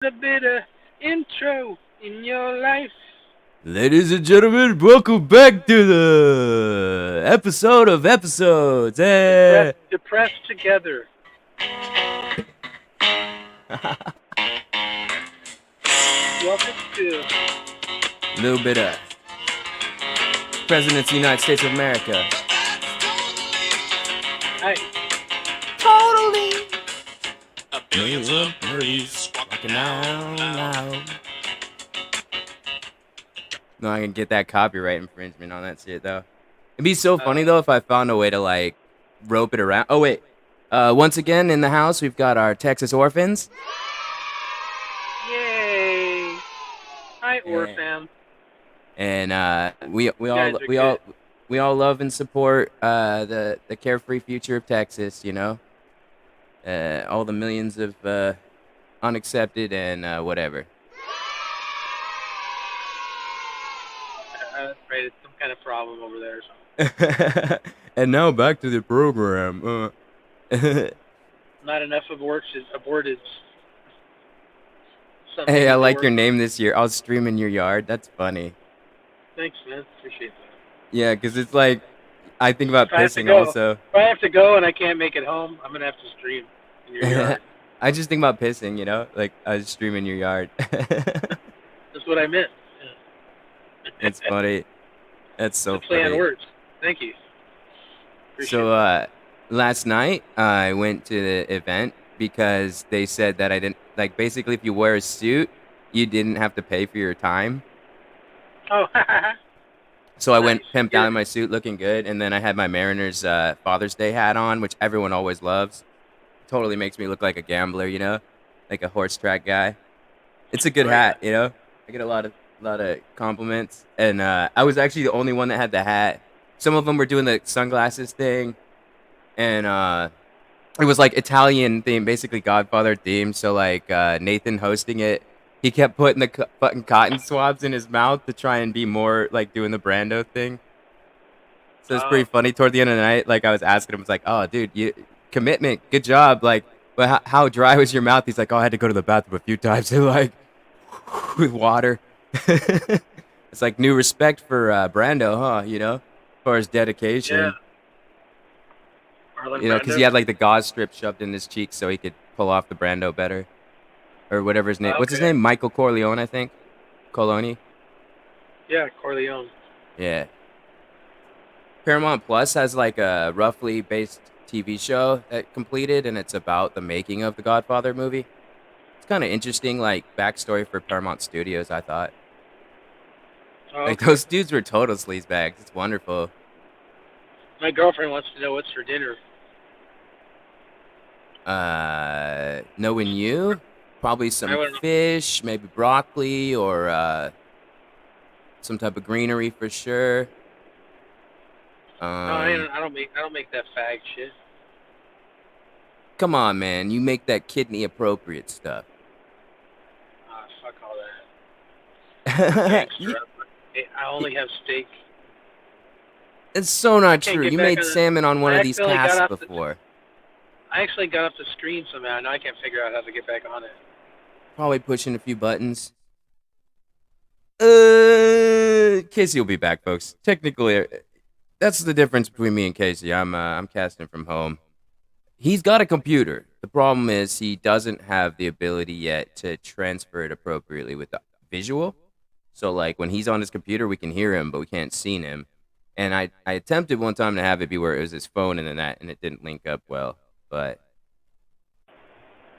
A bit of intro in your life. Ladies and gentlemen, welcome back to the episode of episodes. Hey. Depressed together. Welcome to. Little bit of Presidents of the United States of America. Hi. Totally. Millions of memories walking out loud. No, I can get that copyright infringement on that shit though. It'd be so funny though if I found a way to like rope it around. Oh wait. Once again in the house we've got our Texas orphans. Yay. Hi, Yeah. Orfam. And we guys are we all love and support the carefree future of Texas. You know, all the millions of unaccepted and whatever. That's right. It's some kind of problem over there or something. And now back to the program. Not enough aborted. Something Hey, I in the like your works. name this year. I'll stream in your yard. That's funny. Thanks, man. Appreciate that. Yeah, because it's like I think about If I have to pissing go, also. If I have to go and I can't make it home, I'm gonna have to stream in your yard. I just think about pissing. You know, like I stream in your yard. That's what I meant. Yeah. It's funny. That's so The play on funny. words. Thank you. Appreciate So last night I went to the event because they said that I didn't like basically if you wear a suit, you didn't have to pay for your time. Oh, So I went Nice. pimped Yeah. out in my suit looking good, and then I had my Mariners Father's Day hat on, which everyone always loves. Totally makes me look like a gambler, you know, like a horse track guy. It's a good Oh, hat, you know. I get a lot of compliments, and I was actually the only one that had the hat. Some of them were doing the sunglasses thing, and it was like Italian theme, basically Godfather theme. So like Nathan hosting it, he kept putting the fucking cotton swabs in his mouth to try and be more like doing the Brando thing. So it's pretty funny. Toward the end of the night, like I was asking him, I was like, "Oh, dude, you commitment, good job." Like, but how dry was your mouth? He's like, "Oh, I had to go to the bathroom a few times and like with water." It's like new respect for Brando, huh? You know, as far as dedication. Yeah. Marlon You know, because Brando? he had like the gauze strip shoved in his cheeks so he could pull off the Brando better, or whatever his name. What's his Okay. name? Michael Corleone, I think. Coloni. Yeah, Corleone. Yeah. Paramount Plus has like a roughly based TV show that completed, and it's about the making of the Godfather movie. It's kind of interesting, like backstory for Paramount Studios. I thought, Oh, like okay. those dudes were total sleazebags. It's wonderful. My girlfriend wants to know what's for dinner. Knowing you, probably I some wanna know. fish, maybe broccoli, or some type of greenery for sure. No, I don't make that fag shit. Come on, man, you make that kidney appropriate stuff. Ah, fuck all that. You- Gangster. I only have steak. It's so not Can't true. get You back made on the- salmon on one I of these accidentally got casts off the- before. I actually got off the screen somehow. Now I can't figure out how to get back on it. Probably pushing a few buttons. Casey will be back, folks. Technically, that's the difference between me and Casey. I'm casting from home. He's got a computer. The problem is he doesn't have the ability yet to transfer it appropriately with the visual. So like when he's on his computer, we can hear him, but we can't see him. And I attempted one time to have it be where it was his phone and then that, and it didn't link up well. But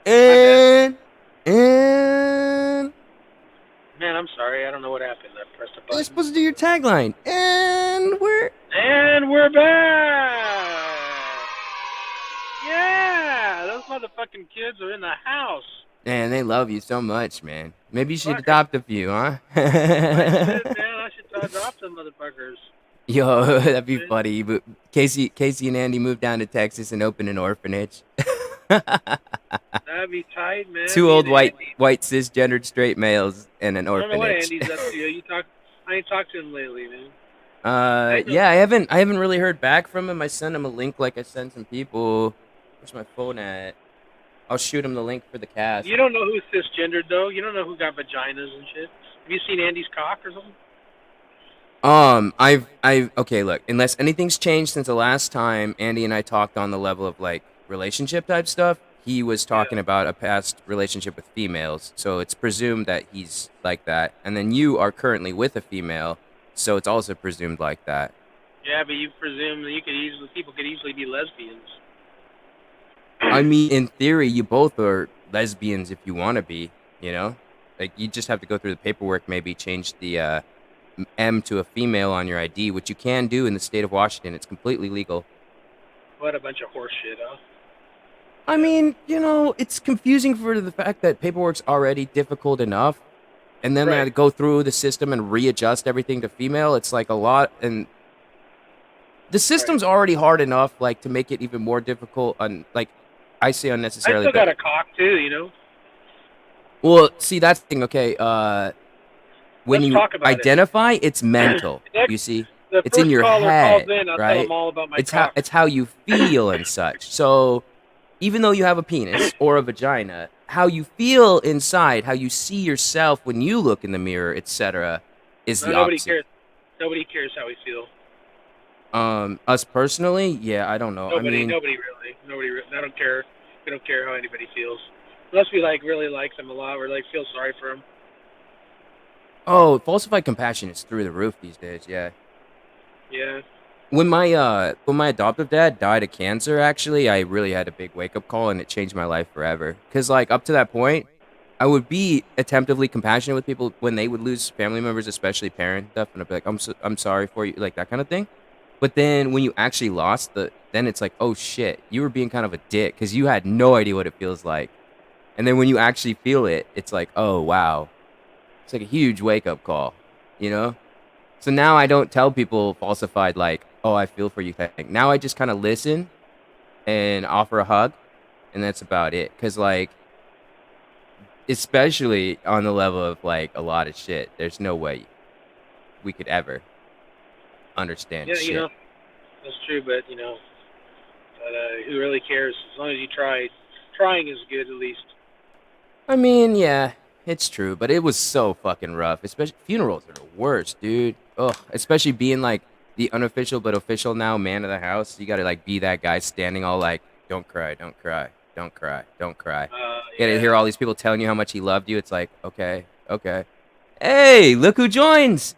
and Man, I'm sorry. I don't know what happened. I pressed a you're button. supposed to do your tagline. And And we're back! Yeah! Those motherfucking kids are in the house. man, they love you so much, man. Maybe you should Fuck. adopt a few, huh? I should, man. I should adopt them motherfuckers. Yo, that'd be Dude. funny. But Casey and Andy moved down to Texas and opened an orphanage. That'd be tight, man. Two Me old and white Andy. cisgendered straight males and an I don't know what orphanage. Andy's up to. I ain't talked to him lately, man. Yeah, I haven't really heard back from him. I sent him a link like I sent some people. Where's my phone at? I'll shoot him the link for the cast. You don't know who's cisgendered though. You don't know who got vaginas and shit. Have you seen Andy's cock or something? Okay, look, unless anything's changed since the last time Andy and I talked on the level of like relationship type stuff, he was talking about a past relationship with females, so it's presumed that he's like that. And then you are currently with a female, so it's also presumed like that. Yeah, but you presume that people could easily be lesbians. I mean, in theory, you both are lesbians if you want to be, you know? Like, you just have to go through the paperwork, maybe change the M to a female on your ID, which you can do in the state of Washington. It's completely legal. What a bunch of horse shit, huh? I mean, it's confusing for the fact that paperwork's already difficult enough, and then they had to go through the system and readjust everything to female. It's like a lot, and the system's already hard enough, like, to make it even more difficult, like, I say unnecessarily. I still got a cock, too, you know? Well, see, that's the thing, okay, when you identify, it's mental, you see? It's in your head, right? It's how you feel and such. So, even though you have a penis or a vagina, how you feel inside, how you see yourself when you look in the mirror, etc., is the opposite. Nobody cares how we feel. Us personally, yeah, I don't know. Nobody really. I don't care. We don't care how anybody feels, unless we really like them a lot or feel sorry for them. Oh, falsified compassion is through the roof these days. Yeah. Yeah. When my adoptive dad died of cancer, actually, I really had a big wake up call, and it changed my life forever. Cause up to that point, I would be attemptively compassionate with people when they would lose family members, especially parent stuff, and I'd be like, I'm sorry for you, like that kind of thing. But then when you actually lost then it's like, oh shit, you were being kind of a dick because you had no idea what it feels like. And then when you actually feel it, it's like, oh wow, it's like a huge wake up call, you know? So now I don't tell people falsified oh, I feel for you thing. Now I just kind of listen and offer a hug, and that's about it. Because especially on the level of a lot of shit, there's no way we could ever understand shit. Yeah, that's true, but who really cares? As long as you try. Trying is good, at least. I mean, yeah, it's true, but it was so fucking rough. Especially funerals are the worst, dude. Ugh, especially being the unofficial but official now man of the house. You gotta be that guy standing all don't cry, don't cry, don't cry, don't cry. You gotta hear all these people telling you how much he loved you. It's like, okay. Hey, look who joins!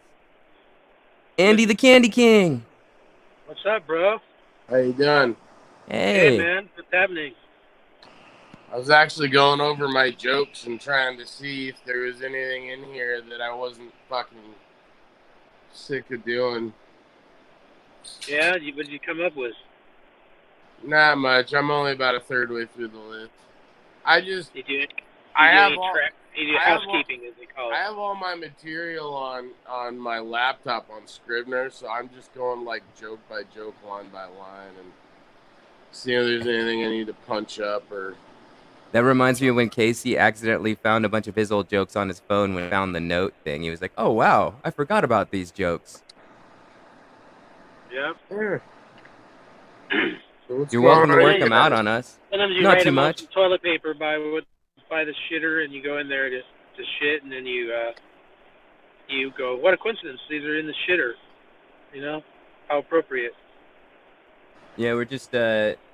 Andy the Candy King. What's up, bro? How you doing? Hey, man. What's happening? I was actually going over my jokes and trying to see if there was anything in here that I wasn't fucking sick of doing. Yeah, what did you come up with? Not much. I'm only about a third way through the list. Housekeeping, as they call it. I have all my material on my laptop on Scrivener, so I'm just going joke by joke, line by line, and seeing if there's anything I need to punch up or. That reminds me of when Casey accidentally found a bunch of his old jokes on his phone when he found the note thing. He was like, oh, wow, I forgot about these jokes. Yeah. Sure. You're welcome to work them out on us. Sometimes you Not write too them on much. some toilet paper by the shitter, and you go in there to shit, and then you go, what a coincidence, these are in the shitter. How appropriate. Yeah, we're just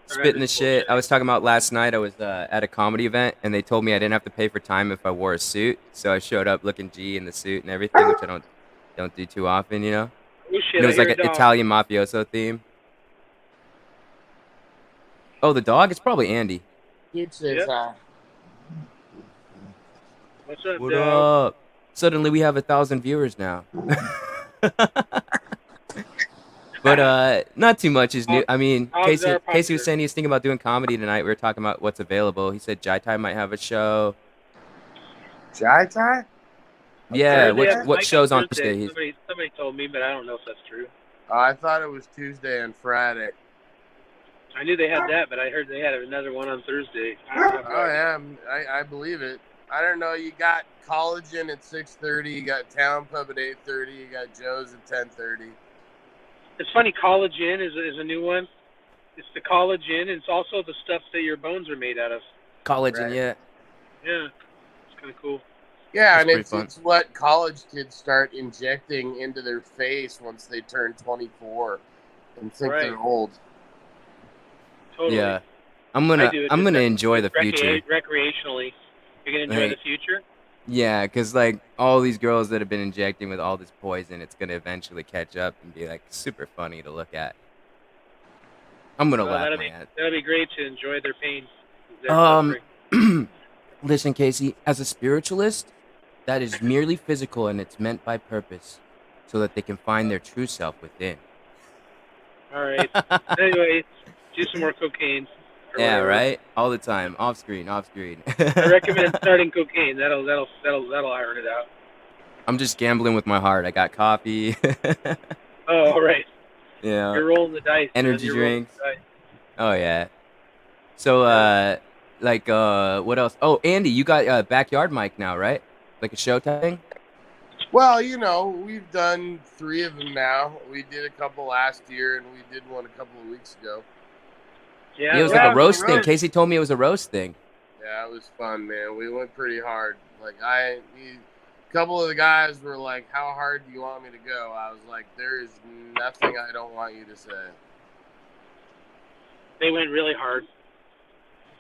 spitting the shit. I was talking about last night. I was at a comedy event, and they told me I didn't have to pay for time if I wore a suit. So I showed up looking G in the suit and everything, which I don't do too often, Oh, shit, And it was like an Italian mafioso theme. Oh, the dog? It's probably Andy. It says, What's up, What dog? up? Suddenly we have 1,000 viewers now. But not too much is new. I mean, Casey was saying he was thinking about doing comedy tonight. We were talking about what's available. He said Jai Tai might have a show. Jai Tai? Yeah, what show's on Thursday? Somebody told me, but I don't know if that's true. I thought it was Tuesday and Friday. I knew they had that, but I heard they had another one on Thursday. Oh, yeah, I believe it. I don't know. You got Collagen at 6:30. You got Town Pub at 8:30. You got Joe's at 10:30. It's funny, Collagen is a new one. It's the collagen, and it's also the stuff that your bones are made out of. college and Right. yeah. Yeah, it's kind of cool. Yeah, It's and pretty it's fun. it's what college kids start injecting into their face once they turn 24 and think Right. they're old. Totally. Yeah. I'm I gonna do it I'm just gonna enjoy the future. recreationally. You're gonna enjoy Like, the future. yeah, because like all these girls that have been injecting with all this poison, it's gonna eventually catch up and be like super funny to look at. I'm gonna laugh my ass. That'll be great to enjoy their pain, their Um, suffering. listen, Casey, as a spiritualist, that is merely physical and it's meant by purpose, so that they can find their true self within. All right. Anyway, do some more cocaine. Or Yeah, whatever. right. All the time, off screen, off screen. I recommend starting cocaine. That'll iron it out. I'm just gambling with my heart. I got coffee. Oh, all right. Yeah. You're rolling the dice. man. Energy You're rolling drinks. the dice. Oh yeah. So what else? Oh, Andy, you got a backyard mic now, right? Like a show type thing? Well, we've done 3 of them now. We did a couple last year, and we did one a couple of weeks ago. Yeah, It was like a roast thing. Casey told me it was a roast thing. Yeah, it was fun, man. We went pretty hard. Like a couple of the guys were like, "How hard do you want me to go?" I was like, "There is nothing I don't want you to say." They went really hard.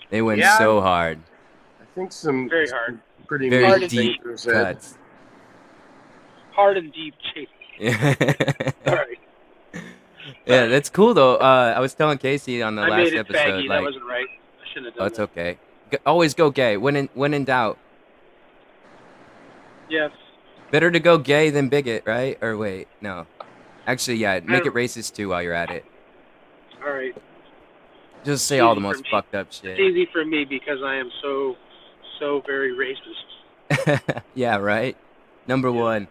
They went Yeah. so hard. I think some Very hard. pretty Very mean deep things were said. cuts. Hard and deep, Chase. Yeah. Sorry. Yeah, that's cool though. I was telling Casey on the I last made it episode, faggy. That like, wasn't right. I shouldn't have oh, done it's that. okay. Always go gay. When in doubt. Yes. Better to go gay than bigot, right? Or wait, no. Actually, yeah, make it don't- racist too while you're at it. All right. Just say all the Easy for most me. fucked up It's shit. easy for me because I am so very racist. Yeah, right. Number Yeah. one.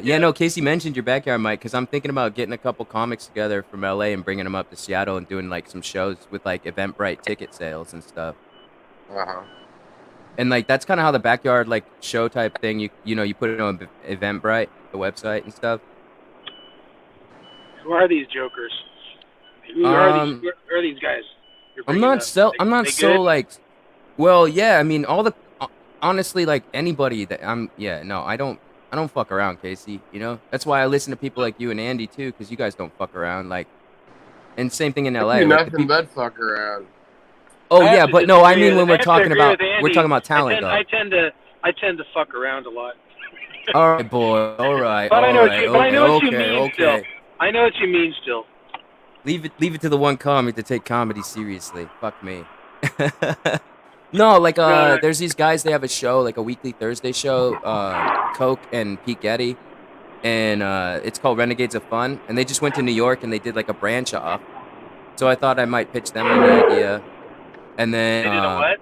Yeah. No, Casey mentioned your backyard mic because I'm thinking about getting a couple comics together from LA and bringing them up to Seattle and doing like some shows with like Eventbrite ticket sales and stuff. And like that's kind of how the backyard like show type thing you put it on Eventbrite, the website and stuff. Who are these jokers? Who are these guys? You're I'm bringing not up? I'm not They so good? like. Well, yeah, I mean honestly, like anybody that I don't fuck around, Casey. That's why I listen to people like you and Andy too, because you guys don't fuck around. Like, and same thing in I LA. do Like, nothing but fuck around. oh I have yeah, to but no, I disagree mean with- when I we're have to talking agree about with Andy. we're talking about talent I though. tend to fuck around a lot. All right, boy. All right. But I know all what you- right, but I know what you okay, mean okay. still. I know what you mean still. Leave it to the one comic to take comedy seriously. Fuck me. No, like No. there's these guys. They have a show, like a weekly Thursday show. Coke and Pete Getty, and it's called Renegades of Fun. And they just went to New York and they did like a branch off. So I thought I might pitch them an idea. And then They did a what?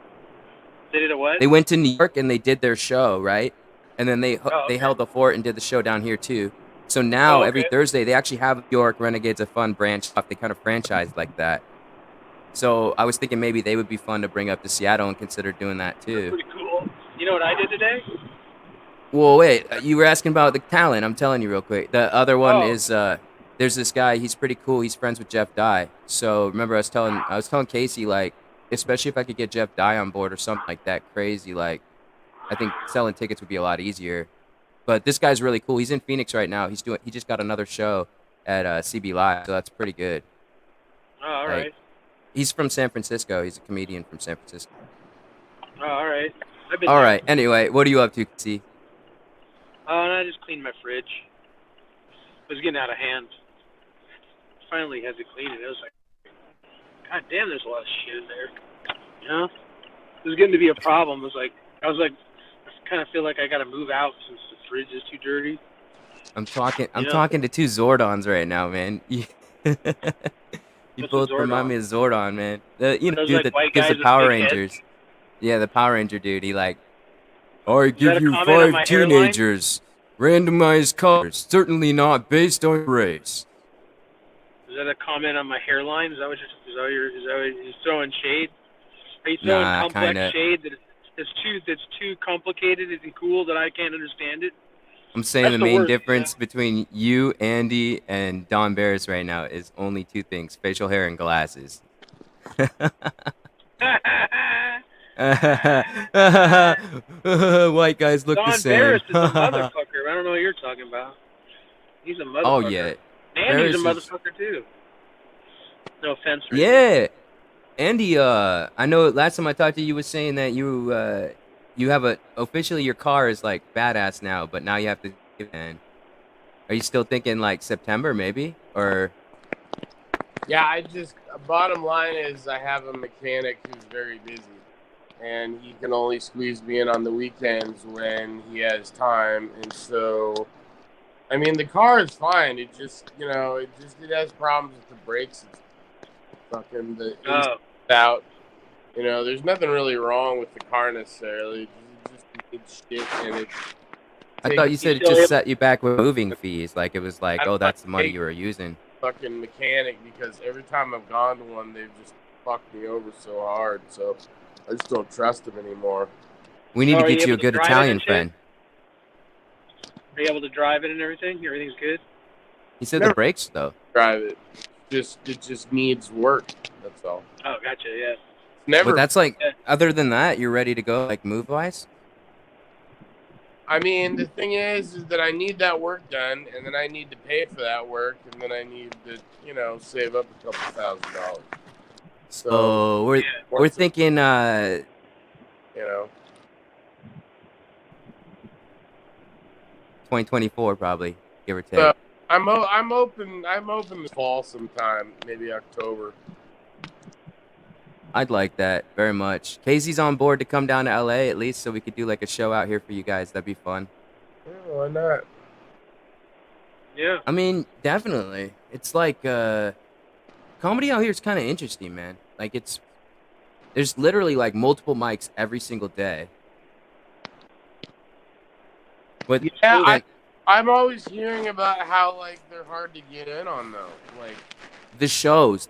They did a what? they went to New York and they did their show, right? And then they okay. held the fort and did the show down here too. So now every okay. Thursday they actually have New York Renegades of Fun branch off. They kind of franchise like that. So I was thinking maybe they would be fun to bring up to Seattle and consider doing that too. Pretty cool. You know what I did today? Well, wait, you were asking about the talent. I'm telling you real quick. The other one Oh. is there's this guy. He's pretty cool. He's friends with Jeff Dye. So remember, I was telling Casey, like, especially if I could get Jeff Dye on board or something like that crazy, like, I think selling tickets would be a lot easier. But this guy's really cool. He's in Phoenix right now. He just got another show at CB Live, so that's pretty good. Oh, all Like, right. He's from San Francisco. He's a comedian from San Francisco. Oh, all right. I've been All there. right. Anyway, what are you up to, Casey? And I just cleaned my fridge. It was getting out of hand. Finally had to clean it. It was like, God damn, there's a lot of shit in there. You know? It was getting to be a problem. I was like, I kind of feel like I got to move out since the fridge is too dirty. I'm talking Yeah. talking to two Zordons right now, man. You What's both a remind Zordon? me of Zordon, man. The Those, dude like, that white gives the guys with Power big heads? Rangers. Yeah, the Power Ranger dude. He like, I that give a you comment on 5 my hairline? teenagers, randomized colors, certainly not based on race. Is that a comment on my hairline? Is that what you're throwing shade? Are you throwing Nah, complex kinda. shade that's too complicated and cool that I can't understand it? I'm saying That's the the main worst, difference between you, Andy, and Don Barris right now is only 2 things: facial hair and glasses. White guys look the Don same. Barris is a motherfucker. I don't know what you're talking about. He's a motherfucker. Oh yeah, Andy's a Barris is motherfucker too. No offense or anything. yeah. Andy, I know last time I talked to you, you was saying that you have officially your car is like badass now, but now you have to give it in. Are you still thinking like September maybe? Or Yeah, bottom line is I have a mechanic who's very busy, and he can only squeeze me in on the weekends when he has time. And so, I mean, the car is fine. It just, it has problems with the brakes. It's fucking the out. There's nothing really wrong with the car necessarily. It just needs shit, and it. I thought you said it just set you back with moving fees. Like it was like, oh, that's the money you were using. Fucking mechanic, because every time I've gone to one, they've just fucked me over so hard. So I just don't trust them anymore. We need to get you a good Italian friend. Are you able to drive it and everything? Everything's good? He said the brakes though. Drive it. It just needs work. That's all. Oh, gotcha. Yeah. But that's like, other than that, you're ready to go, like move wise. I mean, the thing is that I need that work done, and then I need to pay for that work, and then I need to, save up a couple $1,000s. So we're thinking, 2024 probably, give or take. I'm open this fall sometime, maybe October. I'd like that very much. Casey's on board to come down to LA at least, so we could do like a show out here for you guys. That'd be fun. Yeah, why not? Yeah. I mean, definitely. It's like comedy out here is kind of interesting, man. Like there's literally like multiple mics every single day. But yeah, I'm always hearing about how like they're hard to get in on though. Like the shows,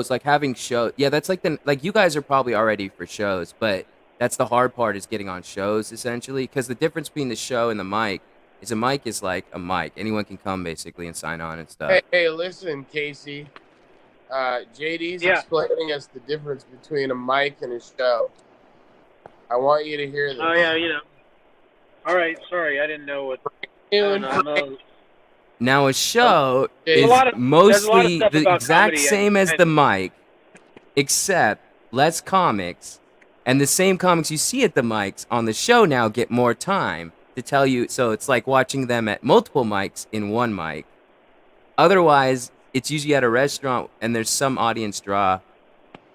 like having shows. Yeah, that's like you guys are probably already for shows, but that's the hard part is getting on shows essentially. Because the difference between the show and the mic is a mic is like a mic. Anyone can come basically and sign on and stuff. Hey, listen, Casey. JD's explaining us the difference between a mic and a show. I want you to hear this. Oh yeah, All right, sorry, I didn't know what. Now a show is mostly the exact same as the mic, except less comics, and the same comics you see at the mics on the show now get more time to tell you. So it's like watching them at multiple mics in one mic. Otherwise, it's usually at a restaurant and there's some audience draw,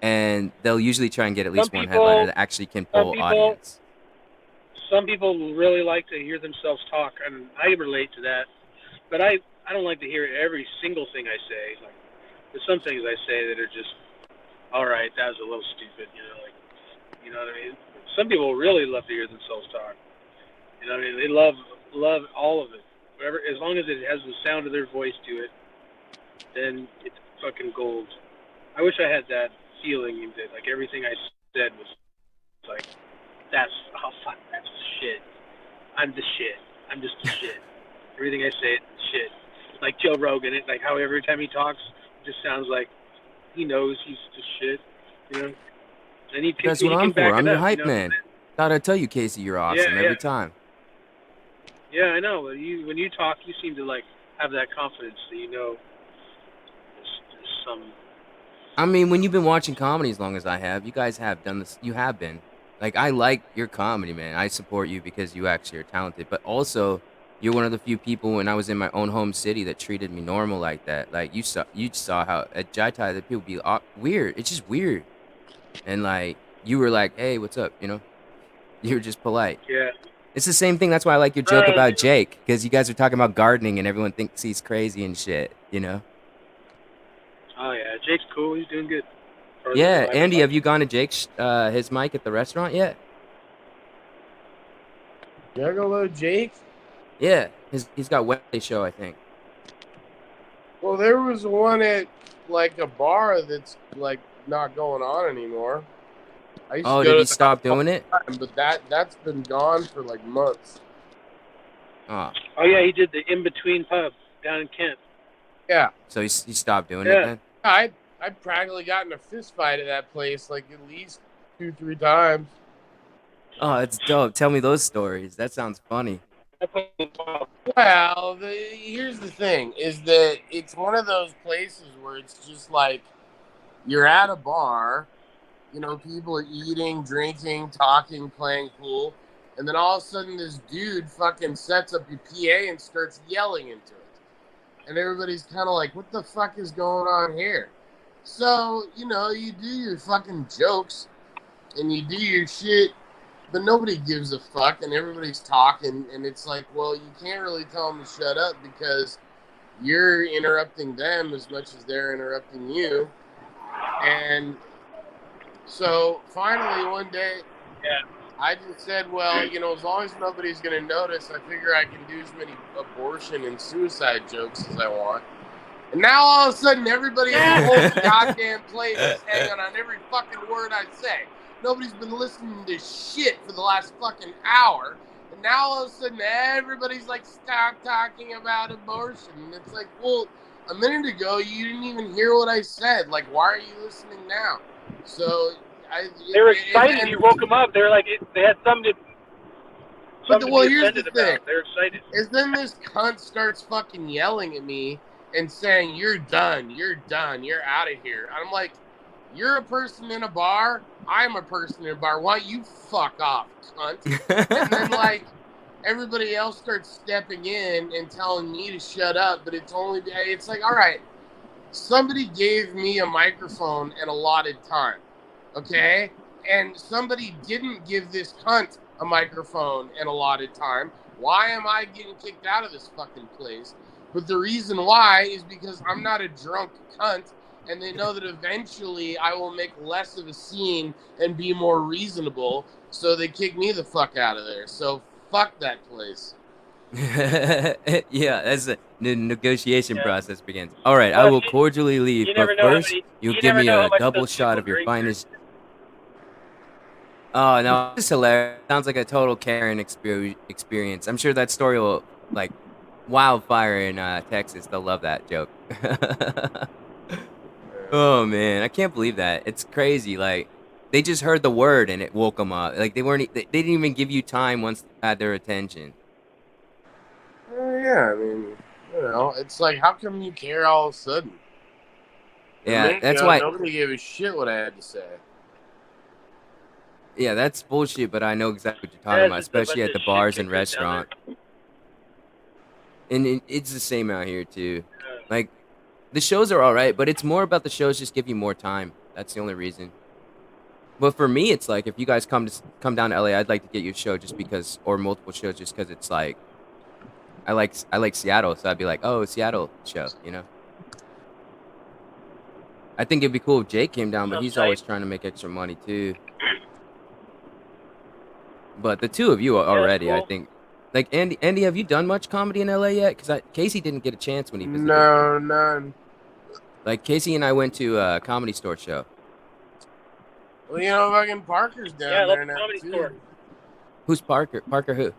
and they'll usually try and get at least one headliner that actually can pull audience. Some people really like to hear themselves talk, and I relate to that. But I don't like to hear every single thing I say. Like, there's some things I say that are just, all right, that was a little stupid, you know what I mean? Some people really love to hear themselves talk. You know what I mean? They love all of it. Whatever, as long as it has the sound of their voice to it, then it's fucking gold. I wish I had that feeling that like everything I said was like, that's shit. I'm the shit. I'm just the shit. Everything I say is shit. Like Joe Rogan, like how every time he talks, it just sounds like he knows he's just shit. And that's what I'm for. I'm your hype man. Gotta tell you, Casey, you're awesome every time. Yeah, I know. When you talk, you seem to like have that confidence that there's some. I mean, when you've been watching comedy as long as I have, you guys have done this. You have been. Like, I like your comedy, man. I support you because you actually are talented. But also, you're one of the few people when I was in my own home city that treated me normal like that. Like, you saw how at Jai Tai the people be weird. It's just weird. And, like, you were like, hey, what's up, You were just polite. Yeah. It's the same thing. That's why I like your joke about Jake. Because you guys are talking about gardening and everyone thinks he's crazy and shit, Oh, yeah. Jake's cool. He's doing good. Yeah, Andy, have you gone to Jake's his mic at the restaurant yet? You gotta go to Jake? Yeah, he's got Wednesday show, I think. Well, there was one at like a bar that's like not going on anymore. Did he stop doing it? But that's been gone for like months. Oh yeah, he did the In Between pub down in Kent. Yeah. So he stopped doing it then? I practically got in a fist fight at that place like at least 2-3 times. Oh, it's dope. Tell me those stories. That sounds funny. Well, here's the thing: is that it's one of those places where it's just like you're at a bar, you know, people are eating, drinking, talking, playing pool, and then all of a sudden this dude fucking sets up your PA and starts yelling into it, and everybody's kind of like, "What the fuck is going on here?" So you know, you do your fucking jokes and you do your shit, but nobody gives a fuck, and everybody's talking, and it's like, well, you can't really tell them to shut up because you're interrupting them as much as they're interrupting you. And so finally one day, I just said, well, you know, as long as nobody's going to notice, I figure I can do as many abortion and suicide jokes as I want. And now all of a sudden everybody in the whole goddamn place is hanging on every fucking word I say. Nobody's been listening to shit for the last fucking hour. And now all of a sudden everybody's like, stop talking about abortion. And it's like, well, a minute ago you didn't even hear what I said. Like, why are you listening now? So they were excited. You woke them up. They were like, they had something to well, be here's offended the thing. about. They're excited. Is then this cunt starts fucking yelling at me and saying, you're done, you're out of here. I'm like, you're a person in a bar, I'm a person in a bar, why don't you fuck off, cunt? And then like everybody else starts stepping in and telling me to shut up, but it's like, all right, somebody gave me a microphone and allotted time, okay? And somebody didn't give this cunt a microphone and allotted time. Why am I getting kicked out of this fucking place? But the reason why is because I'm not a drunk cunt, and they know that eventually I will make less of a scene and be more reasonable, so they kick me the fuck out of there. So fuck that place. Yeah, as the negotiation process begins. All right, I will cordially leave, but first you'll give me a double shot of your finest. Oh no, this is hilarious. Sounds like a total Karen experience. I'm sure that story will like wildfire in Texas. They'll love that joke. Oh man, I can't believe that. It's crazy. Like they just heard the word and it woke them up. Like they didn't even give you time once they had their attention. Yeah, I mean, you know, it's like, how come you care all of a sudden? Yeah, that's why nobody gave a shit what I had to say. Yeah, that's bullshit, but I know exactly what you're talking about, especially at the bars and restaurants. And it's the same out here too. Like the shows are all right, but it's more about the shows just give you more time. That's the only reason. But for me, it's like if you guys come down to LA, I'd like to get you a show just because, or multiple shows, just because it's like I like Seattle, so I'd be like, oh, Seattle show, you know. I think it'd be cool if Jake came down, but he's always trying to make extra money too. But the two of you are already, I think. Like Andy, have you done much comedy in LA yet? Because Casey didn't get a chance when he visited. No, none. Like Casey and I went to a Comedy Store show. Well, you know, fucking Parker's down there now too. Store. Who's Parker? Parker who?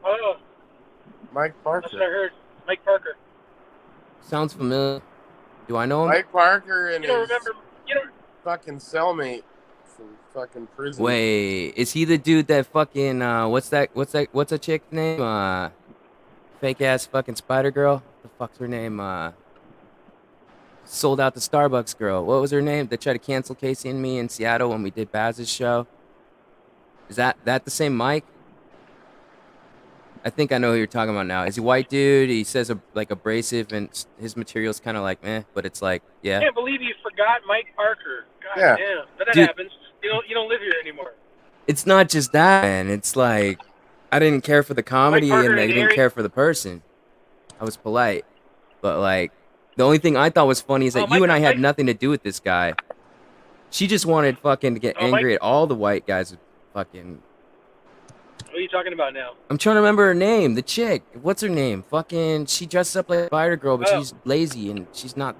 Oh, Mike Parker. that's what I heard. Mike Parker. Sounds familiar. Do I know him? Mike Parker and you don't remember? You don't. Fucking cellmate from fucking prison. Wait, is he the dude that fucking what's a chick's name? Fake ass fucking Spider Girl. What the fuck's her name? Sold out the Starbucks girl. What was her name? They tried to cancel Casey and me in Seattle when we did Baz's show. Is that the same Mike? I think I know who you're talking about now. Is he a white dude? He says like abrasive, and his material's kind of like meh, but it's like yeah. I can't believe you forgot Mike Parker. God damn, but that Dude, happens. You don't live here anymore. It's not just that, man. It's like I didn't care for the comedy, and I didn't care for the person. I was polite, but like the only thing I thought was funny is that you and I had nothing to do with this guy. She just wanted fucking to get angry at all the white guys. Fucking. What are you talking about now? I'm trying to remember her name. The chick. What's her name? Fucking. She dresses up like a Spider Girl, but she's lazy and she's not.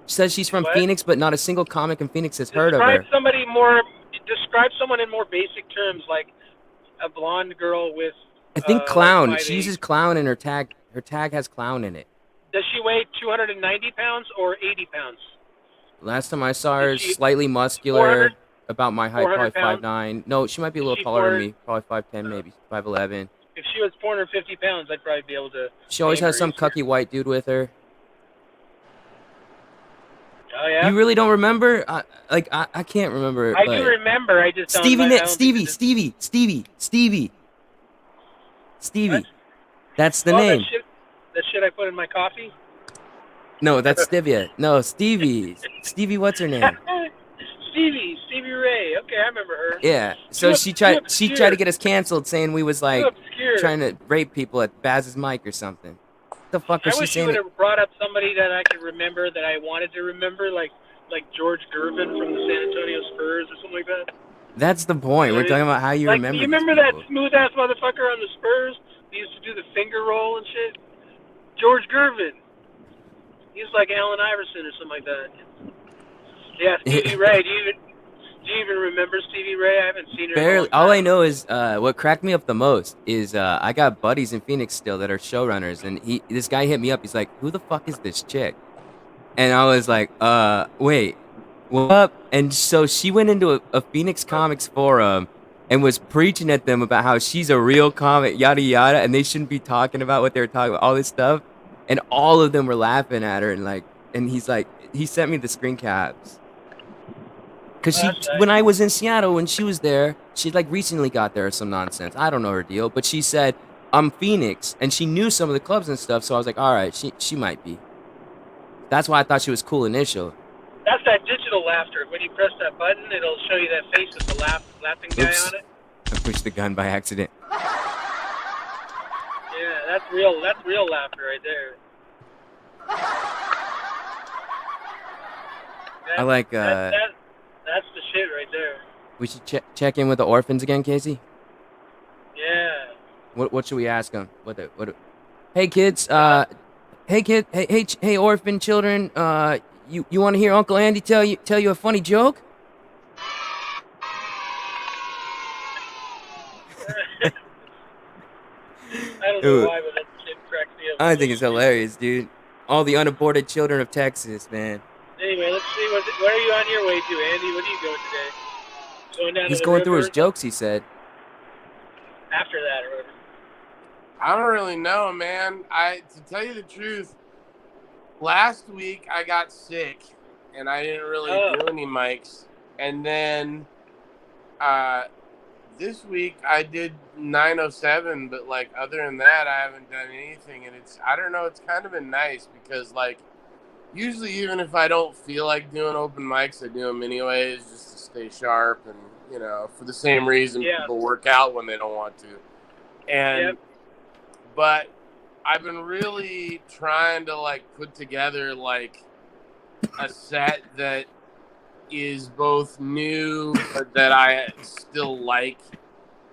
She says she's from Phoenix, but not a single comic in Phoenix has heard of her. Describe someone in more basic terms, like a blonde girl with. I think clown. She uses clown in her tag. Her tag has clown in it. Does she weigh 290 pounds or 80 pounds? Last time I saw her, slightly muscular. about my height, 400 probably pounds? 5'9". No, she might be a Is little she taller than 400? me, probably 5'10", maybe 5'11". If she was 450 pounds, I'd probably be able to She always name has her some easier. cucky white dude with her. Oh yeah. You really don't remember? I can't remember. I do Like remember. I just don't. Stevie, I don't think that what? Stevie. That's the Oh, name. that shit I put in my coffee. No, that's Stevia. No, Stevie. Stevie, what's her name? Stevie Ray. Okay, I remember her. Yeah. So Too she tried obscure. to get us canceled, saying we was Too like obscure. trying to rape people at Baz's mic or something. What the fuck I was she wish you saying? would have brought up somebody that I could remember that I wanted to remember, like George Gervin from the San Antonio Spurs or something like that. That's the point. We're talking about how you Like, remember you these remember that people. smooth ass motherfucker on the Spurs? He used to do the finger roll and shit. George Gervin. He's like Allen Iverson or something like that. Yeah, Stevie Ray. Do you even remember Stevie Ray? I haven't seen her in a Barely. long time. All I know is what cracked me up the most is I got buddies in Phoenix still that are showrunners, and this guy hit me up. He's like, "Who the fuck is this chick?" And I was like, wait, what up?" And so she went into a Phoenix Comics forum and was preaching at them about how she's a real comic, yada yada, and they shouldn't be talking about what they were talking about, all this stuff. And all of them were laughing at her, and he's like, he sent me the screen caps. Cause when I was in Seattle, when she was there, she like recently got there or some nonsense. I don't know her deal, but she said, "I'm Phoenix," and she knew some of the clubs and stuff. So I was like, all right, she might be. That's why I thought she was cool initial. That's that digital laughter. When you press that button, it'll show you that face with the laughing guy Oops. on it. I pushed the gun by accident. Yeah, that's real. That's real laughter right there. I like. That's the shit right there. We should check in with the orphans again, Casey. Yeah. What should we ask them? Hey kids. Hey orphan children. You want to hear Uncle Andy tell you a funny joke? I don't know why, but that shit cracks me up. I think it's hilarious, dude. All the unaborted children of Texas, man. Anyway, let's see. Where are you on your way to, Andy? What are you going today? Going down He's to the going through his river? jokes, he said. After that, or whatever. I don't really know, man. To tell you the truth, last week I got sick and I didn't really do any mics. And then this week I did 907, but like other than that I haven't done anything. And I don't know, it's kind of been nice because like usually even if I don't feel like doing open mics, I do them anyways just to stay sharp and, you know, for the same reason people work out when they don't want to. And but I've been really trying to like put together like a set that is both new but that I still like,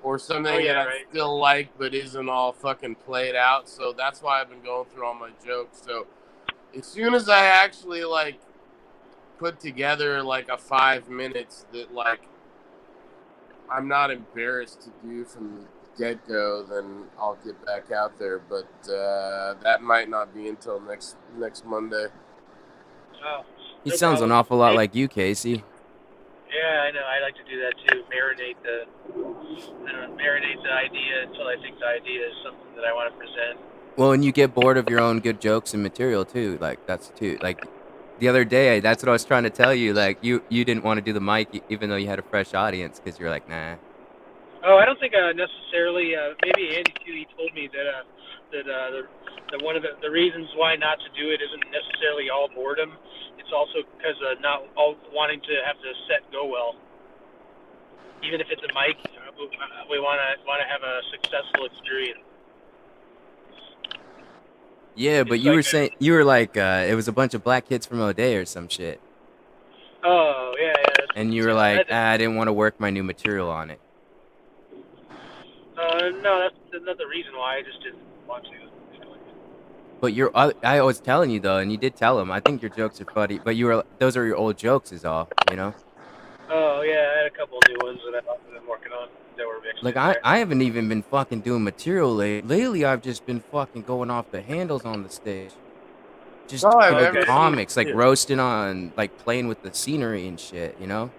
or something that I still like but isn't all fucking played out. So that's why I've been going through all my jokes. So as soon as I actually like put together like a 5 minutes that like I'm not embarrassed to do from the get-go, then I'll get back out there. But that might not be until next Monday. Oh, He sounds an awful lot like you, Casey. Yeah, I know. I like to do that too. Marinate the idea until I think the idea is something that I want to present. Well, and you get bored of your own good jokes and material too. Like that's too. Like the other day, that's what I was trying to tell you. Like you didn't want to do the mic even though you had a fresh audience because you're like, nah. Oh, I don't think necessarily. Maybe Andy too. He told me that one of the reasons why not to do it isn't necessarily all boredom. It's also because not all wanting to have the set go well. Even if it's a mic, we want to have a successful experience. Yeah, but you were saying it was a bunch of black kids from O'Day or some shit. Oh yeah. And you were like, I didn't want to work my new material on it. No, that's not the reason why. I just didn't want to. But I was telling you though, and you did tell him. I think your jokes are funny, but those are your old jokes, is all, you know. Oh yeah, I had a couple of new ones that I've been working on. That were mixed. Like I haven't even been fucking doing material lately. I've just been fucking going off the handles on the stage. Just comics, like roasting on, like playing with the scenery and shit, you know.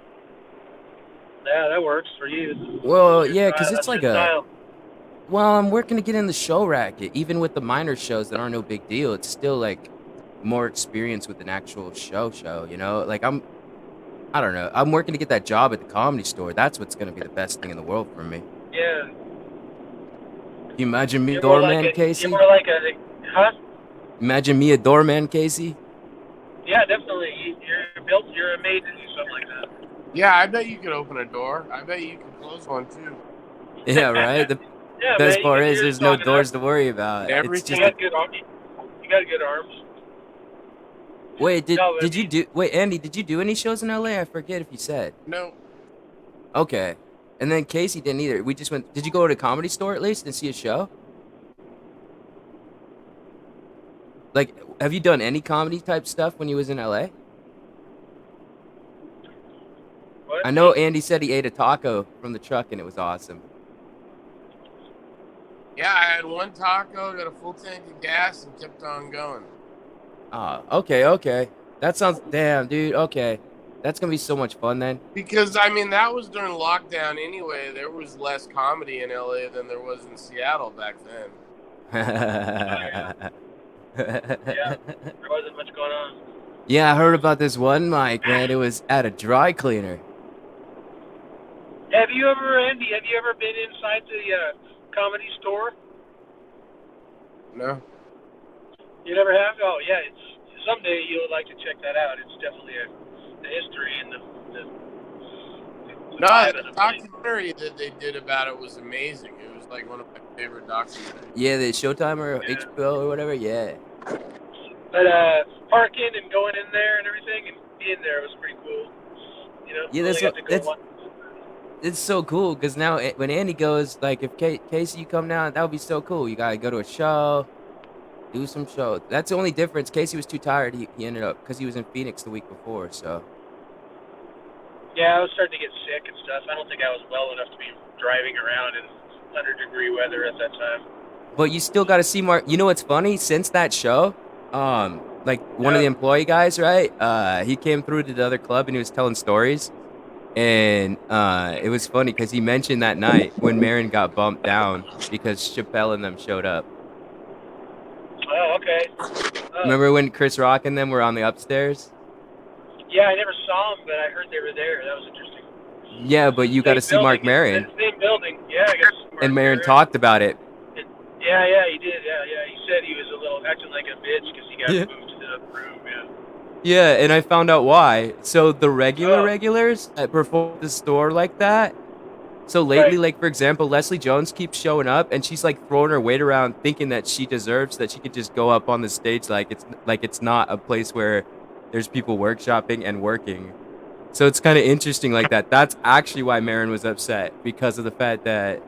Yeah, that works for you. Well, Your yeah, because style. it's That's your like a. style. Well, I'm working to get in the show racket. Even with the minor shows that aren't no big deal, it's still like more experience with an actual show, you know? Like I don't know. I'm working to get that job at the Comedy Store. That's what's gonna be the best thing in the world for me. Yeah. Can you imagine me a You're more like doorman, a. You're Casey? more like a. Huh? Imagine me a doorman, Casey? Yeah, definitely. You're built. You're made to do something like that. Yeah, I bet you could open a door. I bet you could close one too. Yeah, right? The Yeah, man. best part is You're there's no strong enough. doors to worry about. It's Everything. just You got good arms. You got good arms. Wait, No, did you do wait, Andy, did you do any shows in LA? I forget if you said. No. Okay. And then Casey didn't either. We just went. Did you go to a Comedy Store at least and see a show? Like, have you done any comedy type stuff when you was in LA? What? I know Andy said he ate a taco from the truck and it was awesome. Yeah, I had one taco, got a full tank of gas, and kept on going. Okay. That sounds damn, dude. Okay, that's gonna be so much fun then. Because I mean, that was during lockdown anyway. There was less comedy in LA than there was in Seattle back then. Yeah, there wasn't much going on. Yeah, I heard about this one mic, man. It was at a dry cleaner. Have you ever, Andy? Have you ever been inside the Comedy Store? No. You never have? Oh, yeah. It's someday you'll like to check that out. It's definitely the history and the No, vibe the of the place. documentary that they did about it was amazing. It was like one of my favorite documentaries. Yeah, the Showtime or Yeah. HBO or whatever. Yeah. But parking and going in there and everything and being there was pretty cool. You know, Yeah, only got to go once. It's so cool because now when Andy goes, like, if Casey you come down, that would be so cool. You gotta go to a show, do some shows. That's the only difference. Casey was too tired. He ended up because he was in Phoenix the week before. So Yeah, I was starting to get sick and stuff. I don't think I was well enough to be driving around in 100-degree weather at that time. but you still got to see Mark. You know what's funny? Since that show, like one of the employee guys, right? He came through to the other club and he was telling stories, and it was funny because he mentioned that night when Marin got bumped down because Chappelle and them showed up. Oh, okay. Remember when Chris Rock and them were on the upstairs? Yeah, I never saw them, but I heard they were there. That was interesting. Yeah, but you got to see Mark Maron. Same building. Yeah, I got to see Mark And Maron talked about it. Yeah, he did. Yeah. He said he was a little acting like a bitch because he got moved to the other room. Yeah. Yeah, and I found out why. So the regulars that perform at the store like that. So lately, like for example, Leslie Jones keeps showing up, and she's like throwing her weight around, thinking that she deserves that she could just go up on the stage like it's not a place where there's people workshopping and working. So it's kind of interesting like that. That's actually why Maron was upset, because of the fact that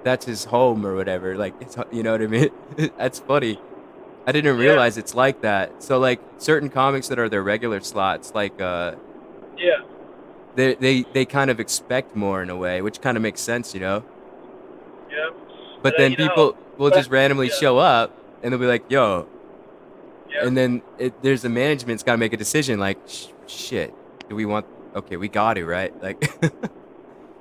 that's his home or whatever. Like, it's, you know what I mean? That's funny. I didn't realize it's like that. So like certain comics that are their regular slots, like they kind of expect more in a way, which kind of makes sense, you know. Yeah. But then people will just randomly show up and they'll be like, "Yo," and then there's the management's got to make a decision. Like, shit, do we want? Okay, we got to, right? Like,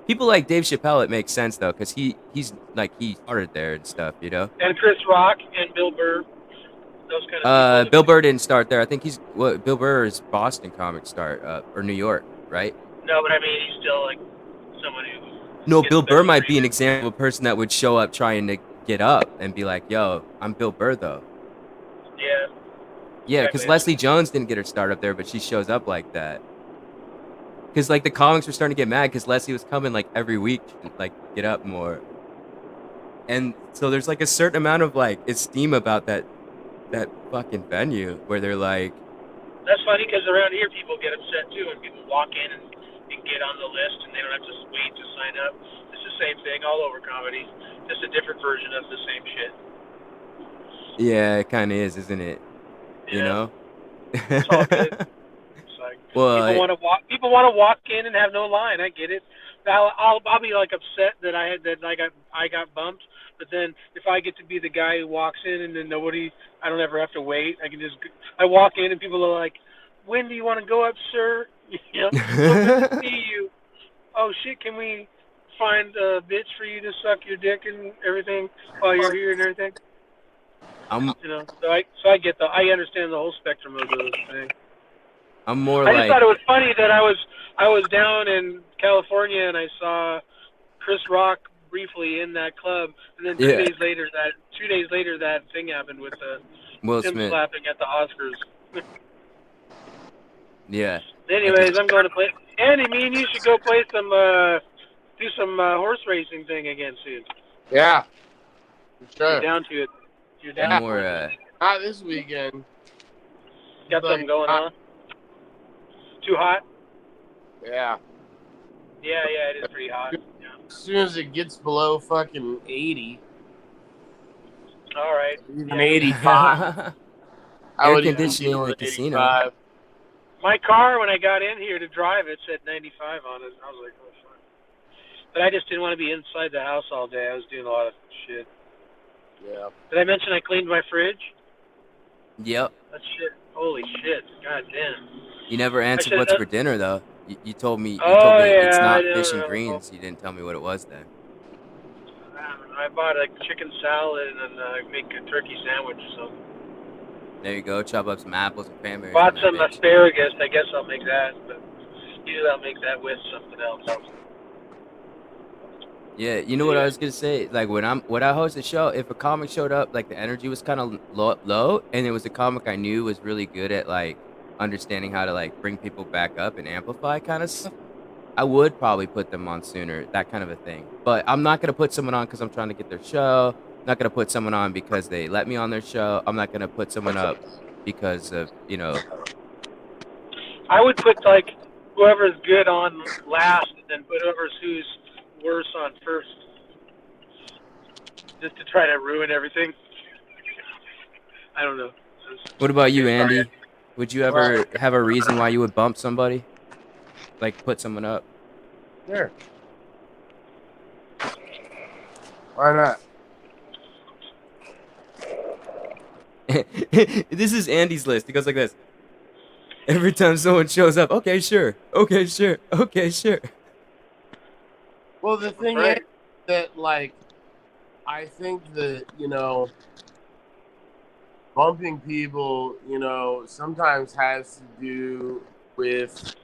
people like Dave Chappelle, it makes sense though, because he's like he started there and stuff, you know. And Chris Rock and Bill Burr, those kind of people. Bill Burr didn't start there. I think Bill Burr is Boston comic start or New York, right? No, but I mean he's still like someone who. No, Bill Burr might be an example of a person that would show up trying to get up and be like, "Yo, I'm Bill Burr though." Yeah. Yeah, because Leslie Jones didn't get her start up there, but she shows up like that. Because like the comics were starting to get mad because Leslie was coming like every week, and, like get up more. And so there's like a certain amount of like esteem about that fucking venue where they're like. That's funny because around here people get upset too, and people walk in and get on the list, and they don't have to wait to sign up. It's the same thing all over comedy, just a different version of the same shit. Yeah, it kind of is, isn't it? Yeah. You know. It's all good. It's like well, people want to walk in and have no line. I get it. I'll be like upset that I got bumped. But then if I get to be the guy who walks in and then I don't ever have to wait. I walk in and people are like, "When do you want to go up, sir?" You know, good to see you. oh shit, can we find a bitch for you to suck your dick and everything while you're here and everything? I'm So I get I understand the whole spectrum of those things. I'm more I just like thought it was funny that I was down in California and I saw Chris Rock briefly in that club, and then 2 Yeah. days later that thing happened with Will him Smith. slapping at the Oscars. Yeah. Anyways, I'm going to play. Andy, me and you should go play some do some horse racing thing again soon. Yeah. For sure. You're down to it. You're down. I'm more Not this weekend. Got something going on? Too hot? Yeah. Yeah, it is pretty hot. Yeah. As soon as it gets below fucking 80, All right. even 85, I air would even conditioning deal in the with casino. 85. My car, when I got in here to drive, it said 95 on it. I was like, oh, fuck. But I just didn't want to be inside the house all day. I was doing a lot of shit. Yeah. Did I mention I cleaned my fridge? Yep. That shit. Holy shit. God damn. You never answered should've what's done- for dinner though. You told me Oh, it's yeah, not I know, fish and I know. greens. You didn't tell me what it was then. I bought a chicken salad and then make a turkey sandwich or something. There you go. Chop up some apples and cranberries. Bought on that some bitch. asparagus. I guess I'll make that. But usually I'll make that with something else. Yeah, you know what I was gonna say? Like when I host a show, if a comic showed up, like the energy was kind of low, and it was a comic I knew was really good at like understanding how to like bring people back up and amplify kind of stuff, I would probably put them on sooner, that kind of a thing. But I'm not gonna put someone on because I'm trying to get their show. I'm not gonna put someone on because they let me on their show. I'm not gonna put someone up because of I would put like whoever's good on last, and then put who's worse on first, just to try to ruin everything. I don't know. What about you, Andy? Would you ever have a reason why you would bump somebody? Like put someone up? Sure. Why not? This is Andy's list. It goes like this. Every time someone shows up, okay, sure. Okay, sure. Okay, sure. Well, the thing is that, like, I think that, bumping people, sometimes has to do with,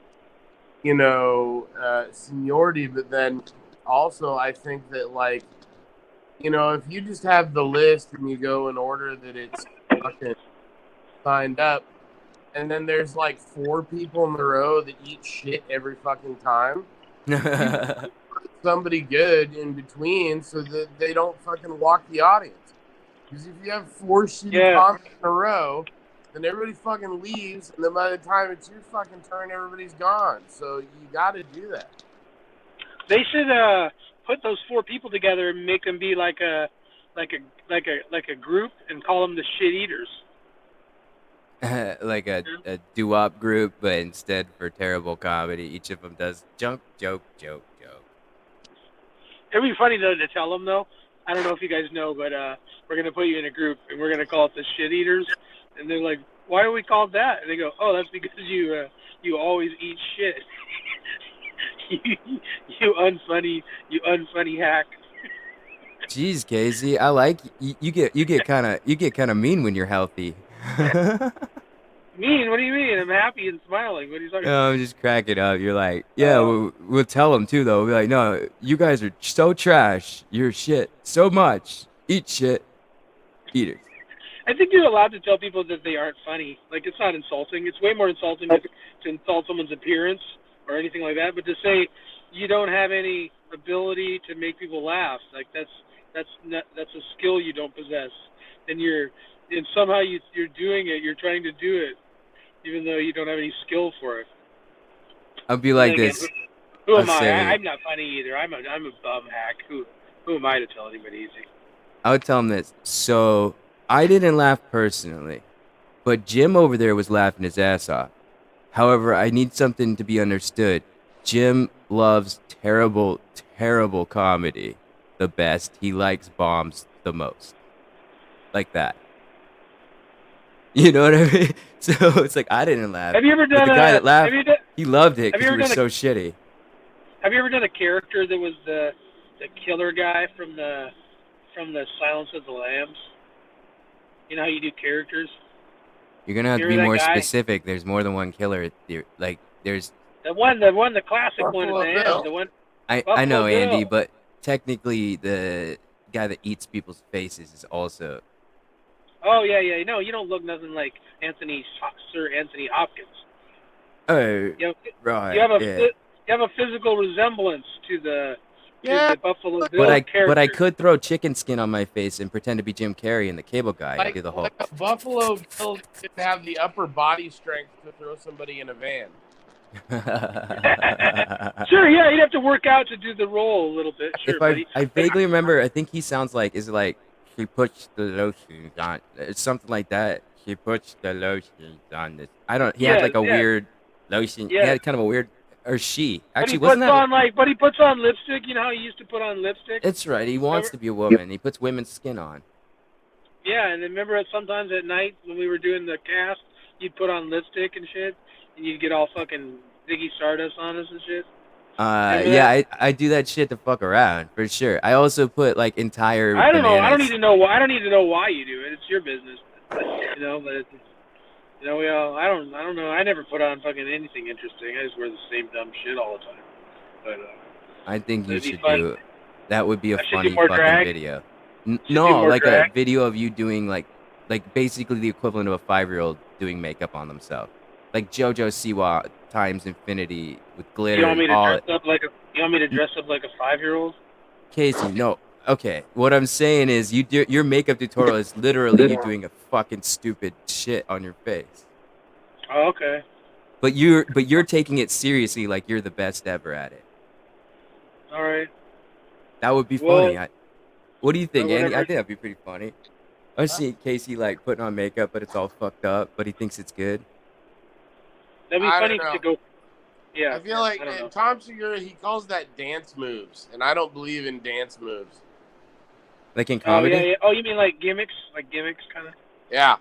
seniority, but then also I think that, like, if you just have the list and you go in order that it's fucking signed up, and then there's like 4 people in a row that eat shit every fucking time, somebody good in between so that they don't fucking walk the audience. Because if you have 4 shitty comics in a row, then everybody fucking leaves, and then by the time it's your fucking turn, everybody's gone. So you got to do that. They should put those 4 people together and make them be like a group and call them the shit eaters. Like a doo-wop group, but instead for terrible comedy, each of them does joke. It'd be funny though to tell them though. I don't know if you guys know, but we're gonna put you in a group and we're gonna call it the shit eaters. And they're like, "Why are we called that?" And they go, "Oh, that's because you always eat shit. you unfunny hack." Jeez, Casey, I like you get kind of mean when you're healthy. Mean? What do you mean? I'm happy and smiling. What are you talking about? No, I'm just cracking up. You're like, yeah, we'll tell them too, though. We'll be like, no, you guys are so trash. You're shit so much. Eat shit. Eaters. I think you're allowed to tell people that they aren't funny. Like, it's not insulting. It's way more insulting to insult someone's appearance or anything like that. But to say you don't have any ability to make people laugh, like that's a skill you don't possess, and somehow you're doing it. You're trying to do it, even though you don't have any skill for it. I'll be like this. Who am I? I'm not funny either. I'm a bum hack. Who am I to tell anybody easy? I would tell them this. So I didn't laugh personally, but Jim over there was laughing his ass off. However, I need something to be understood. Jim loves terrible, terrible comedy the best. He likes bombs the most. Like that. You know what I mean? So it's like I didn't laugh. Have you ever done the guy that laughed, he loved it have because you we ever were done so shitty. Have you ever done a character that was the killer guy from the Silence of the Lambs? You know how you do characters? You're gonna have to be Remember that more guy? specific. There's more than one killer. Like there's The classic one at Buffalo the end. Bill. The one. I know Buffalo Andy, Bill. but technically the guy that eats people's faces is also. Oh yeah. No, you don't look nothing like Sir Anthony Hopkins. Oh, You, right. you have a yeah. you have a physical resemblance to the Yeah, Buffalo Bill But character. I could throw chicken skin on my face and pretend to be Jim Carrey and the Cable Guy and do the whole. like Buffalo Bill didn't have the upper body strength to throw somebody in a van. Sure, yeah, you'd have to work out to do the role a little bit. Sure, If buddy. I vaguely remember, I think he sounds like is it like he puts the lotion on. It's something like that. He puts the lotion on this. I don't. He had like a Yeah. weird lotion. Yeah. He had kind of a weird. Or she But actually he wasn't puts that? on but he puts on lipstick. You know how he used to put on lipstick? It's right. He wants to be a woman. He puts women's skin on. Yeah, and remember sometimes at night when we were doing the cast, you'd put on lipstick and shit, and you'd get all fucking Ziggy Stardust on us and shit. Remember Yeah, I do that shit to fuck around for sure. I also put like entire. I don't know. I don't bananas- need to know why. I don't need to know why you do it. It's your business. You know, but it's, you know, we all. I don't know. I never put on fucking anything interesting. I just wear the same dumb shit all the time. But I think you That'd be should fun. do it. That would be a I should do funny more fucking drag? video. do No, more like drag? a video of you doing like basically the equivalent of a 5-year-old doing makeup on themselves, like JoJo Siwa times infinity with glitter. you want me and to all dress up like a? You want me to dress up like a 5-year-old? Casey, no. Okay, what I'm saying is your makeup tutorial is literally you doing a fucking stupid shit on your face. Oh, okay. But you're taking it seriously, like you're the best ever at it. All right. That would be Well, funny. What do you think, well, Andy? I whatever. think that'd be pretty funny. I see Casey like putting on makeup, but it's all fucked up, but he thinks it's good. That'd be I funny don't know. to go. Yeah. I feel like I don't know. Tom Segura, he calls that dance moves, and I don't believe in dance moves. Like in Oh comedy. yeah. Oh, you mean like gimmicks? Like gimmicks, kind of. Yeah.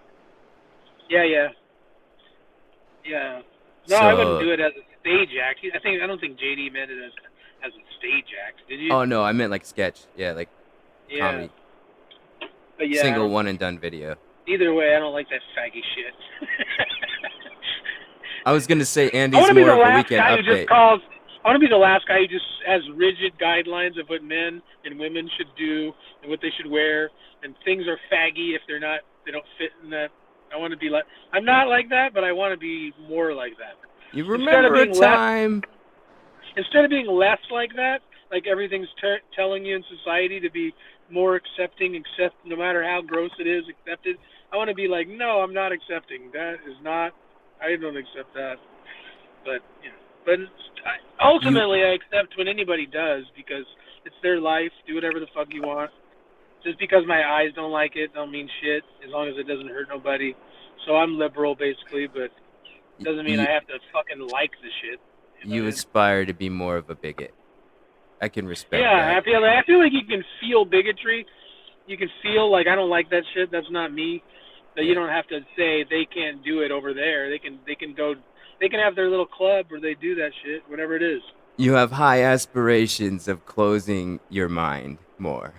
Yeah. No, I wouldn't So- do it as a stage act. I don't think JD meant it as a stage act. Did you? Oh no, I meant like sketch. Yeah, like yeah. comedy. But yeah. Single one and done video. Either way, I don't like that faggy shit. I was gonna say I Andy's want to be more the of a last weekend guy who update. just calls. I want to be the last guy who just has rigid guidelines of what men and women should do and what they should wear, and things are faggy if they don't fit in that. I want to be like. I'm not like that, but I want to be more like that. You Instead of remember a being less- time? Instead of being less like that, like everything's telling you in society to be more accepting, no matter how gross it is, accepted. I want to be like, no, I'm not accepting. That is not. I don't accept that. But ultimately, I accept when anybody does because it's their life. Do whatever the fuck you want. Just because my eyes don't like it, don't mean shit. As long as it doesn't hurt nobody. So I'm liberal, basically, but it doesn't mean You- I have to fucking like the shit. You aspire to be more of a bigot. I can respect Yeah, that. I feel like you can feel bigotry. You can feel like I don't like that shit. That's not me. But you don't have to say they can't do it over there. They can go. They can have their little club where they do that shit, whatever it is. You have high aspirations of closing your mind more.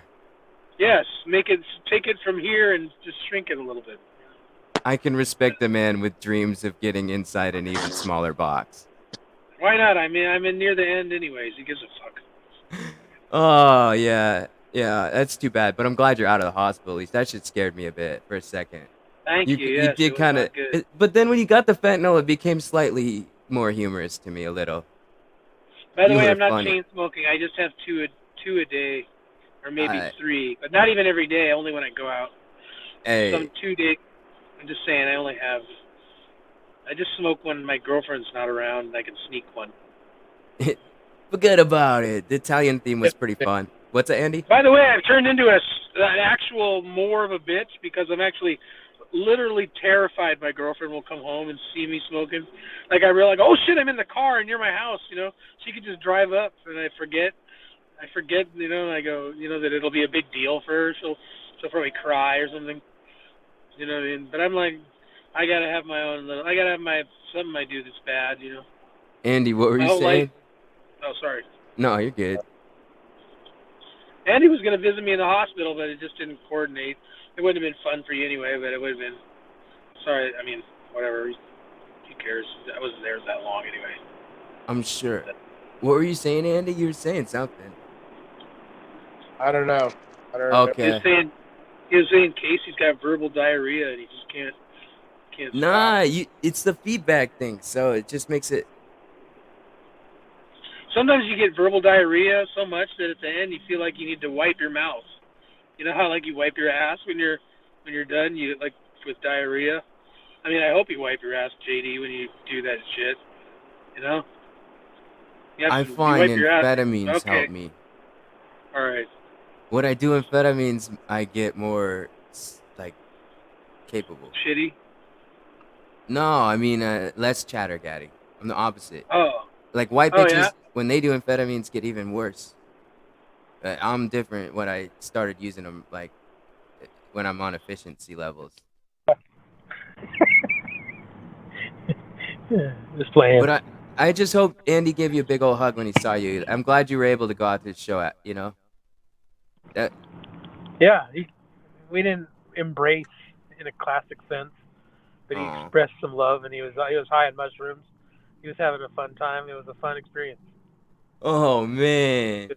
Yes, take it from here and just shrink it a little bit. I can respect a man with dreams of getting inside an even smaller box. Why not? I mean, I'm in near the end anyways. Who gives a fuck? Oh, yeah. Yeah, that's too bad. But I'm glad you're out of the hospital. At least that shit scared me a bit for a second. Thank you. Yes, it did was kind of. not good. But then when you got the fentanyl, it became slightly more humorous to me a little. By the you way, were I'm not funny. chain smoking. I just have two a day, or maybe Alright. 3, but not even every day. Only when I go out. Hey, Some 2 day. I'm just saying. I just smoke when my girlfriend's not around. And I can sneak one. forget about it. The Italian theme was pretty fun. What's that, Andy? By the way, I've turned into an actual more of a bitch because I'm actually literally terrified my girlfriend will come home and see me smoking. Like I realize, oh shit, I'm in the car and near my house. She could just drive up, and I forget. And I go, that it'll be a big deal for her. She'll probably cry or something. You know what I mean? But I'm like, I gotta have my own little. I gotta have something I do that's bad. Andy, what were My you whole saying? life- Oh, sorry. No, you're good. Andy was going to visit me in the hospital, but it just didn't coordinate. It wouldn't have been fun for you anyway, but it would have been. Sorry, I mean, whatever. Who cares? I wasn't there that long anyway. I'm sure. What were you saying, Andy? You were saying something. I don't know. I don't remember. Okay. He was saying Casey's got verbal diarrhea and he just can't Nah, stop. it's the feedback thing, so it just makes it. Sometimes you get verbal diarrhea so much that at the end you feel like you need to wipe your mouth. You know how like you wipe your ass when you're done, you like with diarrhea. I mean, I hope you wipe your ass, JD, when you do that shit. You know. I You find wipe your ass. amphetamines Okay. help me. All right. When I do amphetamines, I get more like capable. Shitty. No, I mean less chattergatty. I'm the opposite. Oh. Like white Oh bitches, yeah. when they do amphetamines, get even worse. I'm different when I started using them, like when I'm on efficiency levels. Just playing. But I just hope Andy gave you a big old hug when he saw you. I'm glad you were able to go out to the show. You know. Yeah, we didn't embrace in a classic sense, but he expressed some love, and he was high on mushrooms. He was having a fun time. It was a fun experience. Oh man,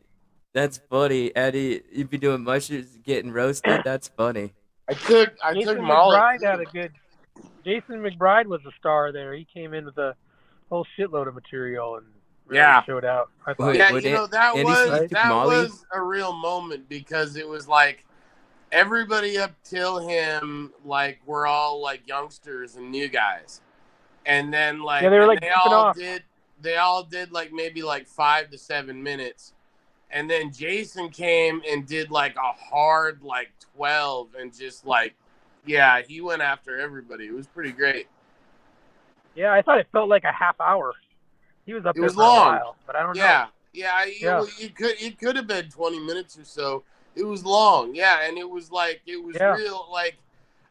that's funny, Eddie. You be doing mushrooms, getting roasted. That's funny. I took Molly. Jason McBride was a star there. He came in with a whole shitload of material and really showed out. I thought. Yeah, that was a real moment because it was like everybody up till him, like we're all like youngsters and new guys, and then like they were like they all did like maybe like 5 to 7 minutes, and then Jason came and did like a hard like 12 and just like he went after everybody. It was pretty great. Yeah, I thought it felt like a half hour. He was up there for long. a while, but I don't know. It could have been 20 minutes or so. It was long, and it was real, like,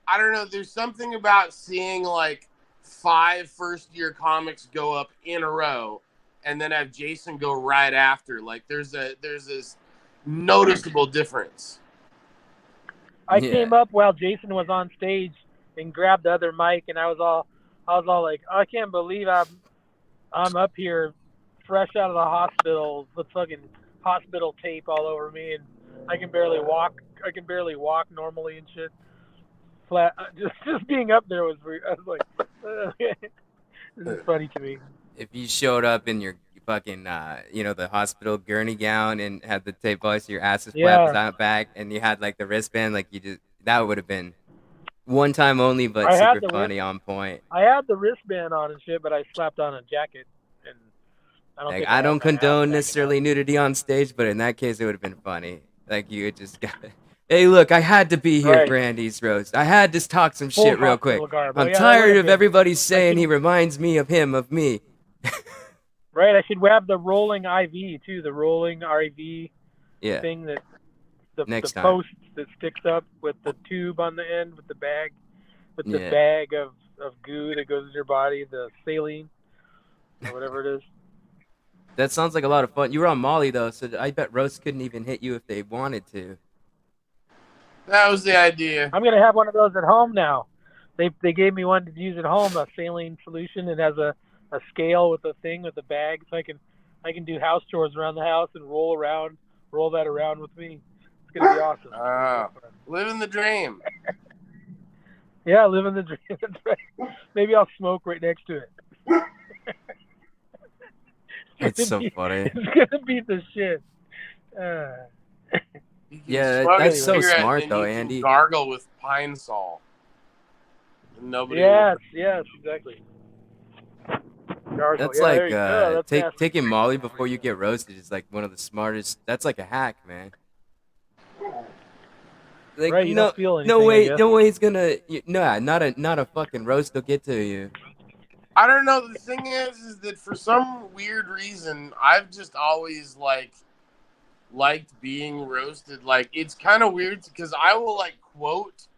I don't know, there's something about seeing, like, 5 first-year comics go up in a row and then have Jason go right after. Like, there's this noticeable difference. I came up while Jason was on stage and grabbed the other mic, and I was all like, I can't believe I'm up here fresh out of the hospital with fucking hospital tape all over me, and I can barely walk normally and shit. Flat, just being up there I was like, this is funny to me. If you showed up in your fucking, the hospital gurney gown and had the tape on your ass is flat out back, and you had like the wristband, like that would have been one time only, but super funny, on point. I had the wristband on and shit, but I slapped on a jacket, and I don't condone necessarily nudity on stage, but in that case, it would have been funny. Like you had just got. Hey, look! I had to be here for Andy's roast. I had to talk some shit real quick. I'm tired of everybody saying he reminds me of him, of me. Right, I should have the rolling IV too, the rolling IV thing that the post that sticks up with the tube on the end with the bag, the bag of goo that goes in your body, the saline or whatever it is. That sounds like a lot of fun. You were on Molly though, so I bet roasts couldn't even hit you if they wanted to. That was the idea. I'm gonna have one of those at home now. They gave me one to use at home, a saline solution. It has a scale with a thing with a bag, so I can do house chores around the house and roll that around with me. It's gonna be awesome. Living the dream. Yeah, living the dream. That's right. Maybe I'll smoke right next to it. It's so funny. It's gonna be the shit. Yeah, that's so smart though, Andy. Gargle with Pine Sol. Nobody. Yes, exactly. That's like taking Molly before you get roasted is like one of the smartest. That's like a hack, man. Like right, you don't feel anything, no way he's gonna. Not a fucking roast will get to you. I don't know. The thing is that for some weird reason, I've just always liked being roasted. Like, it's kind of weird because I will like quote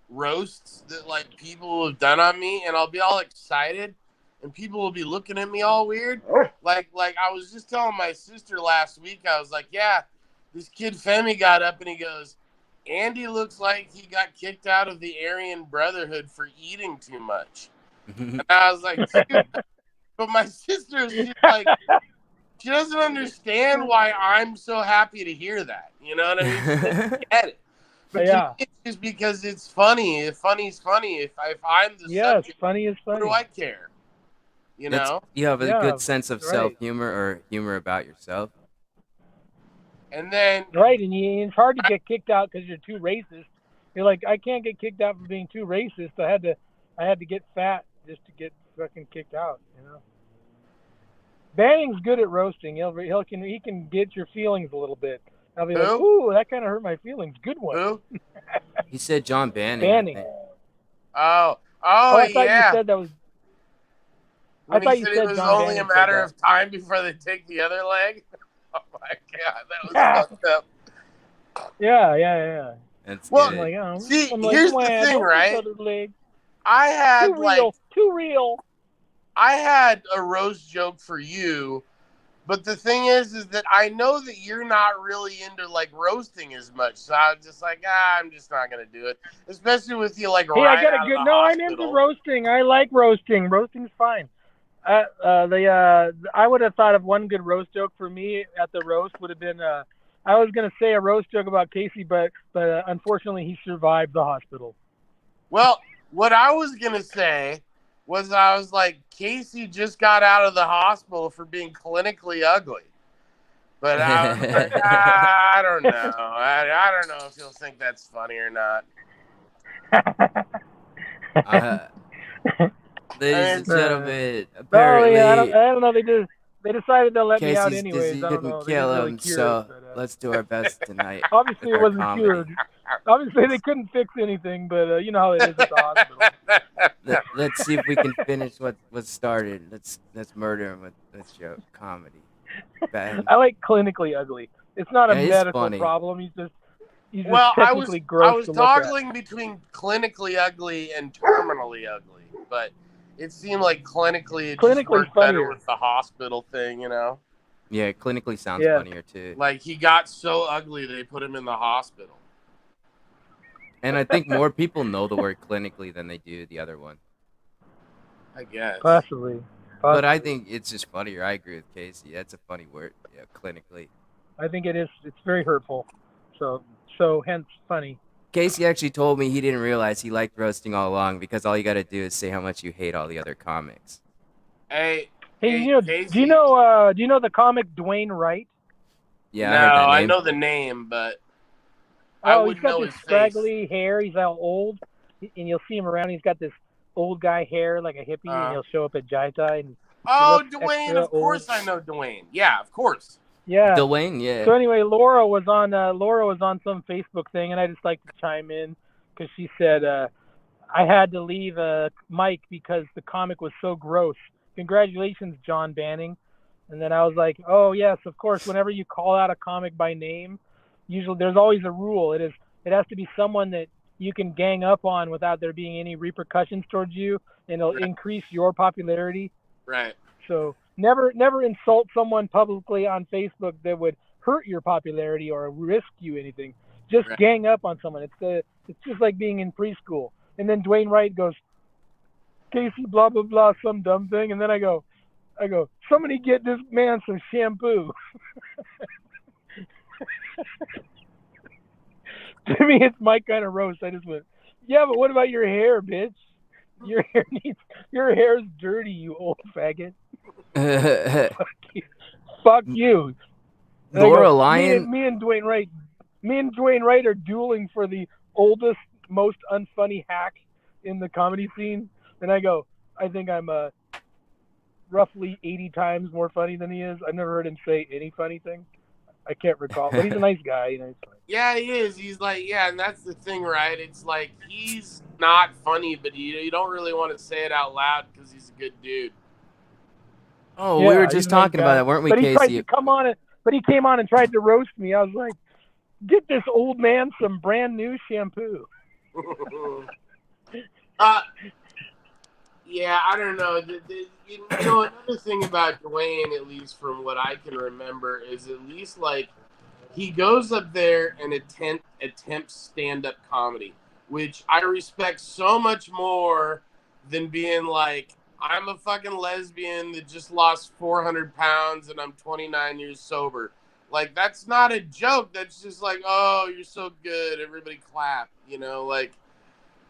roasts that like people have done on me, and I'll be all excited, and people will be looking at me all weird. Like I was just telling my sister last week, I was like, yeah, this kid Femi got up and he goes, Andy looks like he got kicked out of the Aryan Brotherhood for eating too much. And I was like, dude, but my sister, she's like, she doesn't understand why I'm so happy to hear that. You know what I mean? She doesn't get it. But Yeah. it's just because it's funny. If funny's funny, if I'm the subject, funny is funny. what do I care? You know? You have a Yeah, good sense of right. self-humor or humor about yourself. And then Right, and it's hard to get kicked out because you're too racist. You're like, I can't get kicked out for being too racist. I had to get fat just to get fucking kicked out. You know. Banning's good at roasting. He can get your feelings a little bit. I'll be like, Who? ooh, that kind of hurt my feelings. Good one. who? He said John Banning. Banning. I think. Oh, I thought yeah. you said that was. When I thought he you said said it was John only a Banning said matter that. of time before they take the other leg. Oh my god, that was fucked up. Yeah. That's Well, I'm good. like, oh, See, I'm like, here's the "Wah, thing, don't right? eat other leg. I had Too real. Too real. I had a roast joke for you, but the thing is that I know that you're not really into like roasting as much. So I was just like, I'm just not gonna do it, especially with you like Hey, right I got out a of good. the No, I'm hospital. into roasting. I like roasting. Roasting's fine. I would have thought of one good roast joke for me at the roast would have been. I was gonna say a roast joke about Casey, but unfortunately he survived the hospital. Well, what I was gonna say was I was like, Casey just got out of the hospital for being clinically ugly. But I was like, I don't know. I don't know if you'll think that's funny or not. Ladies and gentlemen, Oh apparently yeah, I don't know. They decided to let me out Casey's anyways. dizzy, I don't couldn't know. They kill didn't really him, cure so it, but, let's do our best tonight. obviously, with it our wasn't comedy. cured. Obviously, they couldn't fix anything, but you know how it is at the hospital. Let's see if we can finish what was started. Let's murder him with this joke, comedy. Bad. I like clinically ugly. It's not a Yeah, he's medical funny. problem. He's just Well, I technically gross was to look at. toggling between clinically ugly and terminally ugly, but it seemed like clinically it just worked better funnier. with the hospital thing, you know? Yeah, clinically sounds Yeah. funnier too. Like he got so ugly they put him in the hospital. And I think more people know the word clinically than they do the other one. I guess. Possibly. But I think it's just funnier. I agree with Casey. That's a funny word. Yeah, clinically. I think it is. It's very hurtful. So hence funny. Casey actually told me he didn't realize he liked roasting all along because all you got to do is say how much you hate all the other comics. Hey, Casey. Do you know the comic Dwayne Wright? Yeah, no, I heard that I name. know the name, but I Oh, wouldn't he's got know this his scraggly hair. He's all old, and you'll see him around. He's got this old guy hair like a hippie, and he'll show up at Jai Tai. And oh, looks Dwayne! extra Of course, old. I know Dwayne. Yeah, of course. Yeah. Dwayne, yeah. So anyway, Laura was on some Facebook thing, and I just like to chime in because she said I had to leave Mike because the comic was so gross. Congratulations, John Banning. And then I was like, oh yes, of course. Whenever you call out a comic by name, usually there's always a rule. It has to be someone that you can gang up on without there being any repercussions towards you, and it'll increase your popularity. Right. So never insult someone publicly on Facebook that would hurt your popularity or risk you anything. Just gang up on someone. It's just like being in preschool. And then Dwayne Wright goes, Casey, blah blah blah, some dumb thing, and then I go, somebody get this man some shampoo. To me, it's my kind of roast. I just went, yeah, but what about your hair, bitch? Your hair's dirty, you old faggot. Fuck you. And Laura Lyon. Me and Dwayne Wright are dueling for the oldest, most unfunny hack in the comedy scene. And I go, I think I'm roughly 80 times more funny than he is. I've never heard him say any funny thing. I can't recall, but he's a nice guy. You know, he's funny. Yeah, he is. He's like, yeah, and that's the thing, right? It's like he's not funny, but you don't really want to say it out loud because he's a good dude. Oh, we were just talking about it, weren't we, Casey? Casey? Tried to come on, but he came on and tried to roast me. I was like, get this old man some brand new shampoo. Yeah, I don't know. You know, another thing about Dwayne, at least from what I can remember, is at least like he goes up there and attempts stand-up comedy, which I respect so much more than being like, I'm a fucking lesbian that just lost 400 pounds and I'm 29 years sober. Like, that's not a joke. That's just like, oh, you're so good. Everybody clap, you know, like.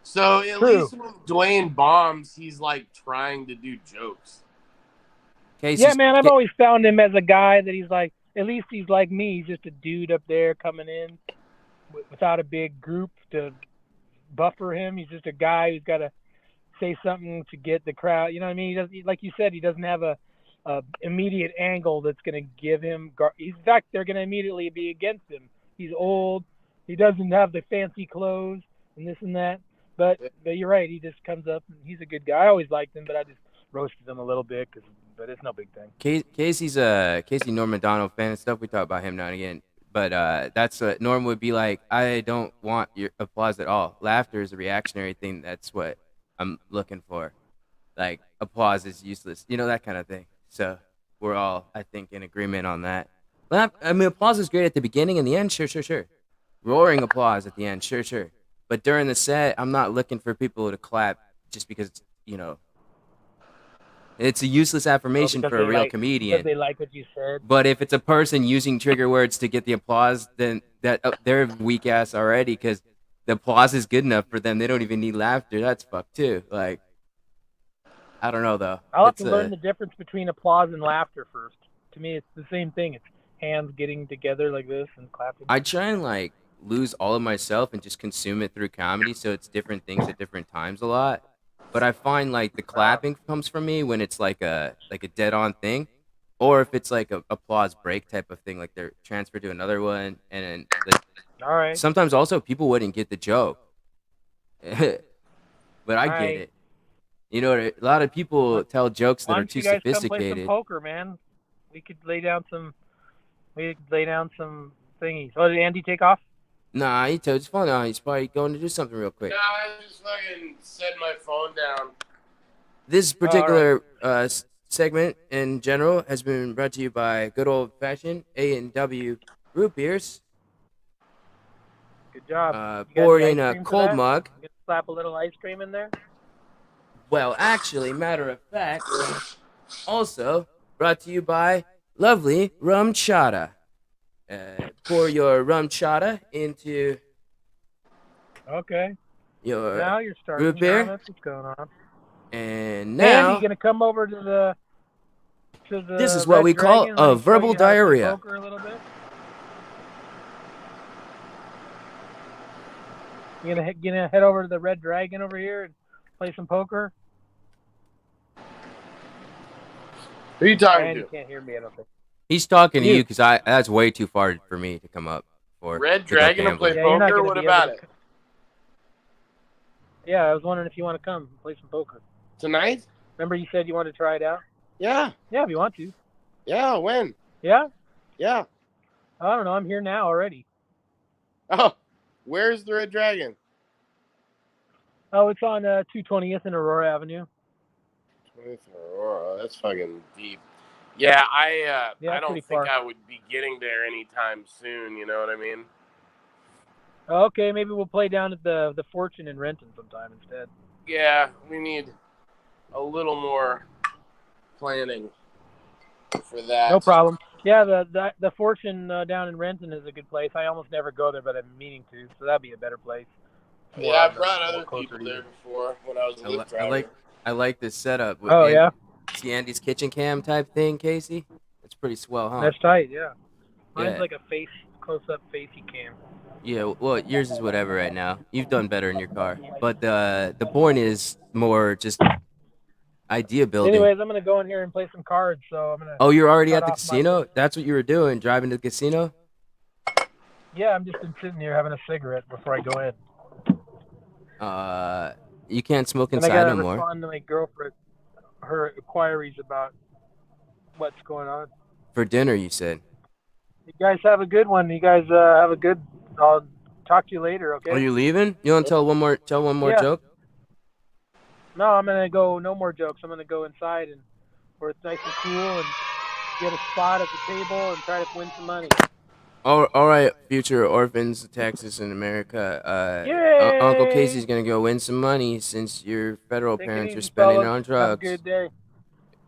So at True. least when Dwayne bombs, he's like trying to do jokes. Yeah, man, I've always found him as a guy that he's like, at least he's like me. He's just a dude up there coming in without a big group to buffer him. He's just a guy who's got to say something to get the crowd. You know what I mean? He doesn't, like you said, he doesn't have a immediate angle that's going to give him. In fact, they're going to immediately be against him. He's old. He doesn't have the fancy clothes and this and that. But you're right. He just comes up and he's a good guy. I always liked him, but I just roasted him a little bit but it's no big thing. Casey's a Casey Norm Macdonald fan and stuff. We talk about him now and again. But that's what Norm would be like. I don't want your applause at all. Laughter is a reactionary thing. That's what I'm looking for. Like, applause is useless. You know, that kind of thing. So we're all, I think, in agreement on that. I mean, applause is great at the beginning and the end. Sure. Roaring applause at the end. Sure. But during the set, I'm not looking for people to clap just because, you know, it's a useless affirmation for a real comedian. Because they like what you said. But if it's a person using trigger words to get the applause, then they're weak ass already because the applause is good enough for them. They don't even need laughter. That's fucked too. Like, I don't know though. I'll have to learn the difference between applause and laughter first. To me, it's the same thing. It's hands getting together like this and clapping. I try and like lose all of myself and just consume it through comedy, so it's different things at different times a lot. But I find like the clapping comes from me when it's like a dead on thing, or if it's like a applause break type of thing, like they're transferred to another one, and then all right. Sometimes also people wouldn't get the joke, but I get it. You know, a lot of people tell jokes that are too sophisticated. Come play some poker, man. We could lay down some thingies. Oh, did Andy take off? Nah, he told his phone down. He's probably going to do something real quick. Nah, I just fucking set my phone down. This particular segment in general has been brought to you by good old-fashioned A&W root beers. Good job. Poured in a cold mug. You can slap a little ice cream in there? Well, actually, matter of fact, also brought to you by lovely rum chata. Pour your rum chata into your now you're starting root beer. That's what's going on. And now you're gonna come over to the this is what we call a verbal diarrhea. Poker a little bit. You gonna head over to the Red Dragon over here and play some poker? Who are you talking to? You can't hear me, I don't think. He's talking to you because that's way too far for me to come up for. Red Dragon to play poker? What about it? Yeah, I was wondering if you want to come play some poker. Tonight? Remember you said you wanted to try it out? Yeah. Yeah, if you want to. Yeah, when? Yeah? Yeah. I don't know. I'm here now already. Oh, where's the Red Dragon? Oh, it's on 220th and Aurora Avenue. 20th and Aurora. That's fucking deep. Yeah, I don't think far. I would be getting there anytime soon. You know what I mean? Okay, maybe we'll play down at the Fortune in Renton sometime instead. Yeah, we need a little more planning for that. No problem. Yeah, the Fortune down in Renton is a good place. I almost never go there, but I'm meaning to, so that'd be a better place. Yeah, I brought other people there before when I was a Lyft driver. I like this setup. Oh, yeah? See Andy's kitchen cam type thing, Casey? It's pretty swell, huh? That's tight, yeah. Mine's like a close-up facey cam. Yeah, well, yours is whatever right now. You've done better in your car. But the point is more just idea building. Anyways, I'm going to go in here and play some cards, so I'm going to... Oh, you're already at the casino? That's what you were doing, driving to the casino? Yeah, I'm just sitting here having a cigarette before I go in. You can't smoke inside no more. And I got to respond to my girlfriend, her inquiries about what's going on. For dinner, you said. You guys have a good one. You guys have a good... I'll talk to you later, okay? Are you leaving? You want to tell one more joke? No, I'm gonna go. No more jokes. I'm gonna go inside and where it's nice and cool and get a spot at the table and try to win some money. All right, future orphans of Texas and America. Uncle Yay! Casey's gonna go win some money since your federal Take it parents are easy, spending it fellas. on Have a drugs. good day.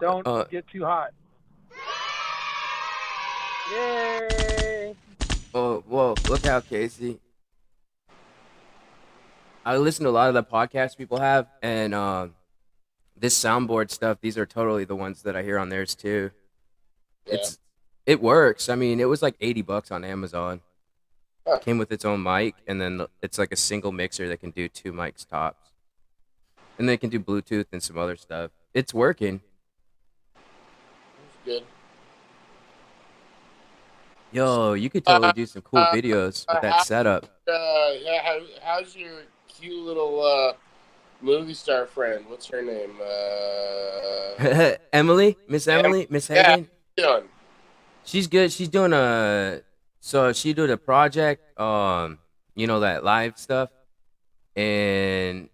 Don't Uh, get too hot. Yay! oh, whoa! Look out, Casey. I listen to a lot of the podcasts people have, and this soundboard stuff. These are totally the ones that I hear on theirs too. Yeah. It works. I mean, it was like $80 on Amazon. Huh. Came with its own mic, and then it's like a single mixer that can do 2 mics tops, and they can do Bluetooth and some other stuff. It's working. It's good. Yo, you could totally do some cool videos with that how- setup. Yeah, how's your cute little movie star friend? What's her name? Emily, Miss Emily, Miss Hagen. Done. She's good. She's doing so she did a project, that live stuff, and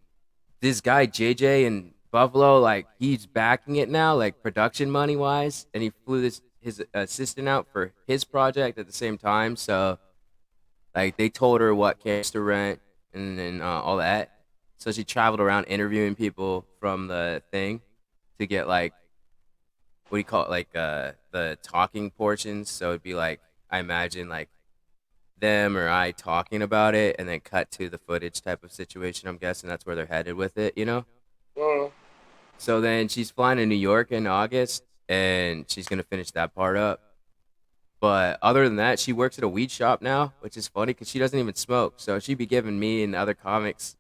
this guy JJ in Buffalo, like he's backing it now, like production money wise, and he flew his assistant out for his project at the same time. So like they told her what cameras to rent and then all that. So she traveled around interviewing people from the thing to get like what do you call it, like the talking portions. So it'd be like I imagine like them or I talking about it and then cut to the footage type of situation. I'm guessing that's where they're headed with it, you know? Mm. So then she's flying to New York in August and she's going to finish that part up. But other than that, she works at a weed shop now, which is funny because she doesn't even smoke. So she'd be giving me and the other comics,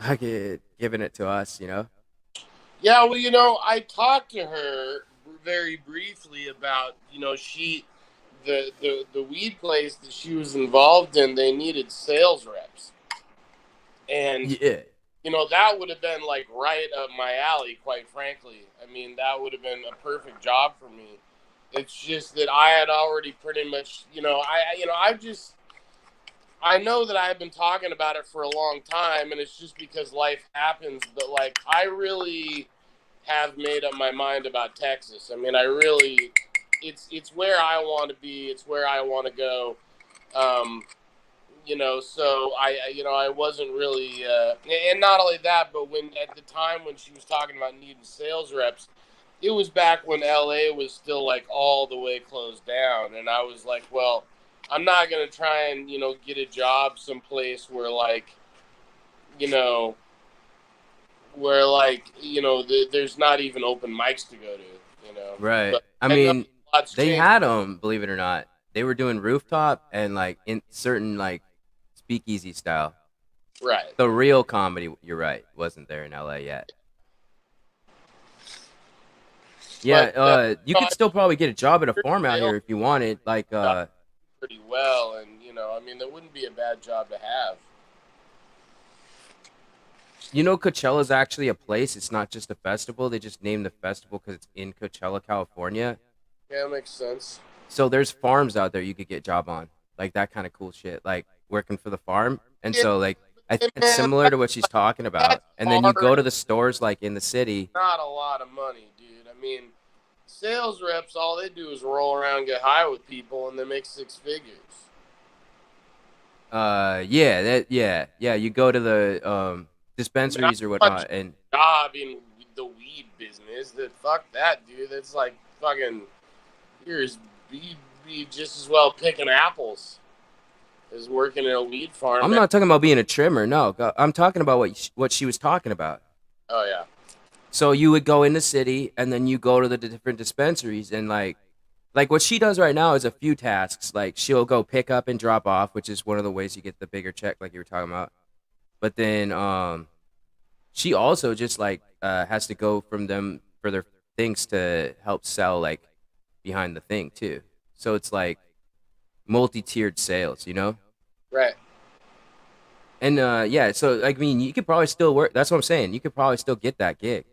fucking giving it to us, you know? Yeah, well, I talked to her very briefly about, the weed place that she was involved in, they needed sales reps. And, Yeah. that would have been like right up my alley, quite frankly. I mean, that would have been a perfect job for me. It's just that I had already pretty much, I know that I've been talking about it for a long time, and it's just because life happens. But like, I really have made up my mind about Texas. I mean, it's where I want to be. It's where I want to go. So I wasn't really, and not only that, but at the time when she was talking about needing sales reps, it was back when LA was still like all the way closed down, and I was like, well, I'm not gonna try and get a job someplace where there's not even open mics to go to. Right. But I mean, they changed. had them, believe it or not. They were doing rooftop and like in certain like speakeasy style. Right. The real comedy, you're right, wasn't there in LA yet. Yeah, But, you could still probably get a job at a farm out here if you wanted. Like, pretty well, and that wouldn't be a bad job to have. Coachella's actually a place. It's not just a festival. They just named the festival because it's in Coachella, California. Yeah, that makes sense. So there's farms out there you could get job on, like that kind of cool shit, like working for the farm. And Yeah. so like I think it's similar to what she's talking about. And then you go to the stores like in the city. Not a lot of money, dude. I mean, sales reps, all they do is roll around, get high with people, and they make 6 figures. Yeah. You go to the dispensaries or whatnot, and Job in the weed business. Fuck that, dude. That's like fucking. Be just as well picking apples as working in a weed farm. I'm not talking about being a trimmer. No, I'm talking about what she was talking about. Oh yeah. So you would go in the city, and then you go to the different dispensaries, and like what she does right now is a few tasks. Like she'll go pick up and drop off, which is one of the ways you get the bigger check, like you were talking about. But then she also just like has to go from them for their things to help sell like behind the thing too. So it's like multi-tiered sales, you know? Right. And so I mean, you could probably still work. That's what I'm saying. You could probably still get that gig.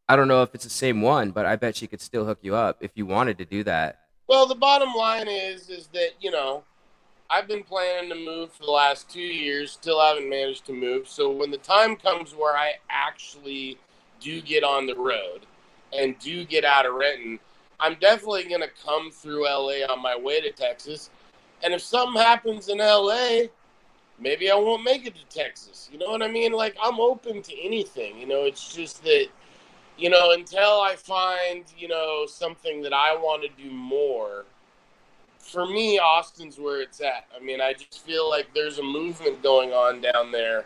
I don't know if it's the same one, but I bet she could still hook you up if you wanted to do that. Well, the bottom line is that I've been planning to move for the last 2 years, still haven't managed to move. So when the time comes where I actually do get on the road and do get out of Renton, I'm definitely going to come through LA on my way to Texas. And if something happens in LA, maybe I won't make it to Texas. You know what I mean? Like, I'm open to anything. You know, it's just that, you know, until I find, you know, something that I want to do more, for me, Austin's where it's at. I mean, I just feel like there's a movement going on down there.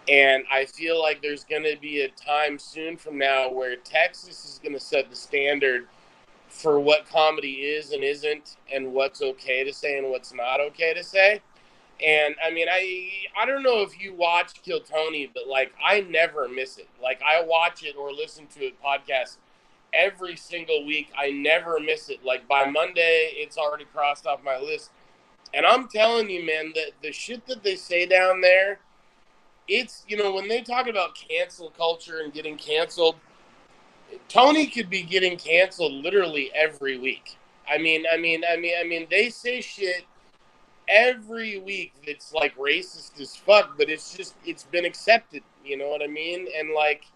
And I feel like there's going to be a time soon from now where Texas is going to set the standard for what comedy is and isn't, and what's okay to say and what's not okay to say. And I mean, I don't know if you watch Kill Tony, but like, I never miss it. Like, I watch it or listen to it podcast every single week. I never miss it. Like, by Monday, it's already crossed off my list. And I'm telling you, man, that the shit that they say down there, it's, you know, when they talk about cancel culture and getting canceled, Tony could be getting canceled literally every week. I mean, they say shit every week that's like racist as fuck, but it's been accepted. You know what I mean? And like,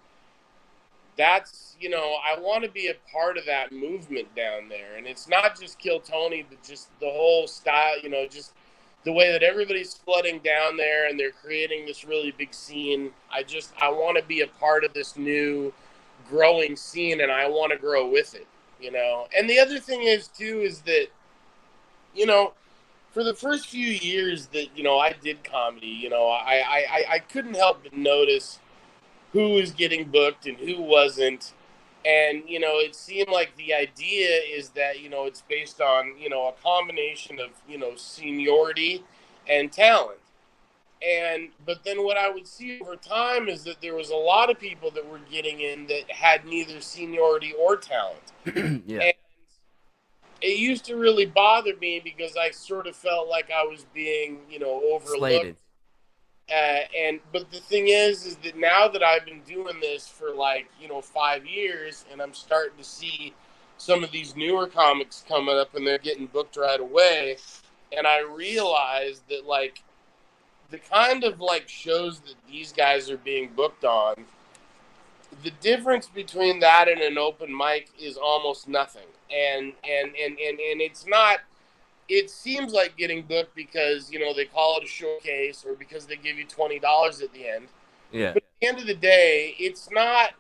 that's, you know, I want to be a part of that movement down there. And it's not just Kill Tony, but just the whole style, you know, just the way that everybody's flooding down there and they're creating this really big scene. I want to be a part of this new growing scene, and I want to grow with it, you know. And the other thing is too, is that, you know, for the first few years that, you know, I did comedy, you know, I couldn't help but notice who was getting booked and who wasn't. And, you know, it seemed like the idea is that, you know, it's based on, you know, a combination of, you know, seniority and talent. But then what I would see over time is that there was a lot of people that were getting in that had neither seniority or talent. Yeah. And it used to really bother me because I sort of felt like I was being, you know, overlooked. Slated. But the thing is that now that I've been doing this for like, you know, 5 years, and I'm starting to see some of these newer comics coming up and they're getting booked right away, and I realize that like the kind of like shows that these guys are being booked on, the difference between that and an open mic is almost nothing. And it's not, it seems like getting booked because, you know, they call it a showcase or because they give you $20 at the end. Yeah. But at the end of the day, it's not,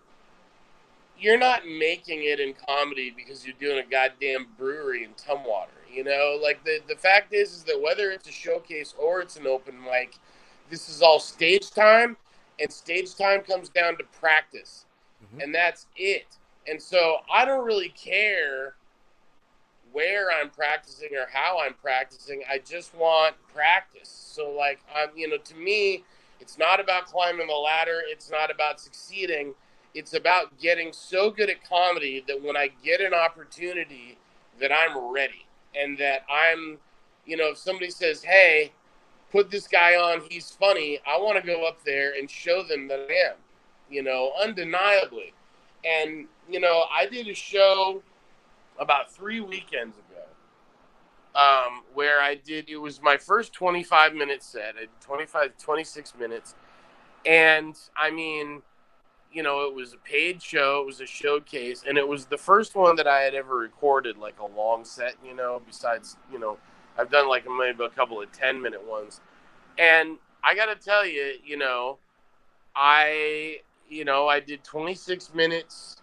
you're not making it in comedy because you're doing a goddamn brewery in Tumwater. You know, like the fact is that whether it's a showcase or it's an open mic, this is all stage time, and stage time comes down to practice. Mm-hmm. And that's it. And so I don't really care where I'm practicing or how I'm practicing. I just want practice. So like, you know, to me, it's not about climbing the ladder. It's not about succeeding. It's about getting so good at comedy that when I get an opportunity that I'm ready, and that I'm, you know, if somebody says, hey, put this guy on, he's funny, I want to go up there and show them that I am, you know, undeniably. And, you know, I did a show about 3 weekends ago where it was my first 25-minute set. I did 26 minutes. And, I mean, you know, it was a paid show. It was a showcase. And it was the first one that I had ever recorded, like a long set, you know, besides, you know, I've done like maybe a couple of 10-minute ones. And I got to tell you, you know, I did 26 minutes.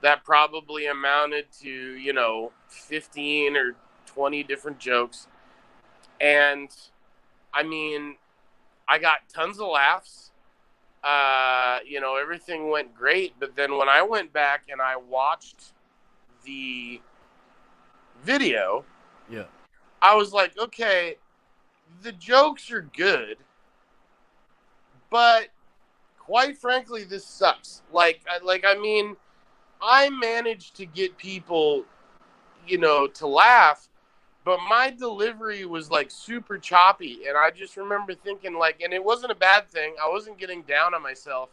That probably amounted to, you know, 15 or 20 different jokes. And, I mean, I got tons of laughs. You know, everything went great. But then when I went back and I watched the video, yeah, I was like, okay, the jokes are good, but quite frankly, this sucks. I mean, I managed to get people, you know, to laugh, but my delivery was like super choppy. And I just remember thinking like, and it wasn't a bad thing. I wasn't getting down on myself.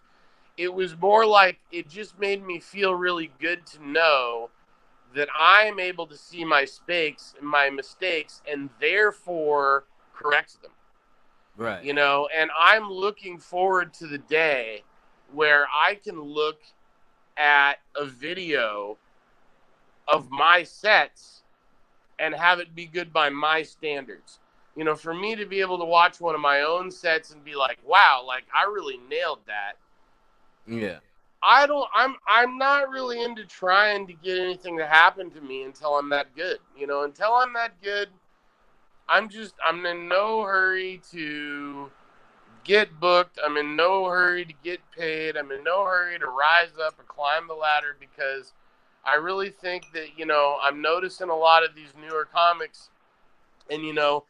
It was more like, it just made me feel really good to know that I'm able to see my mistakes and therefore correct them. Right. You know, and I'm looking forward to the day where I can look at a video of my sets and have it be good by my standards. You know, for me to be able to watch one of my own sets and be like, wow, like I really nailed that. Yeah. I'm not really into trying to get anything to happen to me until I'm that good. You know, until I'm that good, I'm in no hurry to get booked. I'm in no hurry to get paid. I'm in no hurry to rise up and climb the ladder, because I really think that, you know, I'm noticing a lot of these newer comics, and, you know,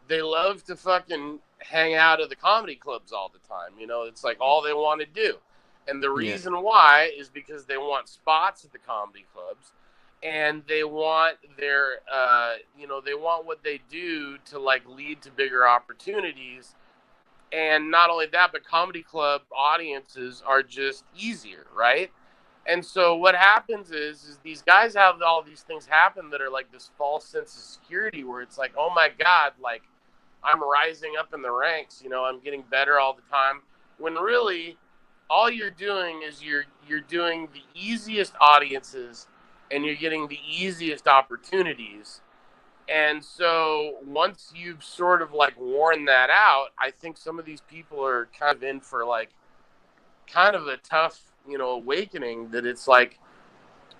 they love to fucking hang out at the comedy clubs all the time. You know, it's like all they want to do. And the reason why is because they want spots at the comedy clubs, and they want their, you know, they want what they do to like lead to bigger opportunities. And not only that, but comedy club audiences are just easier, right? And so what happens is these guys have all these things happen that are like this false sense of security, where it's like, oh my God, like I'm rising up in the ranks, you know, I'm getting better all the time. When really all you're doing is you're doing the easiest audiences, and you're getting the easiest opportunities. And so once you've sort of like worn that out, I think some of these people are kind of in for like kind of a tough, you know, awakening, that it's like,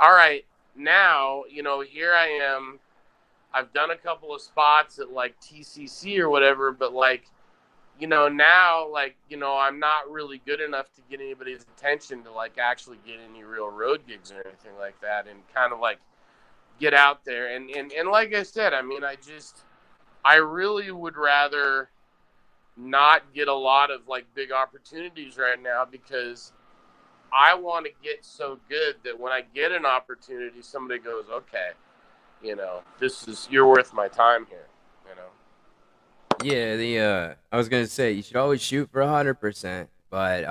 all right, now, you know, here I am. I've done a couple of spots at like TCC or whatever, but like, you know, now, like, you know, I'm not really good enough to get anybody's attention to like actually get any real road gigs or anything like that, and kind of like get out there. And like I said, I mean, I really would rather not get a lot of like big opportunities right now, because I want to get so good that when I get an opportunity, somebody goes, okay, you know, you're worth my time here, you know? Yeah, I was gonna say you should always shoot for 100%, but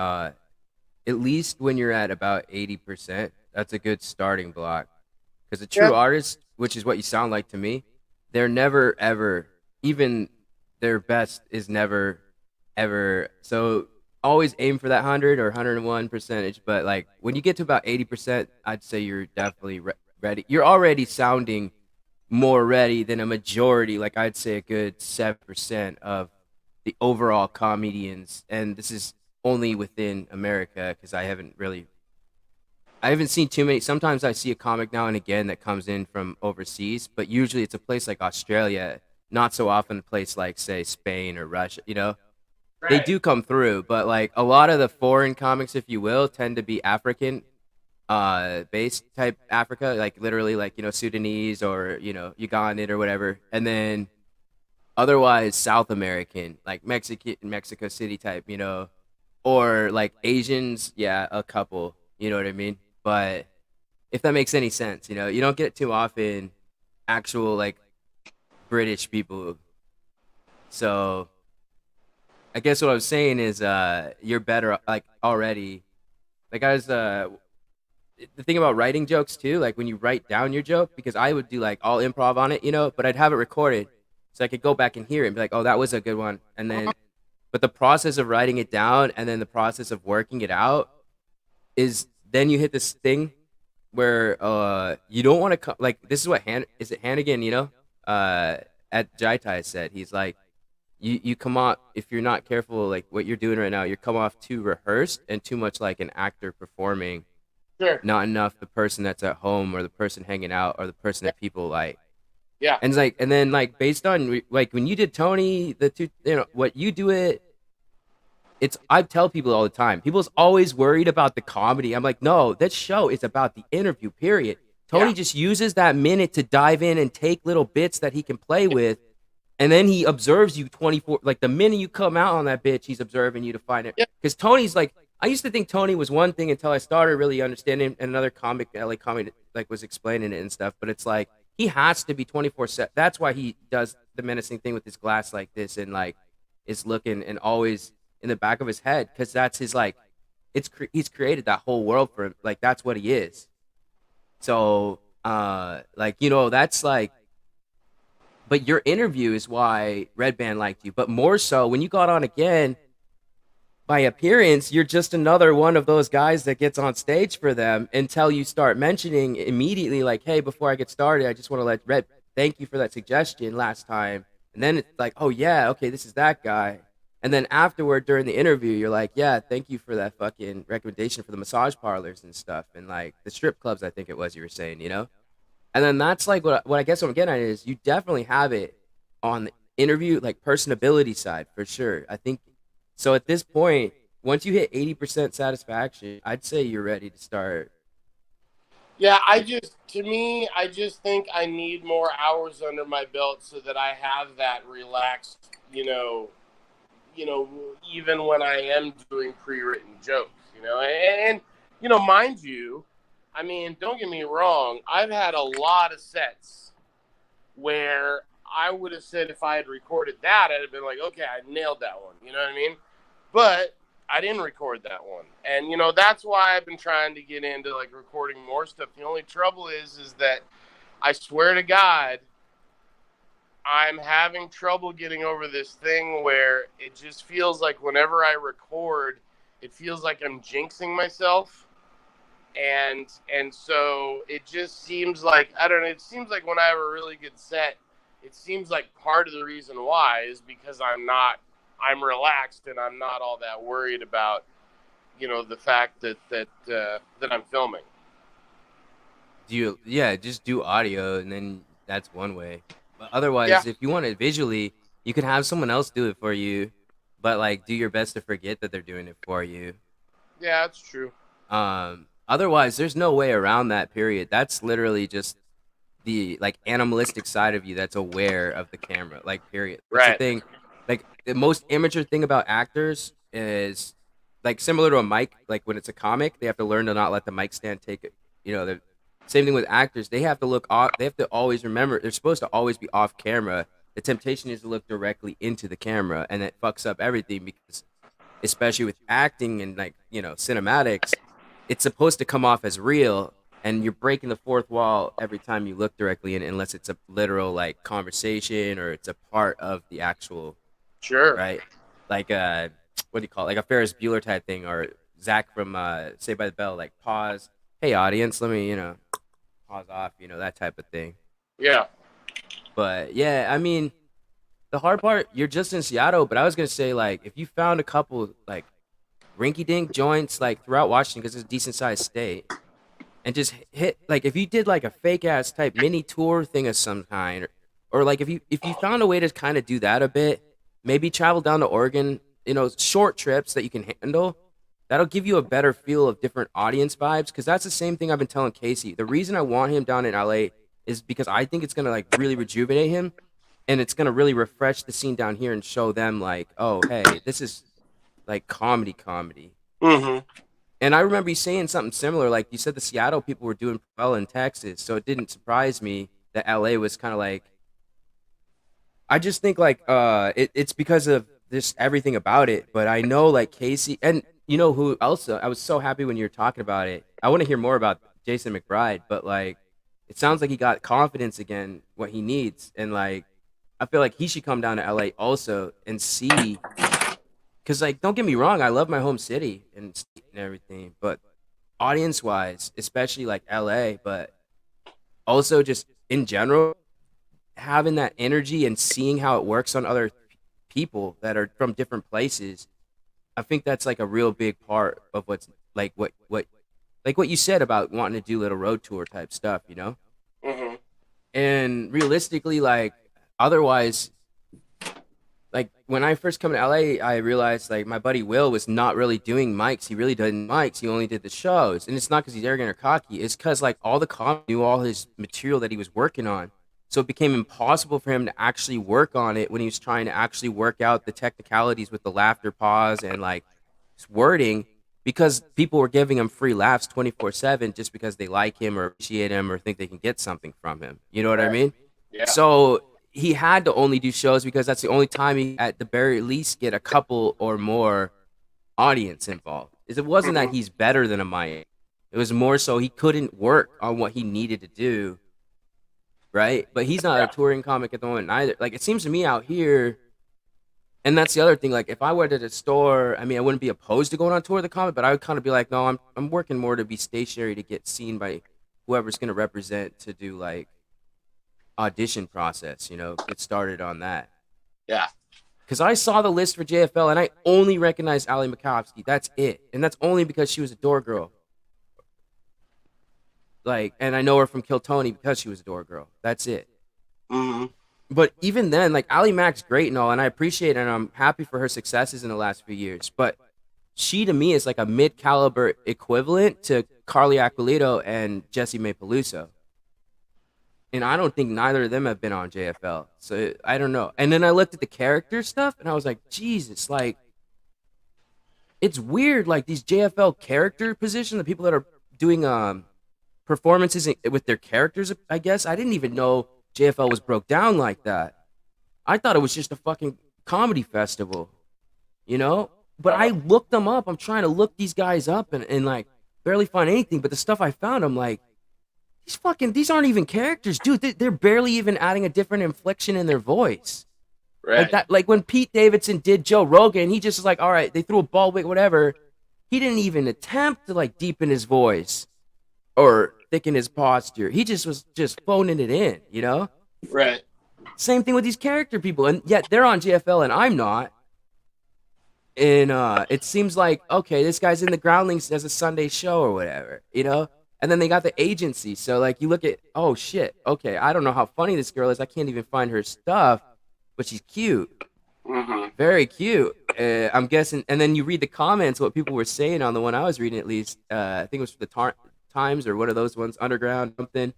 at least when you're at about 80%, that's a good starting block. Because a true artist, which is what you sound like to me, they're never ever, even their best is never ever. So always aim for that 100 or 101 percentage. But like when you get to about 80%, I'd say you're definitely ready. You're already sounding more ready than a majority. Like I'd say a good 7% of the overall comedians, and this is only within America, because I haven't seen too many. Sometimes I see a comic now and again that comes in from overseas, but usually it's a place like Australia, not so often a place like, say, Spain or Russia, you know? Right. They do come through, but like a lot of the foreign comics, if you will, tend to be African based type Africa, like literally like, you know, Sudanese or, you know, Ugandan or whatever. And then otherwise South American, like Mexico City type, you know, or like Asians, yeah, a couple, you know what I mean? But if that makes any sense, you know, you don't get too often actual like British people. So I guess what I was saying is you're better like already. Like I was the thing about writing jokes too, like when you write down your joke, because I would do like all improv on it, you know, but I'd have it recorded so I could go back and hear it and be like, oh, that was a good one. And then but the process of writing it down and then the process of working it out is then you hit this thing where you don't want to like, this is what Hannigan, you know, at Jaitai said. He's like, you come off, if you're not careful, like what you're doing right now, you come off too rehearsed and too much like an actor performing. Sure. Not enough the person that's at home or the person hanging out or the person that people like. Yeah. And it's like, and then like based on like when you did Tony, the two, you know, what you do I tell people all the time, people's always worried about the comedy. I'm like, no, that show is about the interview, period. Tony just uses that minute to dive in and take little bits that he can play with. And then he observes you 24, like the minute you come out on that bitch, he's observing you to find it. Because Tony's like, I used to think Tony was one thing until I started really understanding, and another comic, LA comic, like was explaining it and stuff. But it's like, he has to be 24/7. That's why he does the menacing thing with his glass like this and like is looking and always in the back of his head, because that's his like, he's created that whole world for him. Like that's what he is. So like, you know, that's like but your interview is why Red Band liked you. But more so, when you got on again, by appearance, you're just another one of those guys that gets on stage for them until you start mentioning immediately, like, hey, before I get started, I just want to let Red thank you for that suggestion last time. And then it's like, oh, yeah, okay, this is that guy. And then afterward, during the interview, you're like, yeah, thank you for that fucking recommendation for the massage parlors and stuff. And like the strip clubs, I think it was you were saying, you know? And then that's like what I guess what I'm getting at is you definitely have it on the interview, like personability side for sure. I think so at this point, once you hit 80% satisfaction, I'd say you're ready to start. Yeah, to me, I just think I need more hours under my belt so that I have that relaxed, even when I am doing pre-written jokes, and mind you, I mean, don't get me wrong, I've had a lot of sets where I would have said if I had recorded that, I'd have been like, okay, I nailed that one, you know what I mean? But I didn't record that one. And, that's why I've been trying to get into, like, recording more stuff. The only trouble is that I swear to God, I'm having trouble getting over this thing where it just feels like whenever I record, it feels like I'm jinxing myself. And so it just seems like, I don't know, it seems like when I have a really good set, it seems like part of the reason why is because I'm relaxed and I'm not all that worried about, the fact that I'm filming. Just do audio and then that's one way. But otherwise, if you want it visually, you can have someone else do it for you, but like do your best to forget that they're doing it for you. Yeah, that's true. Otherwise, there's no way around that period. That's literally just the like animalistic side of you that's aware of the camera, like period. That's the thing. Like the most immature thing about actors is like similar to a mic. Like when it's a comic, they have to learn to not let the mic stand take it. The same thing with actors. They have to look off. They have to always remember they're supposed to always be off camera. The temptation is to look directly into the camera, and it fucks up everything because, especially with acting and like cinematics, it's supposed to come off as real, and you're breaking the fourth wall every time you look directly in, unless it's a literal like conversation or it's a part of the actual. Sure. Right. Like what do you call it? Like a Ferris Bueller type thing, or Zach from Saved by the Bell, like pause. Hey audience, let me pause off. That type of thing. Yeah. But yeah, I mean, the hard part, you're just in Seattle. But I was gonna say, like, if you found a couple like rinky-dink joints like throughout Washington, because it's a decent sized state, and just hit like if you did like a fake ass type mini tour thing of some kind, or like if you found a way to kind of do that a bit. Maybe travel down to Oregon, short trips that you can handle. That'll give you a better feel of different audience vibes. Because that's the same thing I've been telling Casey. The reason I want him down in LA is because I think it's going to like really rejuvenate him. And it's going to really refresh the scene down here and show them like, oh, hey, this is like comedy. Mm-hmm. And I remember you saying something similar. Like you said the Seattle people were doing well in Texas. So it didn't surprise me that LA was kind of like, I just think like it's because of this everything about it. But I know like Casey and who else I was so happy when you were talking about it. I want to hear more about Jason McBride, but like it sounds like he got confidence again, what he needs, and like I feel like he should come down to LA also and see. Because like don't get me wrong, I love my home city and everything, but audience wise, especially like LA, but also just in general. Having that energy and seeing how it works on other people that are from different places, I think that's like a real big part of what's like what you said about wanting to do little road tour type stuff, Mm-hmm. And realistically, like otherwise, like when I first come to LA, I realized like my buddy Will was not really doing mics. He really didn't mics. He only did the shows, and it's not because he's arrogant or cocky. It's because like all the comics knew all his material that he was working on. So it became impossible for him to actually work on it when he was trying to actually work out the technicalities with the laughter pause and like wording because people were giving him free laughs 24/7 just because they like him or appreciate him or think they can get something from him. You know what I mean? Yeah. So he had to only do shows because that's the only time he at the very least get a couple or more audience involved. It wasn't that he's better than a Mike. It was more so he couldn't work on what he needed to do. right? But he's not a touring comic at the moment either. Like, it seems to me out here, and that's the other thing. Like, if I were at a store, I mean, I wouldn't be opposed to going on tour of the comic, but I would kind of be like, no, I'm working more to be stationary to get seen by whoever's going to represent to do like audition process. Get started on that. Yeah. Because I saw the list for JFL and I only recognized Ali Makovsky. That's it, and that's only because she was a door girl. Like, and I know her from Kill Tony because she was a door girl. That's it. Mm-hmm. But even then, like, Ali Mac's great and all, and I appreciate it, and I'm happy for her successes in the last few years. But she, to me, is like a mid-caliber equivalent to Carly Aquilito and Jessie May Peluso. And I don't think neither of them have been on JFL. So, I don't know. And then I looked at the character stuff, and I was like, Jesus, like, it's weird, like, these JFL character positions, the people that are doing performances with their characters, I guess. I didn't even know JFL was broke down like that. I thought it was just a fucking comedy festival, But I looked them up. I'm trying to look these guys up and like barely find anything. But the stuff I found, I'm like, these aren't even characters, dude. They're barely even adding a different inflection in their voice. Right. Like when Pete Davidson did Joe Rogan, he just was like, all right, they threw a ball wig, whatever. He didn't even attempt to like deepen his voice or thicken his posture. He just was phoning it in, Right. Same thing with these character people, and yet they're on JFL and I'm not. And it seems like, okay, this guy's in the Groundlings as a Sunday show or whatever, And then they got the agency, so like you look at, oh shit, okay, I don't know how funny this girl is. I can't even find her stuff, but she's cute, very cute. I'm guessing, and then you read the comments, what people were saying on the one I was reading, at least. I think it was the Times or what are those ones, Underground something,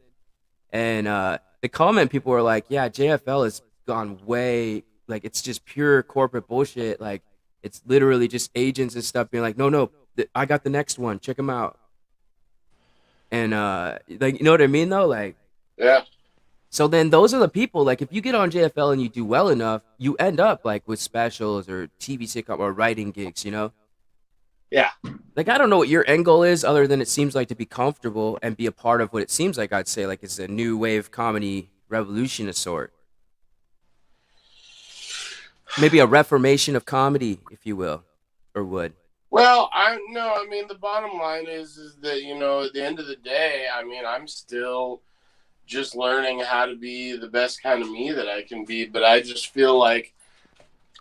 and the comment people were like, yeah, JFL has gone way, like, it's just pure corporate bullshit. Like, it's literally just agents and stuff being like, no, I got the next one, check them out. And like, you know what I mean though? Like, yeah. So then those are the people, like, if you get on JFL and you do well enough, you end up like with specials or TV sitcom or writing gigs, Yeah. Like, I don't know what your end goal is, other than it seems like to be comfortable and be a part of what it seems like, I'd say, like, it's a new wave comedy revolution of sort. Maybe a reformation of comedy, if you will, or would. Well, I mean, the bottom line is that, at the end of the day, I mean, I'm still just learning how to be the best kind of me that I can be, but I just feel like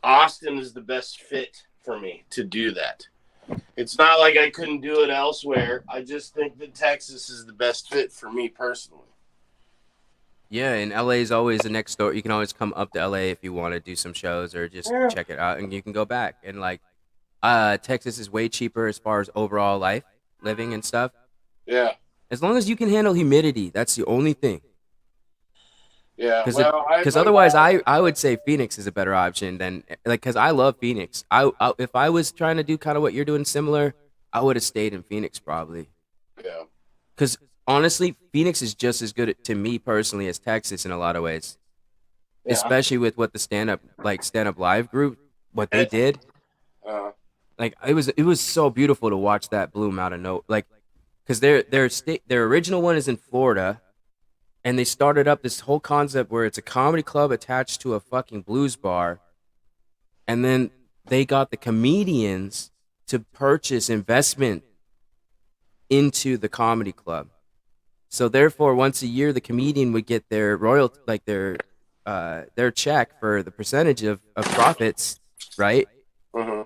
Austin is the best fit for me to do that. It's not like I couldn't do it elsewhere. I just think that Texas is the best fit for me personally. Yeah, and LA is always the next door. You can always come up to LA if you want to do some shows or just check it out, and you can go back. And like, Texas is way cheaper as far as overall life, living and stuff. Yeah. As long as you can handle humidity, that's the only thing. Yeah, because otherwise, I would say Phoenix is a better option than, like, because I love Phoenix. If I was trying to do kind of what you're doing similar, I would have stayed in Phoenix probably. Yeah. Because honestly, Phoenix is just as good to me personally as Texas in a lot of ways, especially with what the stand up live group, what they did. Like, it was so beautiful to watch that bloom out of no, like, because their original one is in Florida. And they started up this whole concept where it's a comedy club attached to a fucking blues bar. And then they got the comedians to purchase investment into the comedy club. So therefore, once a year, the comedian would get their royalty, like their check for the percentage of profits, right? Mm-hmm.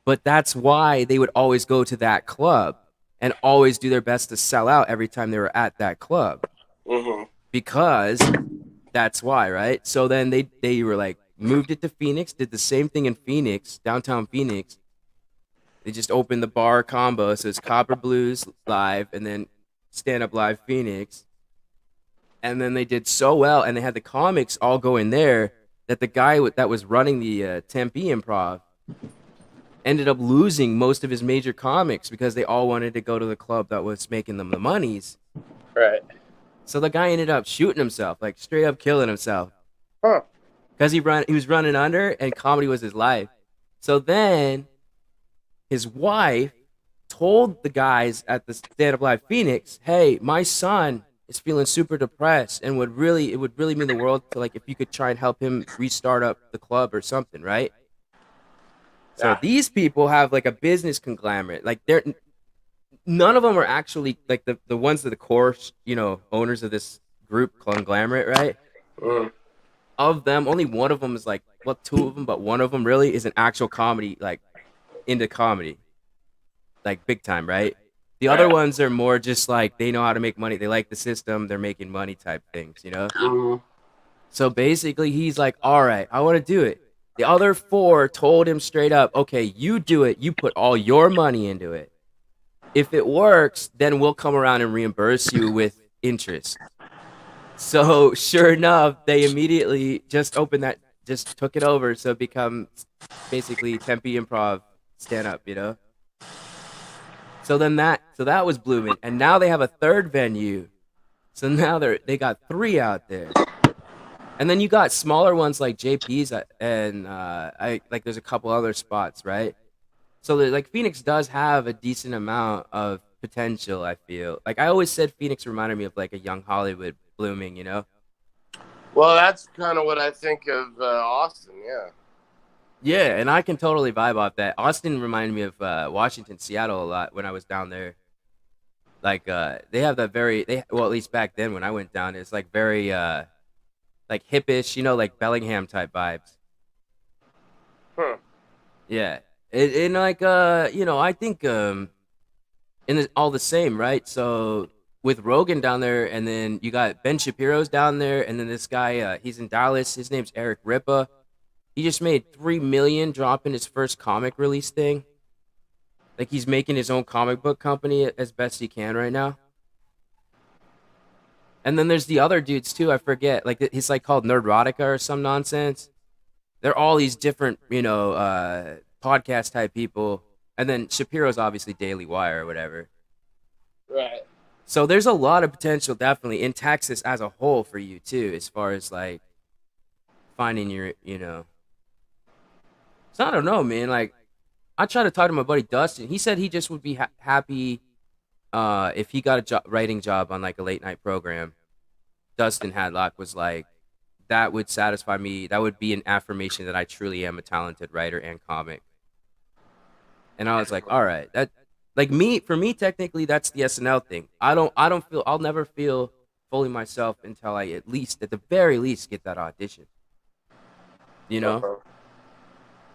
But that's why they would always go to that club and always do their best to sell out every time they were at that club. Mm-hmm. Because that's why, right? So then they were like, moved it to Phoenix, did the same thing in Phoenix, downtown Phoenix. They just opened the bar combo, so it's Copper Blues Live and then Stand Up Live Phoenix. And then they did so well, and they had the comics all go in there, that the guy that was running the Tempe Improv ended up losing most of his major comics because they all wanted to go to the club that was making them the monies. Right. So the guy ended up shooting himself, like straight up killing himself. Huh. Because he was running under, and comedy was his life. So then his wife told the guys at the Stand Up Live Phoenix, hey, my son is feeling super depressed and it would really mean the world to like if you could try and help him restart up the club or something, right? So Yeah. these people have like a business conglomerate. Like they're none of them are actually like the ones that the core, owners of this group conglomerate, right? Mm. Of them, only one of them is like, well, two of them, but one of them really is an actual comedy, like into comedy, like big time, right? The other Right. ones are more just like they know how to make money. They like the system. They're making money type things, you know? Mm. So basically, he's like, all right, I want to do it. The other four told him straight up, okay, you do it. You put all your money into it. If it works, then we'll come around and reimburse you with interest. So sure enough, they immediately just took it over. So it becomes basically Tempe Improv stand up, you know? So that was blooming. And now they have a third venue. So now they got 3 out there. And then you got smaller ones like JP's and I like there's a couple other spots, right? So like Phoenix does have a decent amount of potential, I feel. Like I always said Phoenix reminded me of like a young Hollywood blooming, you know? Well, that's kind of what I think of Austin, yeah. Yeah, and I can totally vibe off that. Austin reminded me of Washington, Seattle a lot when I was down there. Like they have that well, at least back then when I went down, it's like very like hippish, like Bellingham type vibes. Huh. Yeah. And like I think all the same, right? So with Rogan down there, and then you got Ben Shapiro's down there, and then this guy, he's in Dallas. His name's Eric Ripa. He just made $3 million dropping his first comic release thing. Like he's making his own comic book company as best he can right now. And then there's the other dudes too. I forget. Like he's like called Nerdrotica or some nonsense. They're all these different, podcast type people. And then Shapiro's obviously Daily Wire or whatever. Right. So there's a lot of potential definitely in Texas as a whole for you too, as far as like finding your, So I don't know, man. Like I tried to talk to my buddy Dustin. He said he just would be happy if he got a writing job on like a late night program. Dustin Hadlock was like, that would satisfy me. That would be an affirmation that I truly am a talented writer and comic. And I was like, all right, that like for me, technically, that's the SNL thing. I'll never feel fully myself until I at the very least, get that audition. You know? Uh-huh.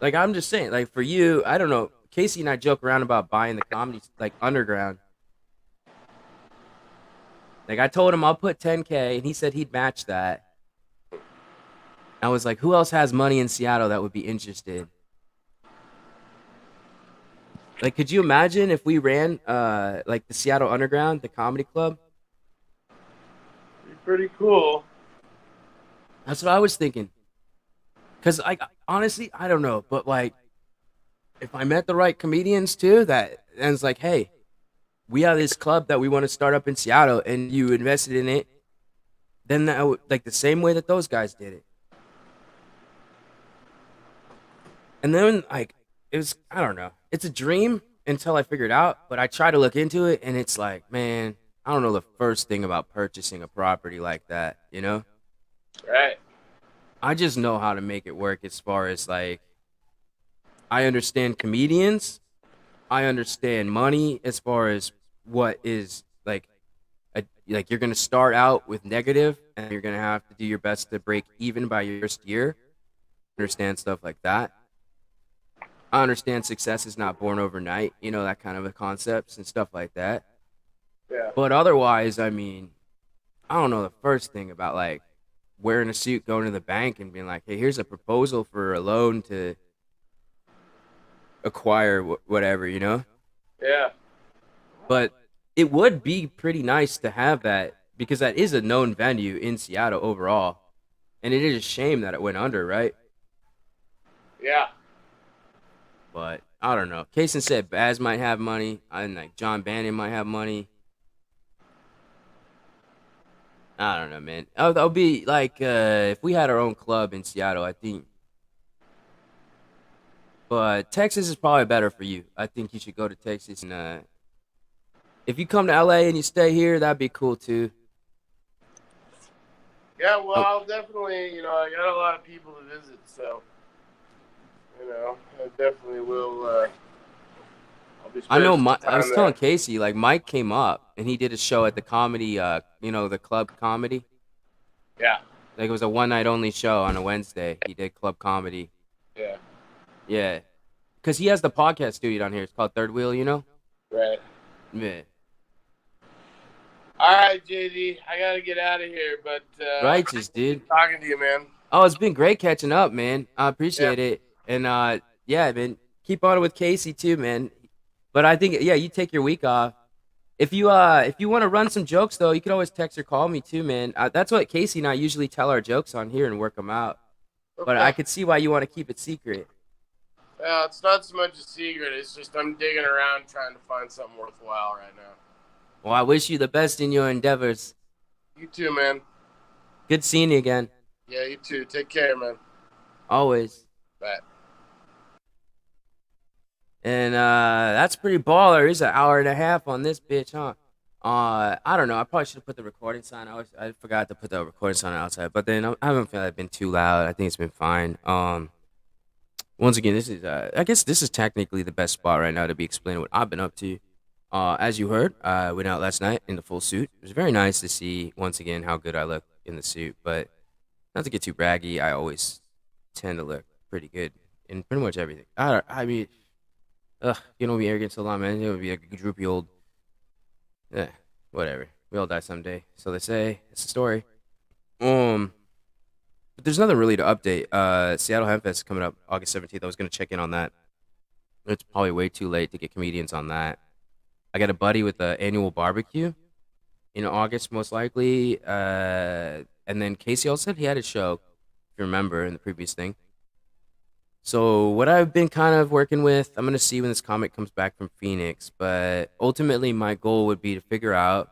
Like, I'm just saying, like, for you, I don't know. Casey and I joke around about buying the comedy, like, underground. Like, I told him I'll put $10K, and he said he'd match that. I was like, who else has money in Seattle that would be interested? Like, could you imagine if we ran, like, the Seattle Underground, the comedy club? Be pretty cool. That's what I was thinking. Because, like, honestly, I don't know. But, like, if I met the right comedians, too, and it's like, hey, we have this club that we want to start up in Seattle, and you invested in it, then that would, like, the same way that those guys did it. And then, like, it was, I don't know. It's a dream until I figure it out. But I try to look into it, and it's like, man, I don't know the first thing about purchasing a property like that, you know? Right. I just know how to make it work as far as, like, I understand comedians. I understand money as far as what is, like, like you're going to start out with negative, and you're going to have to do your best to break even by your first year. Understand stuff like that. I understand success is not born overnight, that kind of a concepts and stuff like that. Yeah. But otherwise, I mean, I don't know the first thing about, like, wearing a suit, going to the bank and being like, hey, here's a proposal for a loan to acquire whatever, Yeah. But it would be pretty nice to have that because that is a known venue in Seattle overall. And it is a shame that it went under, right? Yeah. But I don't know. Kaysen said Baz might have money. And like John Bannon might have money. I don't know, man. I'll be like, if we had our own club in Seattle, I think. But Texas is probably better for you. I think you should go to Texas. And if you come to LA and you stay here, that'd be cool too. Yeah, well, I'll definitely, I got a lot of people to visit, so, I definitely will, I'll be I spending know. some I was time telling there. Casey, like Mike came up and he did a show at the comedy, the club comedy. Yeah, Like it was a one night only show on a Wednesday. He did club comedy. yeah, Yeah, because he has the podcast studio down here. It's called Third Wheel. right. Yeah. All right, JD, I got to get out of here, but Righteous, dude. talking to you, man. Oh, it's been great catching up, man. I Yeah. appreciate it. And yeah, man, keep on it with Casey too, man. But I think you take your week off. If you want to run some jokes though, you can always text or call me too, man. That's what Casey and I usually tell our jokes on here and work them out. But Okay. I could see why you want to keep it secret. Well, it's not so much a secret. It's just I'm digging around trying to find something worthwhile right now. Well, I wish you the best in your endeavors. You too, man. Good seeing you again. Yeah, you too. Take care, man. Always. Bye. And that's pretty baller. It's an hour and a half on this bitch, huh? I don't know. I probably should have put the recording sign. I forgot to put the recording sign outside. But then I haven't felt like it's been too loud. I think it's been fine. Once again, this is I guess this is technically the best spot right now to be explaining what I've been up to. As you heard, I went out last night in the full suit. It was very nice to see once again how good I look in the suit. But not to get too braggy, I always tend to look pretty good in pretty much everything. I mean. You don't be arrogant so long, man. You'll be a droopy old. Yeah, whatever. We all die someday, so they say. It's a story. But there's nothing really to update. Seattle Hempfest is coming up August 17th. I was gonna check in on that. It's probably way too late to get comedians on that. I got a buddy with the annual barbecue in August, most likely. And then Casey also said he had a show, if you remember, in the previous thing. So what I've been kind of working with, I'm gonna see when this comic comes back from Phoenix. But ultimately, my goal would be to figure out,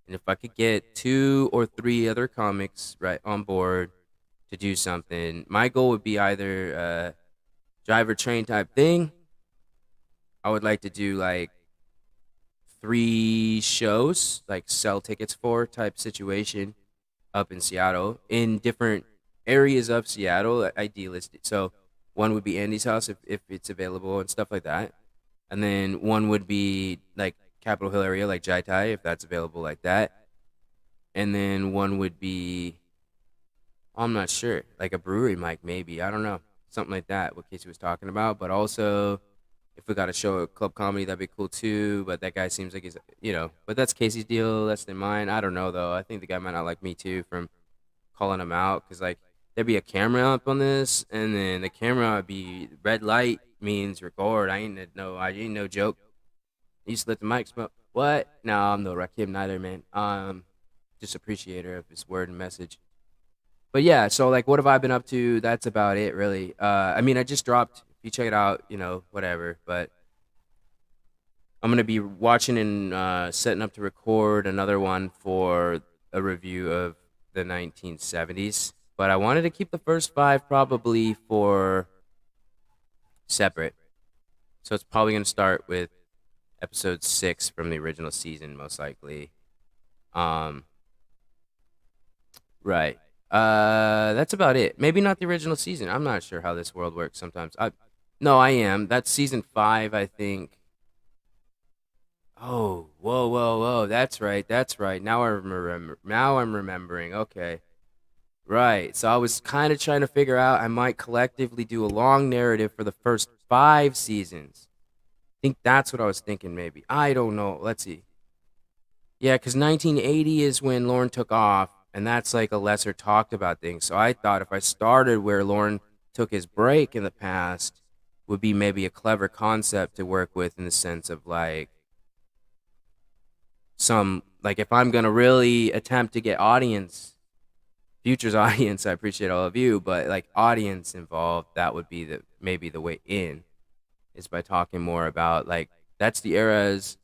and if I could get 2 or 3 other comics right on board to do something. My goal would be either driver train type thing. I would like to do like 3 shows, like sell tickets for type situation up in Seattle in different areas of Seattle, idealistic. So one would be Andy's house if it's available and stuff like that. And then one would be like Capitol Hill area, like Jai Tai, if that's available like that. And then one would be, I'm not sure, like a brewery mic maybe. I don't know. Something like that, what Casey was talking about. But also, if we got to show a club comedy, that'd be cool too. But that guy seems like he's, but that's Casey's deal. That's than mine. I don't know, though. I think the guy might not like me too from calling him out because, like, there'd be a camera up on this, and then the camera would be red light means record. I ain't no joke. You just let the mic smoke. What? No, I'm no Rakim neither, man. Just appreciator of his word and message. But yeah, so like, what have I been up to? That's about it, really. I mean, I just dropped. If you check it out, whatever. But I'm gonna be watching and setting up to record another one for a review of the 1970s. But I wanted to keep the first 5 probably for separate. So it's probably going to start with episode 6 from the original season, most likely. Right. That's about it. Maybe not the original season. I'm not sure how this world works sometimes. No, I am. That's season 5, I think. Oh, whoa. That's right. Now I'm remembering. Okay. Right. So I was kind of trying to figure out I might collectively do a long narrative for the first 5 seasons. I think that's what I was thinking maybe. I don't know. Let's see. Yeah, because 1980 is when Lorne took off, and that's like a lesser talked about thing. So I thought if I started where Lorne took his break in the past would be maybe a clever concept to work with in the sense of like if I'm going to really attempt to get Future's audience, I appreciate all of you, but like audience involved, that would be maybe the way in, is by talking more about like that's the eras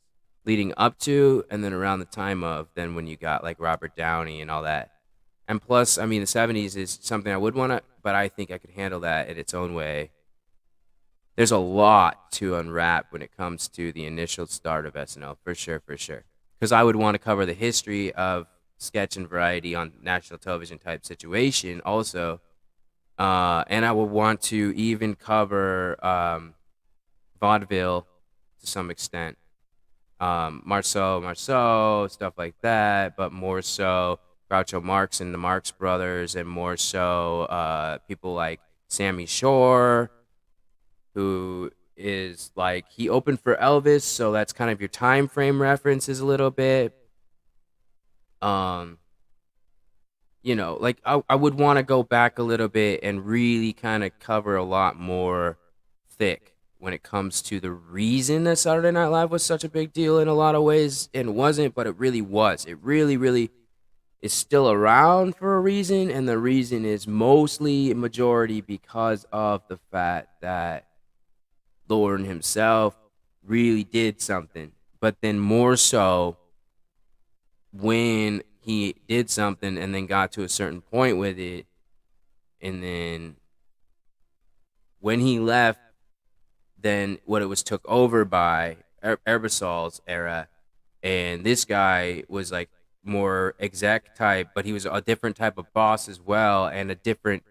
leading up to and then around the time of then when you got like Robert Downey and all that. And plus, I mean, the 70s is something I would want to, but I think I could handle that in its own way. There's a lot to unwrap when it comes to the initial start of SNL, for sure. Because I would want to cover the history of sketch and variety on national television type situation also. And I would want to even cover vaudeville to some extent. Marceau, stuff like that, but more so Groucho Marx and the Marx Brothers, and more so people like Sammy Shore, who is like, he opened for Elvis, so that's kind of your time frame references a little bit. Like I would want to go back a little bit and really kind of cover a lot more thick when it comes to the reason that Saturday Night Live was such a big deal in a lot of ways, and wasn't, but it really was. It really, really is still around for a reason, and the reason is mostly majority because of the fact that Lauren himself really did something, but then more so when he did something and then got to a certain point with it, and then when he left, then what it was took over by Herbasol's era, and this guy was like more exec type, but he was a different type of boss as well, and a different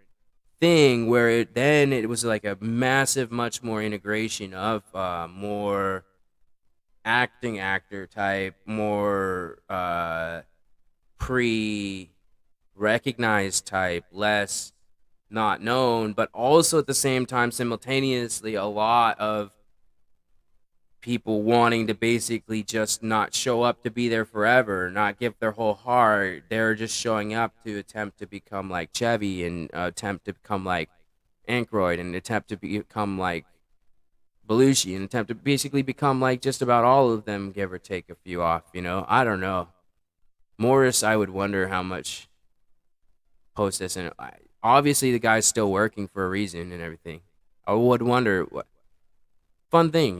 thing where it was like a massive, much more integration of more acting actor type, more pre-recognized type, less not known, but also at the same time, simultaneously, a lot of people wanting to basically just not show up to be there forever, not give their whole heart. They're just showing up to attempt to become like Chevy, and attempt to become like Aykroyd, and attempt to become like Belushi, and attempt to basically become like just about all of them, give or take a few off, I don't know. Morris, I would wonder how much post this, and obviously the guy's still working for a reason and everything. I would wonder what fun thing,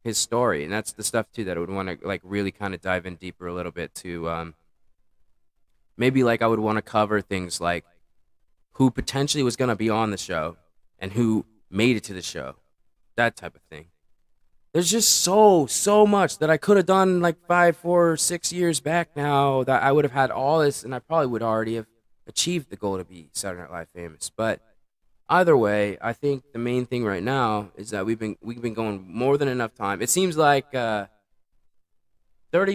his story, and that's the stuff too that I would want to like really kind of dive in deeper a little bit to. Maybe like I would want to cover things like who potentially was going to be on the show and who made it to the show, that type of thing. There's just so much that I could have done like 5, 4, 6 years back now, that I would have had all this, and I probably would already have achieved the goal to be Saturday Night Live famous. But either way, I think the main thing right now is that we've been going more than enough time. It seems like 30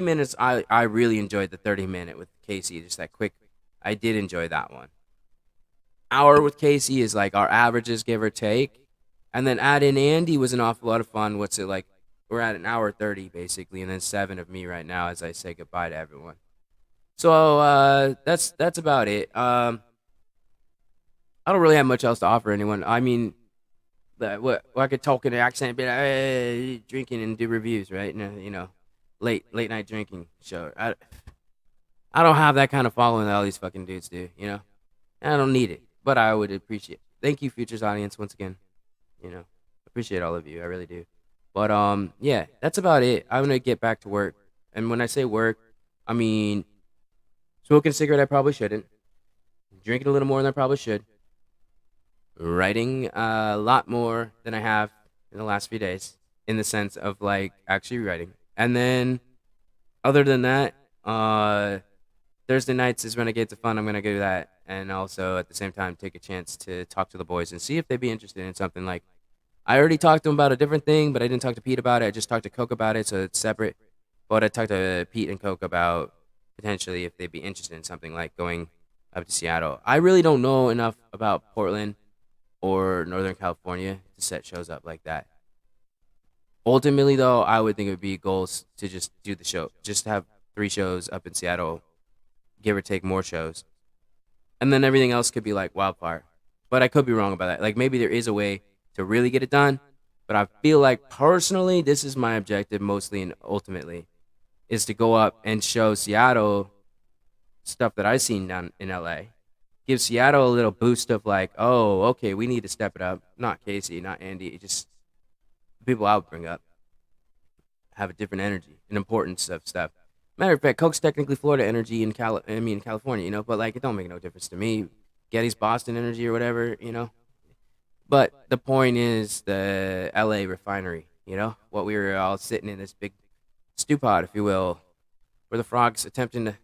minutes. I really enjoyed the 30-minute with Casey. Just that quick. I did enjoy that one. Hour with Casey is like our averages, give or take. And then add in Andy was an awful lot of fun. What's it like? We're at an hour 30 basically, and then 7 of me right now as I say goodbye to everyone. So that's about it. I don't really have much else to offer anyone. I mean, I could talk in an accent and be like, hey, drinking and do reviews, right? Late night drinking show. I don't have that kind of following that all these fucking dudes do, I don't need it, but I would appreciate it. Thank you, Futures audience, once again. Appreciate all of you. I really do. But yeah, that's about it. I'm gonna get back to work. And when I say work, I mean smoking a cigarette I probably shouldn't. Drinking a little more than I probably should. Writing a lot more than I have in the last few days, in the sense of like actually writing. And then other than that, Thursday nights is when I get to fun. I'm gonna do that, and also at the same time take a chance to talk to the boys and see if they'd be interested in something. Like, I already talked to them about a different thing, but I didn't talk to Pete about it. I just talked to Coke about it, so it's separate. But I talked to Pete and Coke about potentially if they'd be interested in something like going up to Seattle. I really don't know enough about Portland or Northern California to set shows up like that. Ultimately, though, I would think it would be goals to just do the show. Just have 3 shows up in Seattle, give or take more shows. And then everything else could be like wildfire. But I could be wrong about that. Like, maybe there is a way to really get it done. But I feel like, personally, this is my objective mostly and ultimately, is to go up and show Seattle stuff that I've seen down in LA. Give Seattle a little boost of like, oh, okay, we need to step it up. Not Casey, not Andy. Just the people I would bring up have a different energy and importance of stuff. Matter of fact, Coke's technically Florida energy in California, but like it don't make no difference to me. Getty's Boston energy or whatever, But the point is the LA refinery, what we were all sitting in this big stew pot, if you will, where the frogs attempting to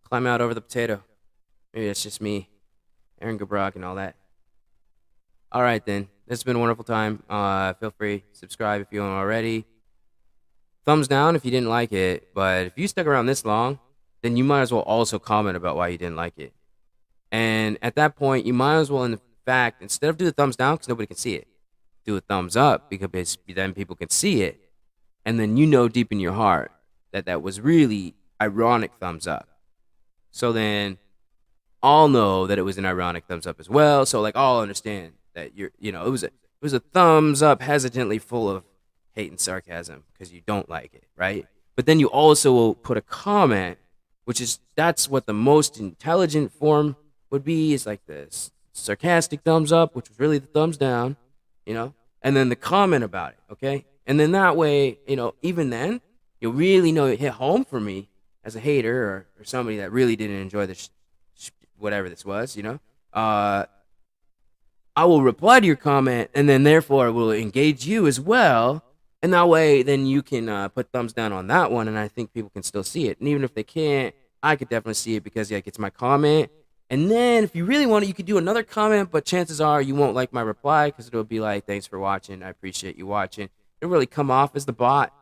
climb out over the potato. Maybe that's just me, Aaron Gabrock, and all that. All right, then. This has been a wonderful time. Feel free subscribe if you don't already. Thumbs down if you didn't like it. But if you stuck around this long, then you might as well also comment about why you didn't like it. And at that point, you might as well, in fact, instead of do the thumbs down because nobody can see it, do a thumbs up because then people can see it. And then you know deep in your heart that that was really ironic thumbs up. So then I'll know that it was an ironic thumbs up as well. So like I'll understand that it was a thumbs up hesitantly full of hate and sarcasm because you don't like it, right? But then you also will put a comment, that's what the most intelligent form would be, is like this sarcastic thumbs up, which was really the thumbs down, and then the comment about it, okay? And then that way, even then, you'll really know it hit home for me as a hater or somebody that really didn't enjoy this, whatever this was, I will reply to your comment, and then therefore will engage you as well. And that way, then you can put thumbs down on that one, and I think people can still see it. And even if they can't, I could definitely see it because it's my comment. And then if you really want it, you could do another comment, but chances are you won't like my reply because it'll be like, thanks for watching. I appreciate you watching. It'll really come off as the bot,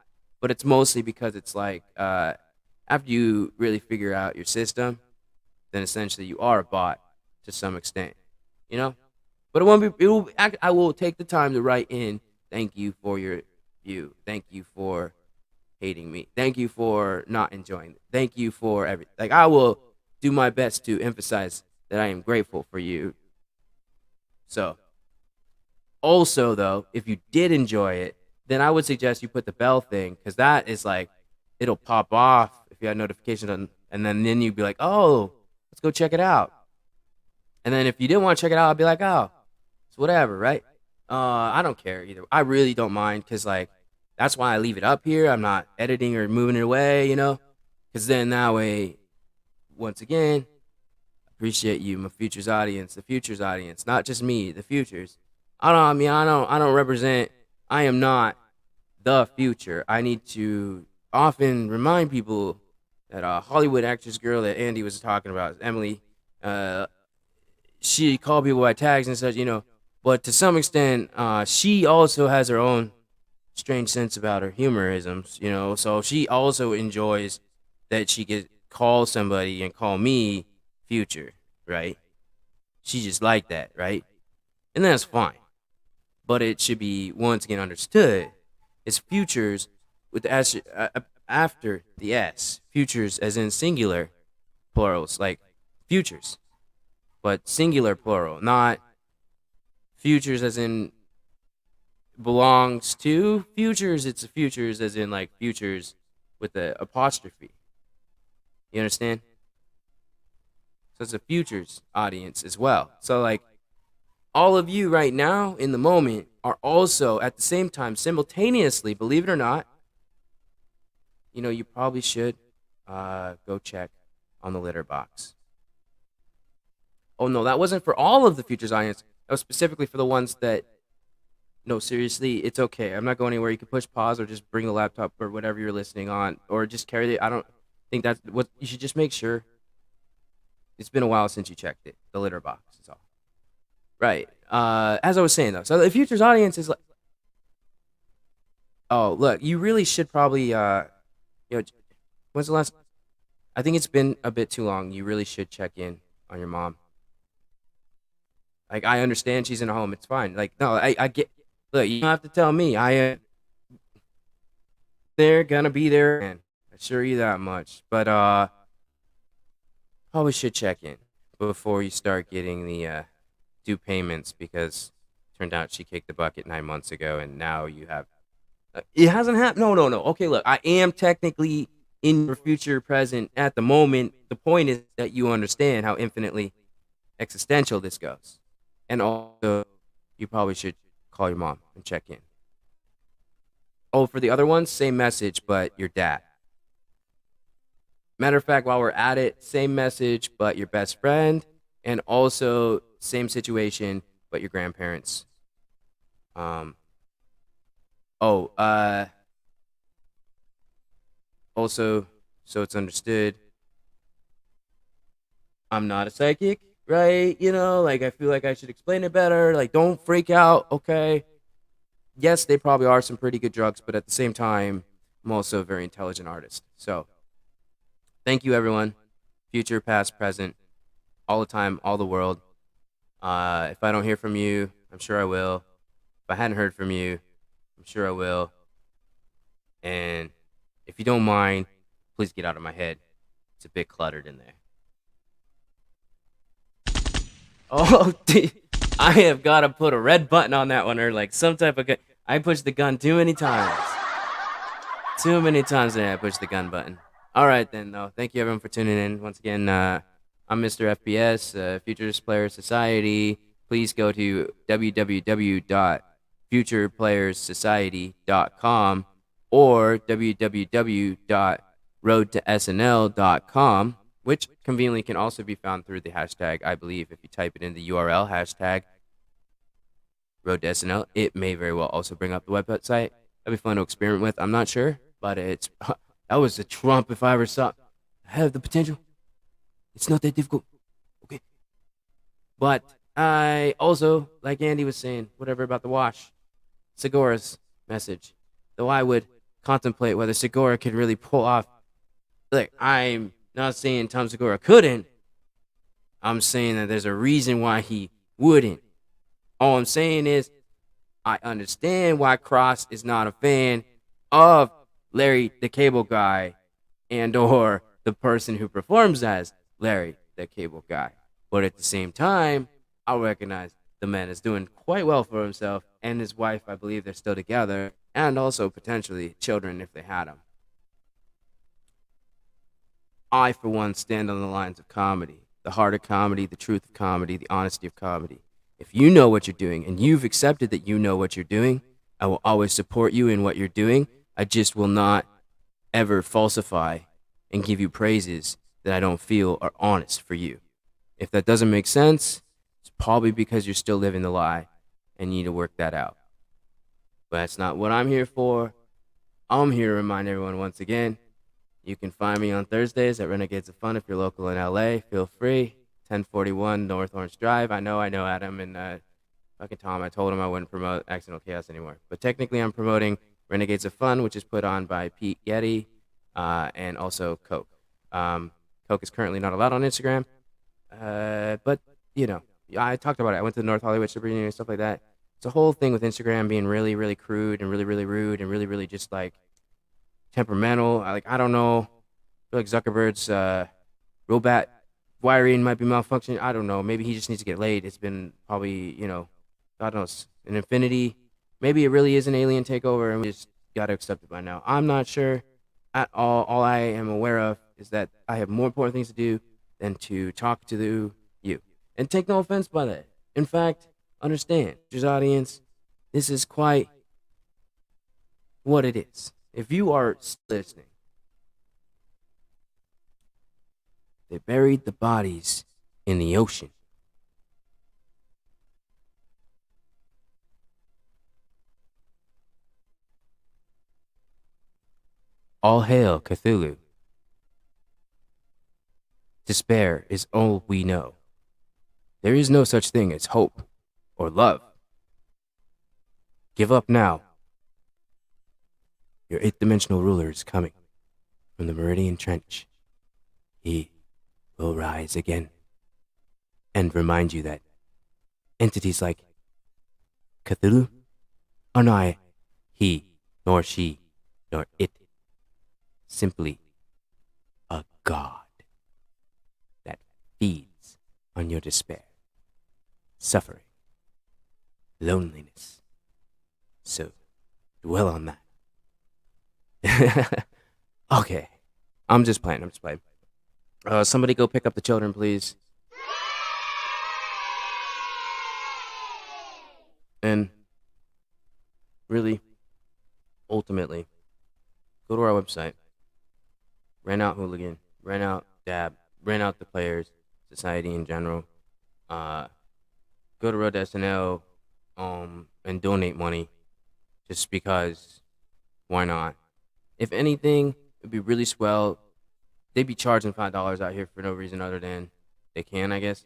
but it's mostly because it's like after you really figure out your system, then essentially you are a bot to some extent, But it won't be. I will take the time to write in. Thank you for your view. Thank you for hating me. Thank you for not enjoying it. Thank you for everything. Like I will do my best to emphasize that I am grateful for you. So, also though, if you did enjoy it, then I would suggest you put the bell thing because that is like it'll pop off if you had notifications on, and then you'd be like, oh, let's go check it out. And then if you didn't want to check it out, I'd be like, oh. It's whatever, right? I don't care either. I really don't mind because, that's why I leave it up here. I'm not editing or moving it away, Because then that way, once again, appreciate you, my future's audience, the future's audience, not just me, the future's. I don't represent. I am not the future. I need to often remind people that Hollywood actress girl that Andy was talking about, Emily. She called people by tags and such, But to some extent, she also has her own strange sense about her humorisms, So she also enjoys that she could call somebody and call me future, right? She just like that, right? And that's fine. But it should be once again understood it's futures with the S after the S. Futures as in singular plurals, like futures, but singular plural, not futures as in belongs to futures. It's futures as in like futures with the apostrophe. You understand? So it's a futures audience as well. So like all of you right now in the moment are also at the same time simultaneously, believe it or not, you probably should go check on the litter box. Oh no, that wasn't for all of the futures audience. That was specifically for the ones that, no, seriously, it's okay. I'm not going anywhere. You can push pause or just bring the laptop or whatever you're listening on, or just carry it. I don't think that's what you should just make sure. It's been a while since you checked it. The litter box is all. Right. As I was saying though, so the futures audience is like, oh look, you really should probably when's the last? I think it's been a bit too long. You really should check in on your mom. Like, I understand she's in a home. It's fine. Like, no, I get... Look, you don't have to tell me. I am... They're gonna be there, and I assure you that much. But, probably should check in before you start getting the, due payments, because it turned out she kicked the bucket 9 months ago, and now you have... it hasn't happened. No. Okay, look, I am technically in your future present at the moment. The point is that you understand how infinitely existential this goes. And also, you probably should call your mom and check in. Oh, for the other ones, same message, but your dad. Matter of fact, while we're at it, same message, but your best friend. And also, same situation, but your grandparents. Also, so it's understood, I'm not a psychic, right? You know, like I feel like I should explain it better. Like, don't freak out, okay? Yes, they probably are some pretty good drugs, but at the same time, I'm also a very intelligent artist. So, thank you, everyone. Future, past, present, all the time, all the world. If I don't hear from you, I'm sure I will. If I hadn't heard from you, I'm sure I will. And if you don't mind, please get out of my head. It's a bit cluttered in there. Oh, I have got to put a red button on that one, or like some type of gun. I pushed the gun too many times. Too many times that I pushed the gun button. All right, then, though. Thank you, everyone, for tuning in. Once again, I'm Mr. FPS, Futures Player Society. Please go to www.futureplayersociety.com or www.roadtosnl.com, which conveniently can also be found through the hashtag, I believe, if you type it in the URL, hashtag Road to SNL. It may very well also bring up the website. That'd be fun to experiment with. I'm not sure, but it's that was a Trump if I ever saw. I have the potential. It's not that difficult. Okay. But I also, like Andy was saying, whatever about the wash, Segura's message. Though I would contemplate whether Segura could really pull off. Like, I'm not saying Tom Segura couldn't. I'm saying that there's a reason why he wouldn't. All I'm saying is, I understand why Cross is not a fan of Larry the Cable Guy and or the person who performs as Larry the Cable Guy. But at the same time, I recognize the man is doing quite well for himself and his wife. I believe they're still together, and also potentially children if they had them. I, for one, stand on the lines of comedy, the heart of comedy, the truth of comedy, the honesty of comedy. If you know what you're doing and you've accepted that you know what you're doing, I will always support you in what you're doing. I just will not ever falsify and give you praises that I don't feel are honest for you. If that doesn't make sense, it's probably because you're still living the lie and you need to work that out. But that's not what I'm here for. I'm here to remind everyone once again, you can find me on Thursdays at Renegades of Fun if you're local in LA. Feel free. 1041 North Orange Drive. I know, Adam and fucking Tom. I told him I wouldn't promote Accidental Chaos anymore. But technically, I'm promoting Renegades of Fun, which is put on by Pete Getty and also Coke. Coke is currently not allowed on Instagram. But, you know, I talked about it. I went to the North Hollywood Sabrina and stuff like that. It's a whole thing with Instagram being really, really crude and really, really rude and really, really just like temperamental. I don't know. I feel like Zuckerberg's robot wiring might be malfunctioning. I don't know. Maybe he just needs to get laid. It's been probably, God knows, an infinity. Maybe it really is an alien takeover, and we just got to accept it by now. I'm not sure at all. All I am aware of is that I have more important things to do than to talk to you. And take no offense by that. In fact, understand, your audience, this is quite what it is. If you are listening, they buried the bodies in the ocean. All hail Cthulhu. Despair is all we know. There is no such thing as hope or love. Give up now. Your eighth-dimensional ruler is coming from the Meridian Trench. He will rise again and remind you that entities like Cthulhu are not he, nor she, nor it. Simply a god that feeds on your despair, suffering, loneliness. So dwell on that. Okay, I'm just playing. Somebody go pick up the children, please. And really, ultimately, go to our website. Rent out Hooligan. Rent out Dab. Rent out the Players Society in general. Go to Road to SNL and donate money. Just because, why not? If anything, it'd be really swell. They'd be charging $5 out here for no reason other than they can, I guess.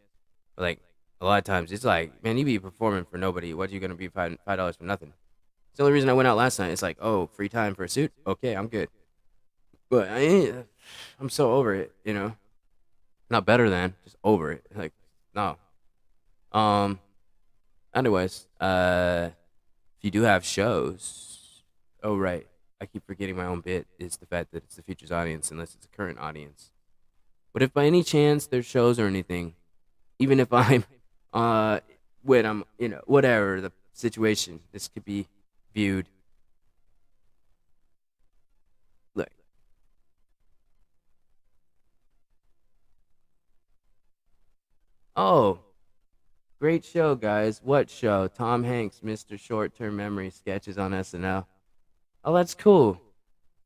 But like a lot of times, it's like, man, you be performing for nobody. What are you gonna be $5 for nothing? It's the only reason I went out last night. It's like, oh, free time for a suit. Okay, I'm good. But I'm so over it. Not better than, just over it. Like, no. Um. Anyways, if you do have shows, oh right, I keep forgetting my own bit is the fact that it's the future's audience unless it's a current audience. But if by any chance there's shows or anything, even if I'm, when I'm, whatever the situation, this could be viewed. Look, oh, great show, guys. What show? Tom Hanks, Mr. Short-Term Memory sketches on SNL. Oh, that's cool.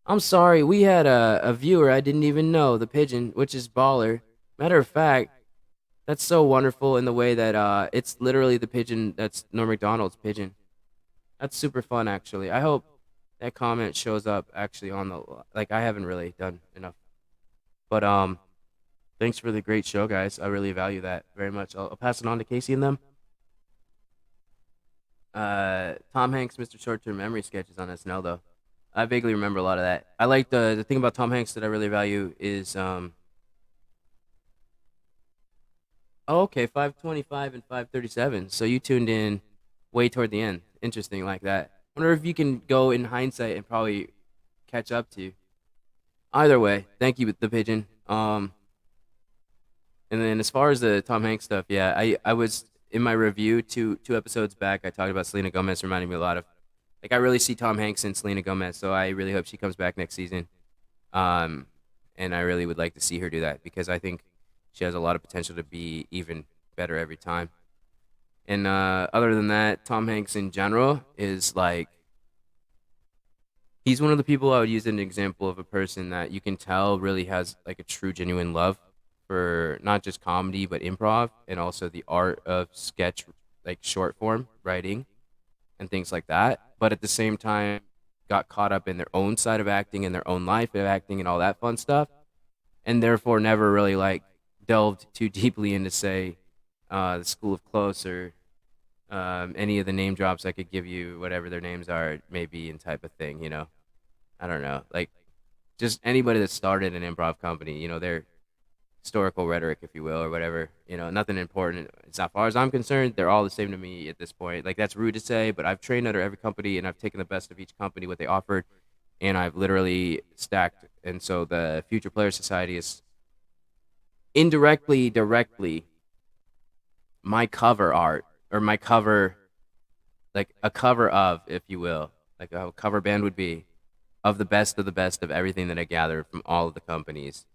I'm sorry, we had a viewer I didn't even know, the pigeon, which is baller. Matter of fact, that's so wonderful in the way that it's literally the pigeon that's Norm Macdonald's pigeon. That's super fun, actually. I hope that comment shows up actually on the like. I haven't really done enough, but thanks for the great show, guys. I really value that very much. I'll pass it on to Casey and them. Tom Hanks, Mr. Short-Term Memory sketches on SNL though. I vaguely remember a lot of that. I like the thing about Tom Hanks that I really value is oh, okay, 525 and 537. So you tuned in way toward the end. Interesting, like that. Wonder if you can go in hindsight and probably catch up to. Either way, thank you, the pigeon. And then as far as the Tom Hanks stuff, yeah, I was in my review two episodes back. I talked about Selena Gomez reminding me a lot of, like, I really see Tom Hanks and Selena Gomez, so I really hope she comes back next season. And I really would like to see her do that because I think she has a lot of potential to be even better every time. And other than that, Tom Hanks in general is like, he's one of the people I would use as an example of a person that you can tell really has like a true, genuine love for not just comedy, but improv and also the art of sketch, like short form writing and things like that. But at the same time, got caught up in their own side of acting and their own life of acting and all that fun stuff. And therefore never really like delved too deeply into, say, the School of Close or any of the name drops I could give you, whatever their names are, maybe, and type of thing, I don't know. Like, just anybody that started an improv company, their historical rhetoric, if you will, or whatever, nothing important. As far as I'm concerned, they're all the same to me at this point. Like, that's rude to say, but I've trained under every company, and I've taken the best of each company, what they offered, and I've literally stacked. And so the Future Player Society is indirectly, directly my cover art, or my cover, like a cover of, if you will, like a cover band would be, of the best of everything that I gathered from all of the companies.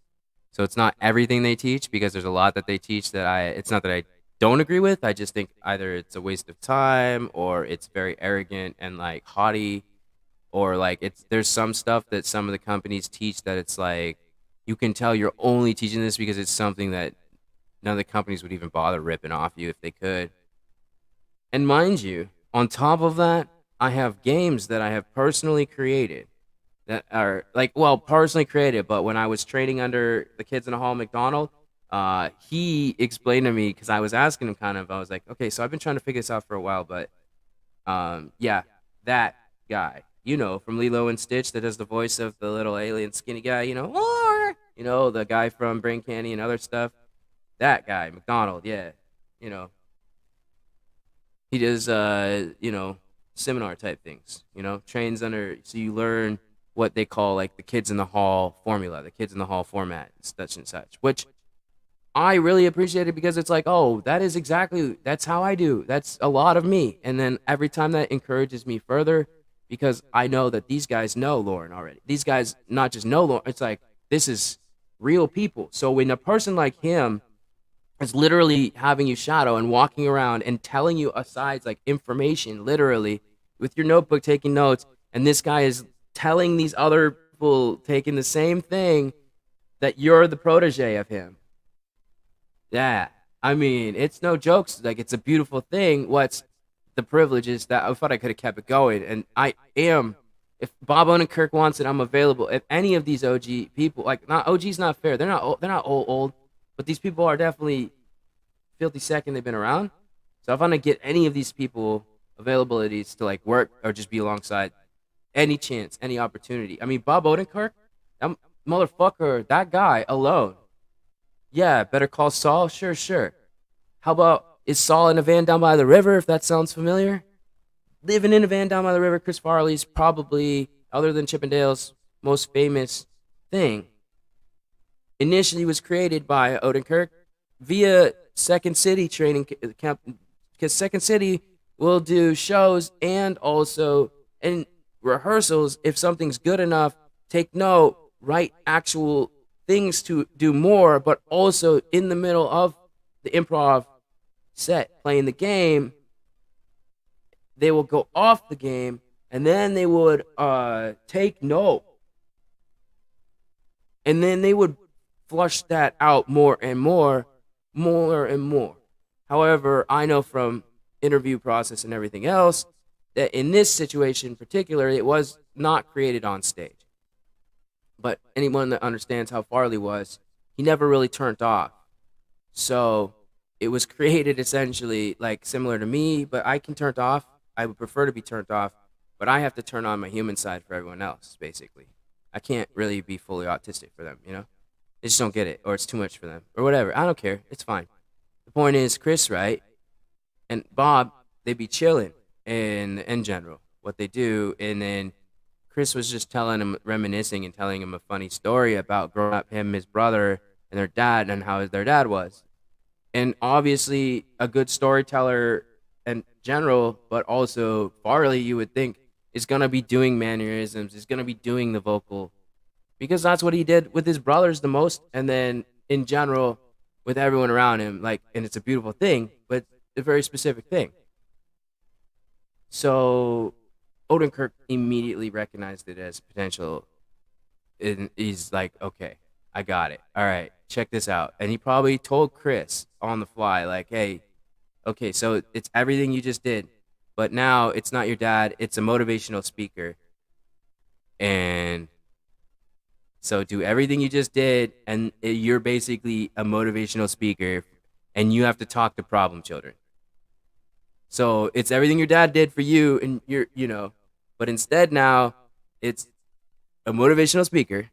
So it's not everything they teach, because there's a lot that they teach that it's not that I don't agree with. I just think either it's a waste of time or it's very arrogant and like haughty, or like there's some stuff that some of the companies teach that it's like, you can tell you're only teaching this because it's something that none of the companies would even bother ripping off you if they could. And mind you, on top of that, I have games that I have personally created that are like, well, personally created, but when I was training under the Kids in the Hall McDonald, he explained to me, because I was asking him kind of, I was like, okay, so I've been trying to figure this out for a while, but yeah, that guy, from Lilo and Stitch that does the voice of the little alien skinny guy, or, the guy from Brain Candy and other stuff, that guy, McDonald, yeah, he does, seminar type things, trains under, so you learn what they call like the Kids in the Hall formula, the Kids in the Hall format, such and such, which I really appreciated, because it's like, oh, that's how I do. That's a lot of me. And then every time that encourages me further, because I know that these guys know Lauren already. These guys not just know Lauren, it's like, this is real people. So when a person like him is literally having you shadow and walking around and telling you asides like information, literally, with your notebook taking notes, and this guy is telling these other people taking the same thing, that you're the protege of him. Yeah, I mean, it's no jokes. Like, it's a beautiful thing. What's the privilege is that I thought I could have kept it going, and I am. If Bob Odenkirk wants it, I'm available. If any of these OG people, like, not OG's not fair. They're not old. But these people are definitely filthy second they've been around. So if I'm gonna get any of these people availabilities to like work or just be alongside, any chance, any opportunity. I mean, Bob Odenkirk, that motherfucker, that guy alone. Yeah, Better Call Saul. Sure. How about is Saul in a van down by the river? If that sounds familiar, living in a van down by the river. Chris Farley's probably, other than Chippendale's most famous thing, initially was created by Odenkirk via Second City training camp, because Second City will do shows and also in rehearsals. If something's good enough, take note, write actual things to do more, but also in the middle of the improv set playing the game, they will go off the game and then they would take note, and then they would flush that out more and more. However, I know from interview process and everything else that in this situation in particular, it was not created on stage. But anyone that understands how Farley was, he never really turned off. So it was created essentially like similar to me, but I can turn off. I would prefer to be turned off, but I have to turn on my human side for everyone else, basically. I can't really be fully autistic for them, you know? They just don't get it, or it's too much for them, or whatever. I don't care. It's fine. The point is, Chris, right, and Bob, they be chilling in general, what they do, and then Chris was just telling him, reminiscing and telling him a funny story about growing up, him, his brother, and their dad, and how their dad was. And obviously, a good storyteller in general, but also Farley, you would think, is going to be doing mannerisms, is going to be doing the vocal, because that's what he did with his brothers the most, and then in general with everyone around him. Like, and it's a beautiful thing, but a very specific thing. So Odenkirk immediately recognized it as potential, and he's like, okay, I got it. All right, check this out. And he probably told Chris on the fly, like, hey, okay, so it's everything you just did, but now it's not your dad, it's a motivational speaker. And so do everything you just did, and you're basically a motivational speaker, and you have to talk to problem children. So it's everything your dad did for you, and but instead now it's a motivational speaker.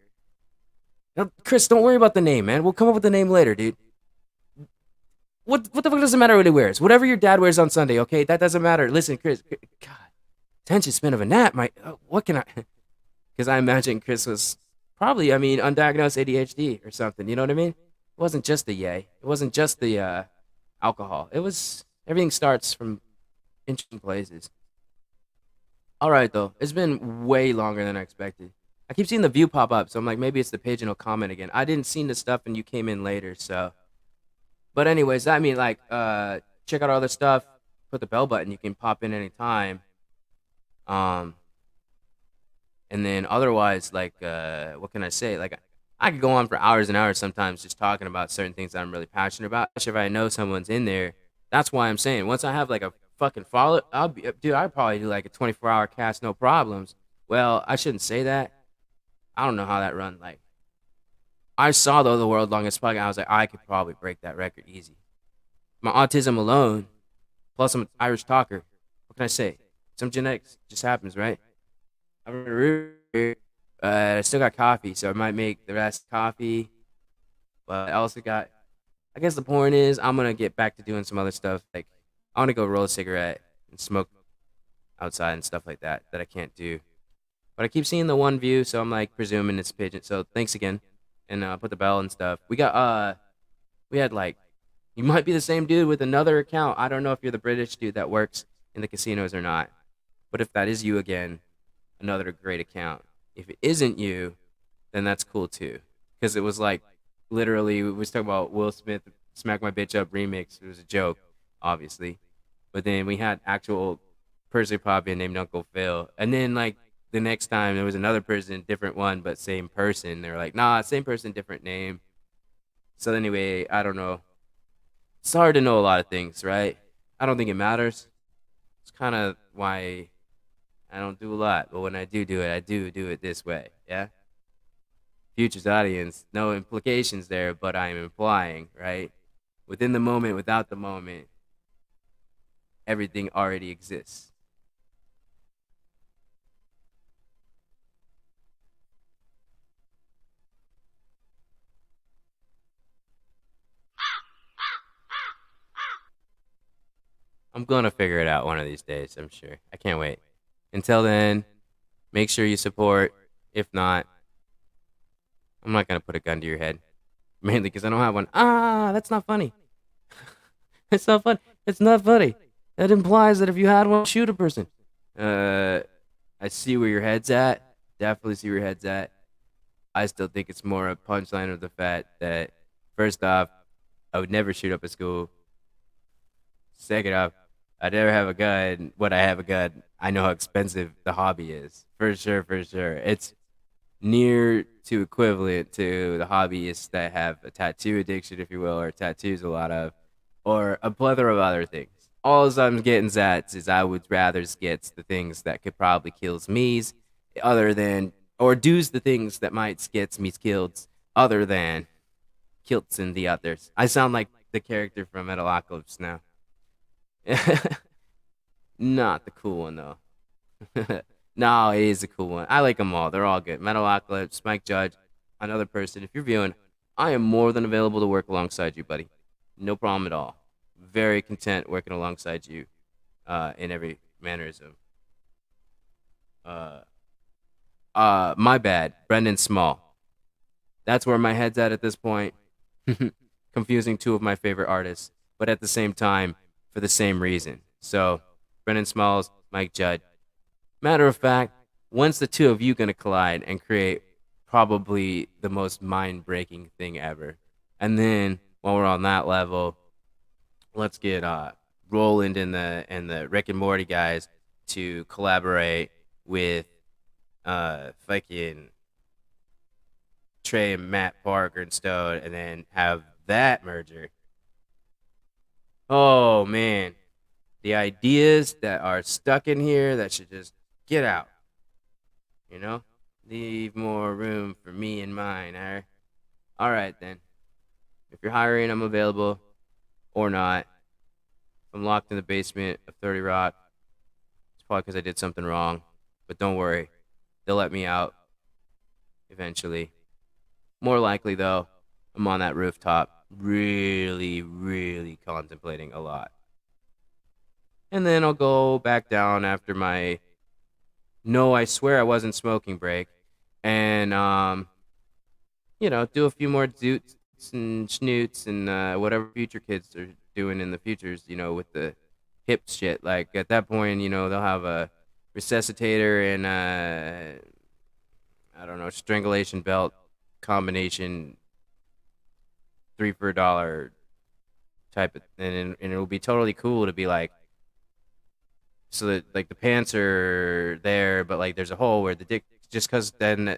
Now, Chris, don't worry about the name, man. We'll come up with the name later, dude. What the fuck does it matter what he wears? Whatever your dad wears on Sunday, okay? That doesn't matter. Listen, Chris, God, attention span of a gnat. What can I? Because I imagine Chris was probably, undiagnosed ADHD or something. You know what I mean? It wasn't just the yay. It wasn't just the alcohol. It was, everything starts from interesting places. All right, though. It's been way longer than I expected. I keep seeing the view pop up, so I'm like, maybe it's the page and it'll comment again. I didn't see the stuff and you came in later, so. But anyways, check out our other stuff. Put the bell button. You can pop in anytime. And then otherwise, what can I say? Like, I could go on for hours and hours sometimes just talking about certain things that I'm really passionate about. Especially if I know someone's in there. That's why I'm saying, once I have like a fucking follow, I'd probably do like a 24-hour cast, no problems. Well, I shouldn't say that. I don't know how that run. Like, I saw the world longest podcast. I was like, I could probably break that record easy. My autism alone, plus I'm an Irish talker. What can I say? Some genetics just happens, right? I still got coffee, so I might make the rest coffee. But I also got, I guess the point is, I'm going to get back to doing some other stuff. Like, I want to go roll a cigarette and smoke outside and stuff like that I can't do. But I keep seeing the one view, so I'm like presuming it's pigeon. So thanks again. And put the bell and stuff. We had like, you might be the same dude with another account. I don't know if you're the British dude that works in the casinos or not. But if that is you again, another great account. If it isn't you, then that's cool too. Because it was like, literally, we was talking about Will Smith Smack My Bitch Up remix. It was a joke, obviously. But then we had actual person pop in named Uncle Phil. And then like, the next time there was another person, different one, but same person. They were like, nah, same person, different name. So anyway, I don't know. It's hard to know a lot of things, right? I don't think it matters. It's kind of why I don't do a lot. But when I do it, I do it this way, yeah? Future's audience. No implications there, but I am implying, right? Within the moment, without the moment, everything already exists. I'm gonna figure it out one of these days, I'm sure. I can't wait. Until then, make sure you support. If not, I'm not gonna put a gun to your head. Mainly because I don't have one. That's not funny. It's not fun. It's not funny. That implies that if you had one, shoot a person. I see where your head's at. Definitely see where your head's at. I still think it's more a punchline of the fact that, first off, I would never shoot up a school. Second off, I'd never have a gun. When I have a gun, I know how expensive the hobby is. For sure, for sure. It's near to equivalent to the hobbyists that have a tattoo addiction, if you will, or tattoos a lot of, or a plethora of other things. All I'm getting at is I would rather get the things that could probably kills me's, other than, or do's the things that might gets me killed, other than kilts and the others. I sound like the character from Metalocalypse now. Not the cool one though. No, it is a cool one. I like them all. They're all good. Metalocalypse, Mike Judge, another person. If you're viewing, I am more than available to work alongside you, buddy. No problem at all. Very content working alongside you in every mannerism. My bad. Brendan Small. That's where my head's at this point. Confusing two of my favorite artists, but at the same time, for the same reason. So, Brendan Smalls, Mike Judd. Matter of fact, when's the two of you gonna collide and create probably the most mind-breaking thing ever? And then, while we're on that level, let's get Roland and the Rick and Morty guys to collaborate with fucking Trey and Matt Parker and Stone, and then have that merger. Oh man, the ideas that are stuck in here that should just get out. You know, leave more room for me and mine. All right then. If you're hiring, I'm available, or not. If I'm locked in the basement of 30 Rock, it's probably because I did something wrong. But don't worry, they'll let me out eventually. More likely though, I'm on that rooftop, really, really contemplating a lot. And then I'll go back down after my no, I swear I wasn't smoking break, and do a few more zoots and schnoots and whatever future kids are doing in the futures, with the hip shit. Like at that point, they'll have a resuscitator and I don't know, strangulation belt combination, 3 for $1 type of, and it will be totally cool to be like, so that like the pants are there, but like there's a hole where the dick, just because then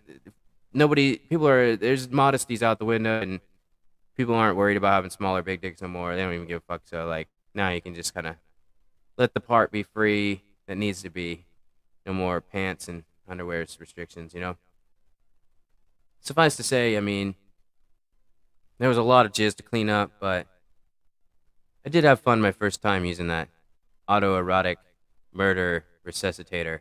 there's modesties out the window, and people aren't worried about having small or big dicks no more. They don't even give a fuck. So like now you can just kind of let the part be free that needs to be. No more pants and underwear restrictions, Suffice to say, I mean, there was a lot of jizz to clean up, but I did have fun my first time using that autoerotic murder resuscitator.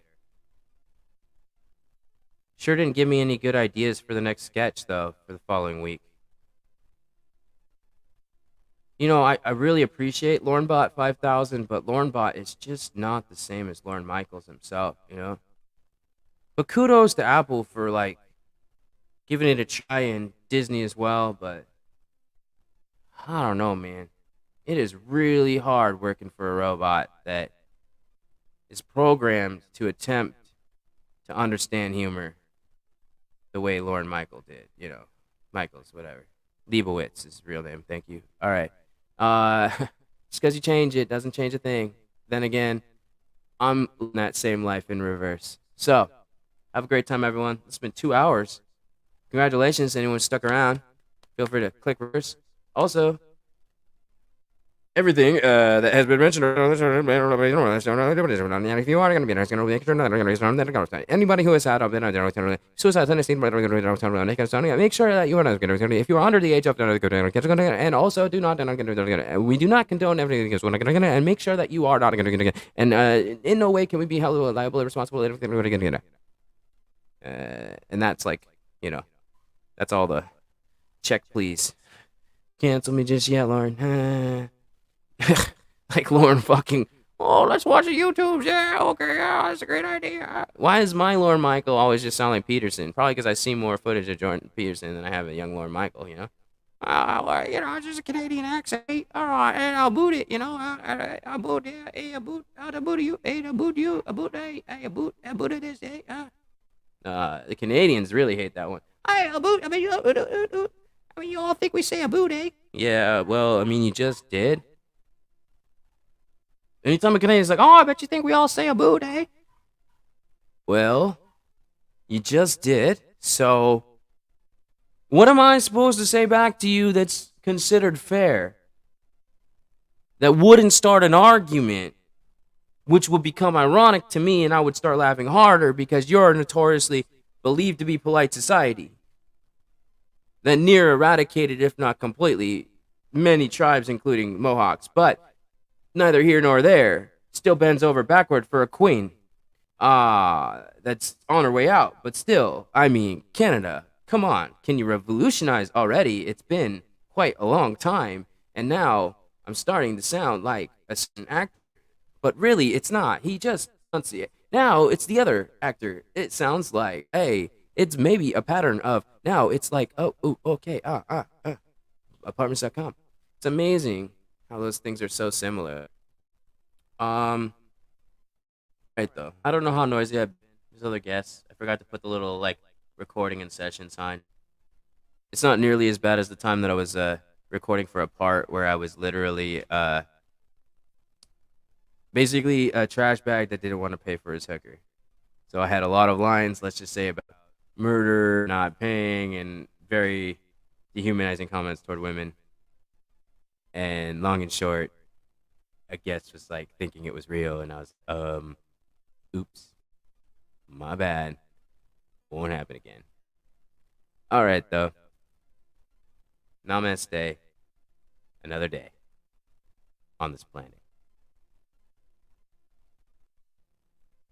Sure didn't give me any good ideas for the next sketch, though, for the following week. I really appreciate Lornbot 5000, but Lornbot is just not the same as Lorne Michaels himself, But kudos to Apple for, like, giving it a try, and Disney as well, but I don't know, man. It is really hard working for a robot that is programmed to attempt to understand humor the way Lorne Michael did, Michaels, whatever. Leibowitz is his real name, thank you. All right. Just because you change it doesn't change a thing. Then again, I'm living that same life in reverse. So, have a great time, everyone. It's been 2 hours. Congratulations, anyone stuck around. Feel free to click reverse. Also, everything that has been mentioned. If you are going to be anybody who has had suicide tendency, make sure that you are if you are under the age of and also do not we do not condone everything and make sure that you are not and in no way can we be held liable or responsible and that's like that's all the check please. Cancel me just yet, Lauren. Like Lauren fucking, oh, let's watch the YouTube. Yeah, okay, yeah, that's a great idea. Why does my Lauren Michael always just sound like Peterson? Probably because I see more footage of Jordan Peterson than I have a young Lauren Michael, well, it's just a Canadian accent. All right, and I'll boot it, I'll boot it, hey, I'll boot you, hey, I'll boot you, I'll boot, hey, I'll boot it this, hey, the Canadians really hate that one. Hey, I'll boot, I mean, you all think we say a boot, eh? Yeah, well, I mean, you just did. Anytime a Canadian's like, oh, I bet you think we all say a boot, eh? Well, you just did. So, what am I supposed to say back to you that's considered fair? That wouldn't start an argument, which would become ironic to me, and I would start laughing harder because you're notoriously believed to be polite society. That near eradicated, if not completely, many tribes, including Mohawks. But neither here nor there. Still bends over backward for a queen. That's on her way out. But still, I mean, Canada, come on. Can you revolutionize already? It's been quite a long time. And now I'm starting to sound like a certain actor. But really, it's not. He just doesn't see it. Now it's the other actor. It sounds like, hey, it's maybe a pattern of, now it's like, oh, okay, apartments.com. It's amazing how those things are so similar. Right though. I don't know how noisy I've been. There's other guests. I forgot to put the little recording in session sign. It's not nearly as bad as the time that I was recording for a part where I was literally basically a trash bag that didn't want to pay for his hooker. So I had a lot of lines, let's just say, about murder, not paying, and very dehumanizing comments toward women. And long and short, a guest was thinking it was real, and I was, oops, my bad. Won't happen again. All right, though. Namaste. Another day on this planet.